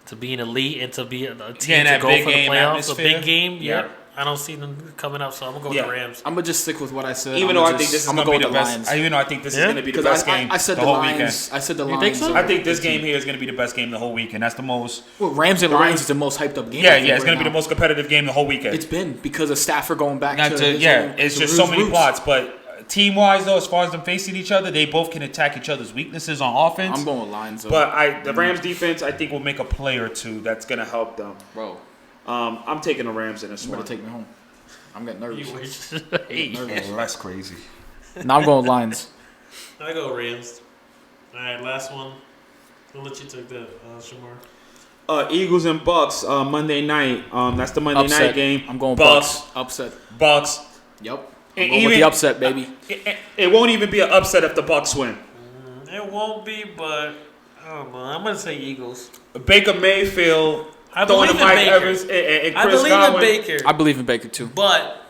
[SPEAKER 4] to being elite and to be a team
[SPEAKER 2] that
[SPEAKER 4] to go
[SPEAKER 2] big
[SPEAKER 4] for the
[SPEAKER 2] game
[SPEAKER 4] playoffs,
[SPEAKER 2] atmosphere.
[SPEAKER 4] a big game,
[SPEAKER 2] Yeah.
[SPEAKER 4] I don't see them coming up. So I'm gonna go with the Rams.
[SPEAKER 1] I'm gonna just stick with what I said.
[SPEAKER 3] Even though I think this is
[SPEAKER 1] I'm
[SPEAKER 3] gonna
[SPEAKER 1] gonna
[SPEAKER 3] be
[SPEAKER 1] go
[SPEAKER 3] the
[SPEAKER 1] with
[SPEAKER 3] best.
[SPEAKER 1] Lions.
[SPEAKER 2] Even though I think this is
[SPEAKER 4] Yeah?
[SPEAKER 2] going to be the
[SPEAKER 1] Because
[SPEAKER 2] best game
[SPEAKER 1] I said
[SPEAKER 2] the
[SPEAKER 1] the
[SPEAKER 2] whole
[SPEAKER 1] Lions.
[SPEAKER 2] weekend.
[SPEAKER 1] I said the
[SPEAKER 4] You
[SPEAKER 1] Lions.
[SPEAKER 4] think so?
[SPEAKER 2] I think this game here is going to be the best game the whole weekend. That's the most.
[SPEAKER 1] Well, Rams and Lions is the most hyped up game.
[SPEAKER 2] Yeah,
[SPEAKER 1] I think,
[SPEAKER 2] it's going
[SPEAKER 1] right
[SPEAKER 2] to be the
[SPEAKER 1] now.
[SPEAKER 2] most competitive game the whole weekend.
[SPEAKER 1] It's been because of Stafford going back
[SPEAKER 2] Not
[SPEAKER 1] to
[SPEAKER 2] to-
[SPEAKER 1] his
[SPEAKER 2] yeah,
[SPEAKER 1] own-
[SPEAKER 2] it's
[SPEAKER 1] to
[SPEAKER 2] just
[SPEAKER 1] his
[SPEAKER 2] so many
[SPEAKER 1] roots.
[SPEAKER 2] plots. But team-wise, though, as far as them facing each other, they both can attack each other's weaknesses on offense.
[SPEAKER 1] I'm going with Lions. Though.
[SPEAKER 3] But the Rams defense, I think, will make a play or two that's going to help them.
[SPEAKER 1] Bro,
[SPEAKER 3] I'm taking the Rams in this
[SPEAKER 1] you
[SPEAKER 3] one.
[SPEAKER 1] better take me home. I'm getting nervous.
[SPEAKER 4] You wish.
[SPEAKER 1] Nervous.
[SPEAKER 2] That's crazy.
[SPEAKER 1] Now I'm going with Lions.
[SPEAKER 4] I go Rams. All right, last one. I'll let you take that, Shamar.
[SPEAKER 3] Eagles and Bucks Monday night. That's the Monday
[SPEAKER 1] Upset.
[SPEAKER 3] night game.
[SPEAKER 1] I'm going
[SPEAKER 3] Bucks.
[SPEAKER 1] Bucks. Upset.
[SPEAKER 3] Bucks.
[SPEAKER 1] Yep.
[SPEAKER 3] And
[SPEAKER 1] I'm going with the upset, baby.
[SPEAKER 3] It won't even be an upset if the Bucks win.
[SPEAKER 4] It won't be, but I don't know. I'm gonna say Eagles.
[SPEAKER 3] Baker Mayfield
[SPEAKER 4] I
[SPEAKER 3] throwing
[SPEAKER 4] believe
[SPEAKER 3] to
[SPEAKER 4] in
[SPEAKER 3] Mike
[SPEAKER 4] Baker.
[SPEAKER 3] Evans and Chris
[SPEAKER 4] I believe
[SPEAKER 3] Godwin.
[SPEAKER 4] in Baker,
[SPEAKER 1] I believe in Baker too.
[SPEAKER 4] but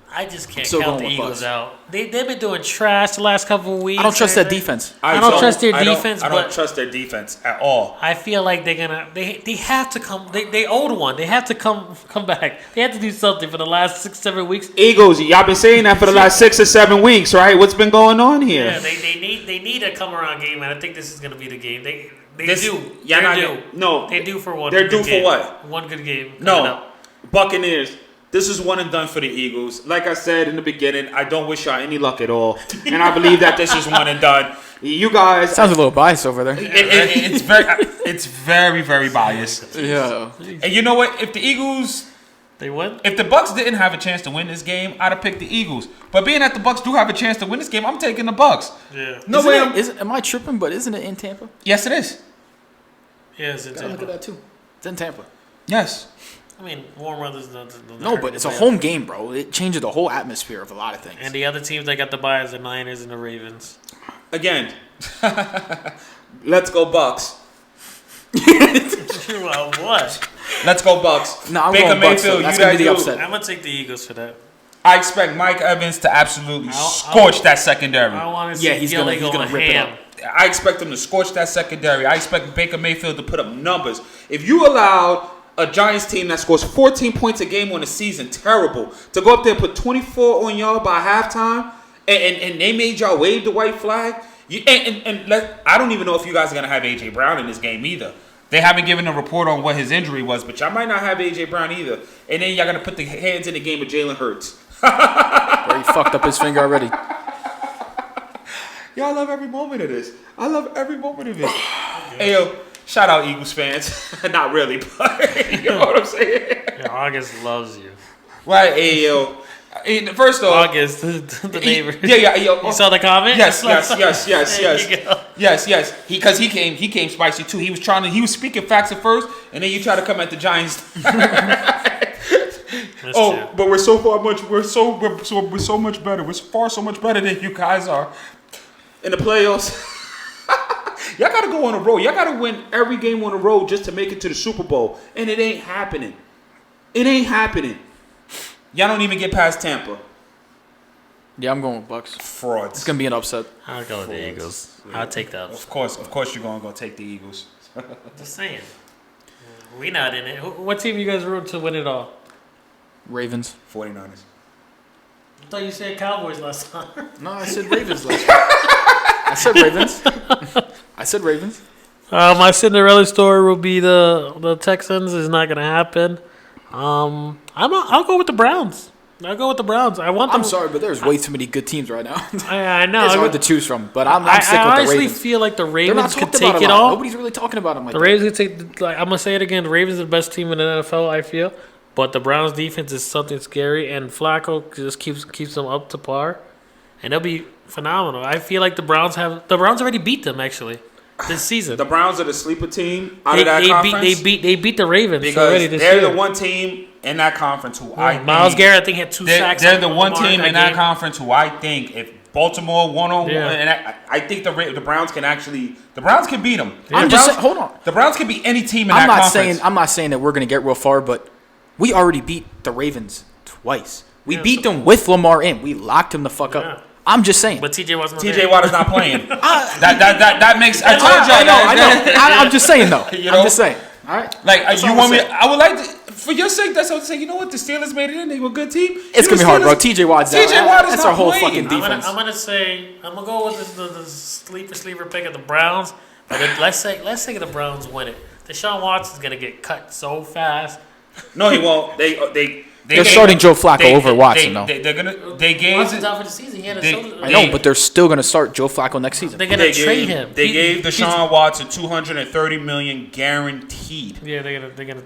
[SPEAKER 4] I just can't
[SPEAKER 1] still
[SPEAKER 4] count
[SPEAKER 1] going
[SPEAKER 4] the
[SPEAKER 1] with
[SPEAKER 4] Eagles
[SPEAKER 1] Bucks.
[SPEAKER 4] out. They've been doing trash the last couple of weeks.
[SPEAKER 1] I don't trust that
[SPEAKER 4] and everything.
[SPEAKER 1] defense.
[SPEAKER 4] I don't trust their defense,
[SPEAKER 2] I don't
[SPEAKER 4] but
[SPEAKER 2] trust their defense at all.
[SPEAKER 4] I feel like they're gonna. They have to come. They owed one. They have to come back. They have to do something for the last 6-7 weeks.
[SPEAKER 3] Eagles, y'all been saying that for the last 6 or 7 weeks, right? What's been going on here?
[SPEAKER 4] Yeah, they need a come around game, and I think this is gonna be the game. They
[SPEAKER 3] This-
[SPEAKER 4] do.
[SPEAKER 3] y'all
[SPEAKER 4] They're
[SPEAKER 3] not-
[SPEAKER 4] due.
[SPEAKER 3] no.
[SPEAKER 4] They do for one.
[SPEAKER 3] They're
[SPEAKER 4] good
[SPEAKER 3] due for
[SPEAKER 4] game.
[SPEAKER 3] what?
[SPEAKER 4] One good game. coming
[SPEAKER 3] No,
[SPEAKER 4] up.
[SPEAKER 3] Buccaneers. This is one and done for the Eagles. Like I said in the beginning, I don't wish y'all any luck at all, and I believe that this is one and done. You guys,
[SPEAKER 1] Sounds a little biased over there.
[SPEAKER 2] It's very, very biased.
[SPEAKER 1] Yeah.
[SPEAKER 2] And you know what? If the Eagles,
[SPEAKER 4] They won.
[SPEAKER 2] if the Bucks didn't have a chance to win this game, I'd have picked the Eagles. But being that the Bucks do have a chance to win this game, I'm taking the Bucks.
[SPEAKER 4] Yeah.
[SPEAKER 2] No way.
[SPEAKER 1] Am I tripping? But isn't it in Tampa?
[SPEAKER 2] Yes, it is.
[SPEAKER 4] Yeah, it's in
[SPEAKER 1] Gotta
[SPEAKER 4] Tampa.
[SPEAKER 1] look at that too. It's in Tampa.
[SPEAKER 2] Yes.
[SPEAKER 4] I mean, warm weather's doesn't
[SPEAKER 1] No, but it's a home game, bro. It changes the whole atmosphere of a lot of things.
[SPEAKER 4] And the other teams that got the bye is the Niners and the Ravens.
[SPEAKER 3] Again, let's go Bucks.
[SPEAKER 4] Well, what?
[SPEAKER 3] Let's go Bucks.
[SPEAKER 1] No, I'm
[SPEAKER 3] Baker
[SPEAKER 1] going Bucks.
[SPEAKER 3] Mayfield,
[SPEAKER 1] That's
[SPEAKER 3] you
[SPEAKER 1] gonna be the
[SPEAKER 3] guys
[SPEAKER 1] upset.
[SPEAKER 4] I'm gonna take the Eagles for that.
[SPEAKER 2] I expect Mike Evans to absolutely scorch that secondary.
[SPEAKER 4] I want to see
[SPEAKER 1] Yeah, he's gonna rip it
[SPEAKER 4] ham.
[SPEAKER 1] up.
[SPEAKER 2] I expect him to scorch that secondary. I expect Baker Mayfield to put up numbers. If you allowed a Giants team that scores 14 points a game on the season, terrible, to go up there and put 24 on y'all by halftime, and they made y'all wave the white flag, I don't even know if you guys are going to have A.J. Brown in this game either. They haven't given a report on what his injury was, but y'all might not have A.J. Brown either. And then y'all going to put the hands in the game of Jalen Hurts.
[SPEAKER 1] Where he fucked up his finger already.
[SPEAKER 3] Y'all love every moment of this. I love every moment of it. Hey, yo, shout out Eagles fans. Not really, but you know what I'm saying?
[SPEAKER 4] Yeah, August loves you.
[SPEAKER 3] Right, hey, yo. First off,
[SPEAKER 4] August, the neighbor.
[SPEAKER 3] Yeah, yo.
[SPEAKER 4] You saw the comment?
[SPEAKER 3] Yes.
[SPEAKER 4] There you go.
[SPEAKER 3] Yes. Because he came spicy too. He was speaking facts at first, and then you try to come at the Giants.
[SPEAKER 4] True.
[SPEAKER 3] But we're so much better. We're so much better than you guys are in the playoffs. Y'all gotta go on a road. Y'all gotta win every game on the road just to make it to the Super Bowl, and it ain't happening. Y'all don't even get past Tampa.
[SPEAKER 1] Yeah, I'm going with Bucks.
[SPEAKER 2] Frauds.
[SPEAKER 1] It's gonna be an upset.
[SPEAKER 4] I'll go with the Eagles. I'll take that.
[SPEAKER 2] Of course you're going to go take the Eagles.
[SPEAKER 4] Just saying. We not in it. What team you guys root to win it all?
[SPEAKER 1] Ravens.
[SPEAKER 3] 49ers.
[SPEAKER 4] I thought you said Cowboys last time.
[SPEAKER 1] No, I said Ravens last week. I said Ravens.
[SPEAKER 4] My Cinderella story will be the Texans. Is not going to happen. I'll go with the Browns. I want them.
[SPEAKER 1] I'm sorry, but there's way too many good teams right now.
[SPEAKER 4] I know.
[SPEAKER 1] It's hard to choose from, but I'm sick
[SPEAKER 4] I
[SPEAKER 1] with the
[SPEAKER 4] honestly
[SPEAKER 1] Ravens.
[SPEAKER 4] feel like the
[SPEAKER 1] They're not
[SPEAKER 4] Ravens could
[SPEAKER 1] talked about
[SPEAKER 4] take
[SPEAKER 1] a
[SPEAKER 4] it
[SPEAKER 1] lot.
[SPEAKER 4] all.
[SPEAKER 1] Nobody's really talking about them like
[SPEAKER 4] The
[SPEAKER 1] that.
[SPEAKER 4] Ravens could take. I'm gonna say it again. The Ravens are the best team in the NFL. I feel, but the Browns' defense is something scary, and Flacco just keeps them up to par, and they'll be phenomenal. I feel like the Browns already beat them actually this season.
[SPEAKER 3] The Browns are the sleeper team out of that conference.
[SPEAKER 4] They beat the Ravens
[SPEAKER 3] because
[SPEAKER 4] already this
[SPEAKER 3] they're
[SPEAKER 4] year.
[SPEAKER 3] the one team in that conference who
[SPEAKER 4] Miles Garrett, I think, had 2 sacks.
[SPEAKER 2] They're the one
[SPEAKER 4] Lamar
[SPEAKER 2] team in that
[SPEAKER 4] game.
[SPEAKER 2] conference who I think if Baltimore 1-on-1, and I think the Browns can beat them.
[SPEAKER 1] I'm just saying, hold on.
[SPEAKER 2] The Browns can beat any team in that conference.
[SPEAKER 1] I'm not saying that we're gonna get real far, but we already beat the Ravens twice. We beat them with Lamar in. We locked him the fuck up. I'm just saying.
[SPEAKER 4] But TJ wasn't.
[SPEAKER 2] TJ Watt is not playing. that makes. I told you.
[SPEAKER 1] I know. I'm just saying though.
[SPEAKER 2] You know?
[SPEAKER 1] I'm just saying. All right.
[SPEAKER 2] Like you want me? I would like to. For your sake, that's what I'm saying. You know what? The Steelers made it in. They were a good team.
[SPEAKER 1] It's gonna be hard, bro. TJ Watt's out.
[SPEAKER 2] TJ Watt is
[SPEAKER 1] That's
[SPEAKER 2] not
[SPEAKER 1] our whole
[SPEAKER 2] playing.
[SPEAKER 1] fucking defense.
[SPEAKER 4] I'm gonna go with the sleeper pick of the Browns. But let's say the Browns win it. Deshaun Watson's gonna get cut so fast.
[SPEAKER 3] No, he won't.
[SPEAKER 1] They're starting Joe Flacco over Watson, though.
[SPEAKER 2] They gave.
[SPEAKER 4] Watson's out for the season. He had a shoulder.
[SPEAKER 1] I know, but they're still gonna start Joe Flacco next season.
[SPEAKER 4] They're gonna trade him.
[SPEAKER 2] They gave Deshaun Watson $230 million guaranteed.
[SPEAKER 4] Yeah, they're gonna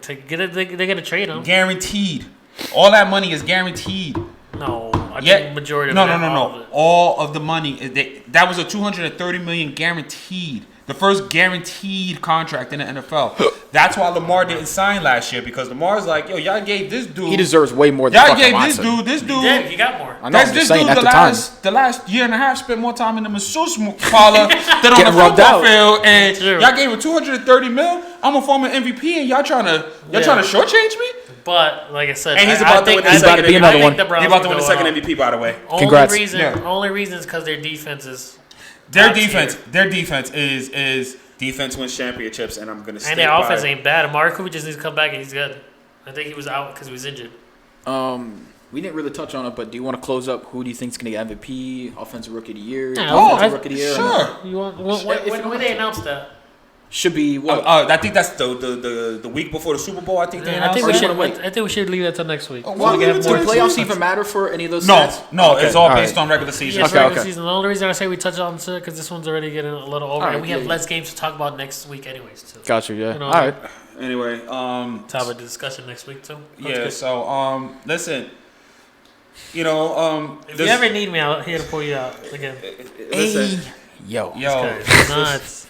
[SPEAKER 4] trade him.
[SPEAKER 2] Guaranteed. All that money is guaranteed.
[SPEAKER 4] No, I think majority of
[SPEAKER 2] no.
[SPEAKER 4] all of it.
[SPEAKER 2] All of the money that was a $230 million guaranteed. The first guaranteed contract in the NFL. That's why Lamar didn't sign last year because Lamar's like, yo, y'all gave this dude.
[SPEAKER 1] He deserves way more than
[SPEAKER 2] y'all
[SPEAKER 1] fucking
[SPEAKER 2] gave
[SPEAKER 1] Watson.
[SPEAKER 2] this dude.
[SPEAKER 4] He did. He got more.
[SPEAKER 1] I know. I'm just saying at the time.
[SPEAKER 2] The last year and a half spent more time in the masseuse parlor than on the
[SPEAKER 1] Getting rubbed
[SPEAKER 2] football
[SPEAKER 1] out.
[SPEAKER 2] field, and
[SPEAKER 4] True.
[SPEAKER 2] y'all gave him $230 million. I'm a former MVP, and y'all trying to shortchange me?
[SPEAKER 4] But like I said,
[SPEAKER 3] And he's
[SPEAKER 4] I
[SPEAKER 3] about to
[SPEAKER 4] think
[SPEAKER 3] win the
[SPEAKER 1] He's about to be another one.
[SPEAKER 3] He's about to win the second MVP, by the way.
[SPEAKER 1] Congrats.
[SPEAKER 4] Only reason is because their defense is.
[SPEAKER 2] Their defense is.
[SPEAKER 3] Defense wins championships, and I'm gonna.
[SPEAKER 4] And their offense ain't bad. Amari Cooper just needs to come back, and he's good. I think he was out because he was injured.
[SPEAKER 1] We didn't really touch on it, but do you want to close up? Who do you think is going to get MVP, Offensive Rookie of the Year, Defensive Rookie of the Year?
[SPEAKER 2] Sure.
[SPEAKER 4] You want when they announced that?
[SPEAKER 1] Should be what?
[SPEAKER 2] I think that's the week before the Super Bowl. I think they
[SPEAKER 4] I
[SPEAKER 2] announced.
[SPEAKER 4] think we should leave that till next week.
[SPEAKER 1] Do
[SPEAKER 2] Well, leave it till
[SPEAKER 1] playoffs even matter for any of those
[SPEAKER 2] No,
[SPEAKER 1] stats?
[SPEAKER 2] it's all
[SPEAKER 1] All
[SPEAKER 2] based
[SPEAKER 1] right.
[SPEAKER 2] on regular season.
[SPEAKER 4] Yes,
[SPEAKER 1] Okay,
[SPEAKER 4] regular
[SPEAKER 1] okay.
[SPEAKER 4] season. The only reason I say we touch on it because this one's already getting a little over,
[SPEAKER 1] All right,
[SPEAKER 4] and we have
[SPEAKER 1] yeah,
[SPEAKER 4] less games to talk about next week, anyways. Too.
[SPEAKER 1] Gotcha, yeah.
[SPEAKER 4] You know,
[SPEAKER 1] All right.
[SPEAKER 3] Anyway,
[SPEAKER 4] Let's have a discussion next week too. That's good.
[SPEAKER 2] So listen,
[SPEAKER 4] If you ever need me, I'm here to pull you out again.
[SPEAKER 3] listen.
[SPEAKER 1] Yo.
[SPEAKER 2] yo,
[SPEAKER 4] It's nuts.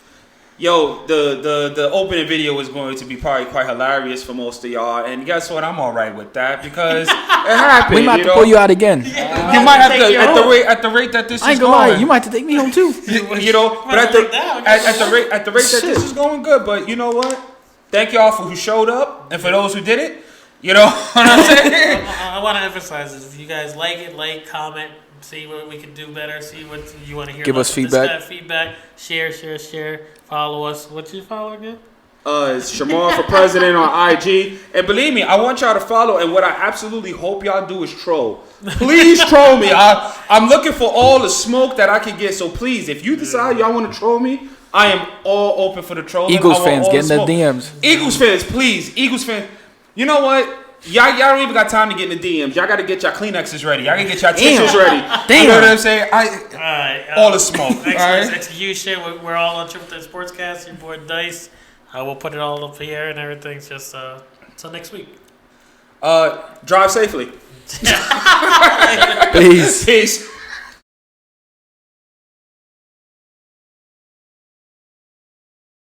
[SPEAKER 3] Yo, the opening video was going to be probably quite hilarious for most of y'all, and guess what? I'm all right with that because it happened.
[SPEAKER 1] We might have to pull you out again.
[SPEAKER 3] You might have to at the rate that this
[SPEAKER 1] I ain't
[SPEAKER 3] is
[SPEAKER 1] gonna
[SPEAKER 3] going.
[SPEAKER 1] lie, you might have to take me home too.
[SPEAKER 3] You know, but at the rate that this is going good. But you know what? Thank y'all for who showed up and for those who didn't. You know what I'm saying?
[SPEAKER 4] I want to emphasize this. If you guys like, comment, see what we can do better, see what you want to hear.
[SPEAKER 1] Give us feedback.
[SPEAKER 4] Share. Follow us. What's your follow again?
[SPEAKER 3] It's Shamar for president on IG. And believe me, I want y'all to follow. And what I absolutely hope y'all do is troll. Please troll me. I'm looking for all the smoke that I can get. So please, if you decide y'all want to troll me, I am all open for the trolling.
[SPEAKER 1] Eagles fans, get in the DMs.
[SPEAKER 3] Eagles fans, please. Eagles fans. You know what? Y'all don't even got time to get in the DMs. Y'all got to get y'all Kleenexes ready. Y'all got to get y'all tissues ready.
[SPEAKER 1] Damn.
[SPEAKER 3] You know what I'm saying? All the smoke.
[SPEAKER 4] Execution. We're all on Triple Threat Sportscast. Your boy Dice. We'll put it all up here and everything's just until next week.
[SPEAKER 3] Drive safely.
[SPEAKER 1] Peace.
[SPEAKER 3] Peace.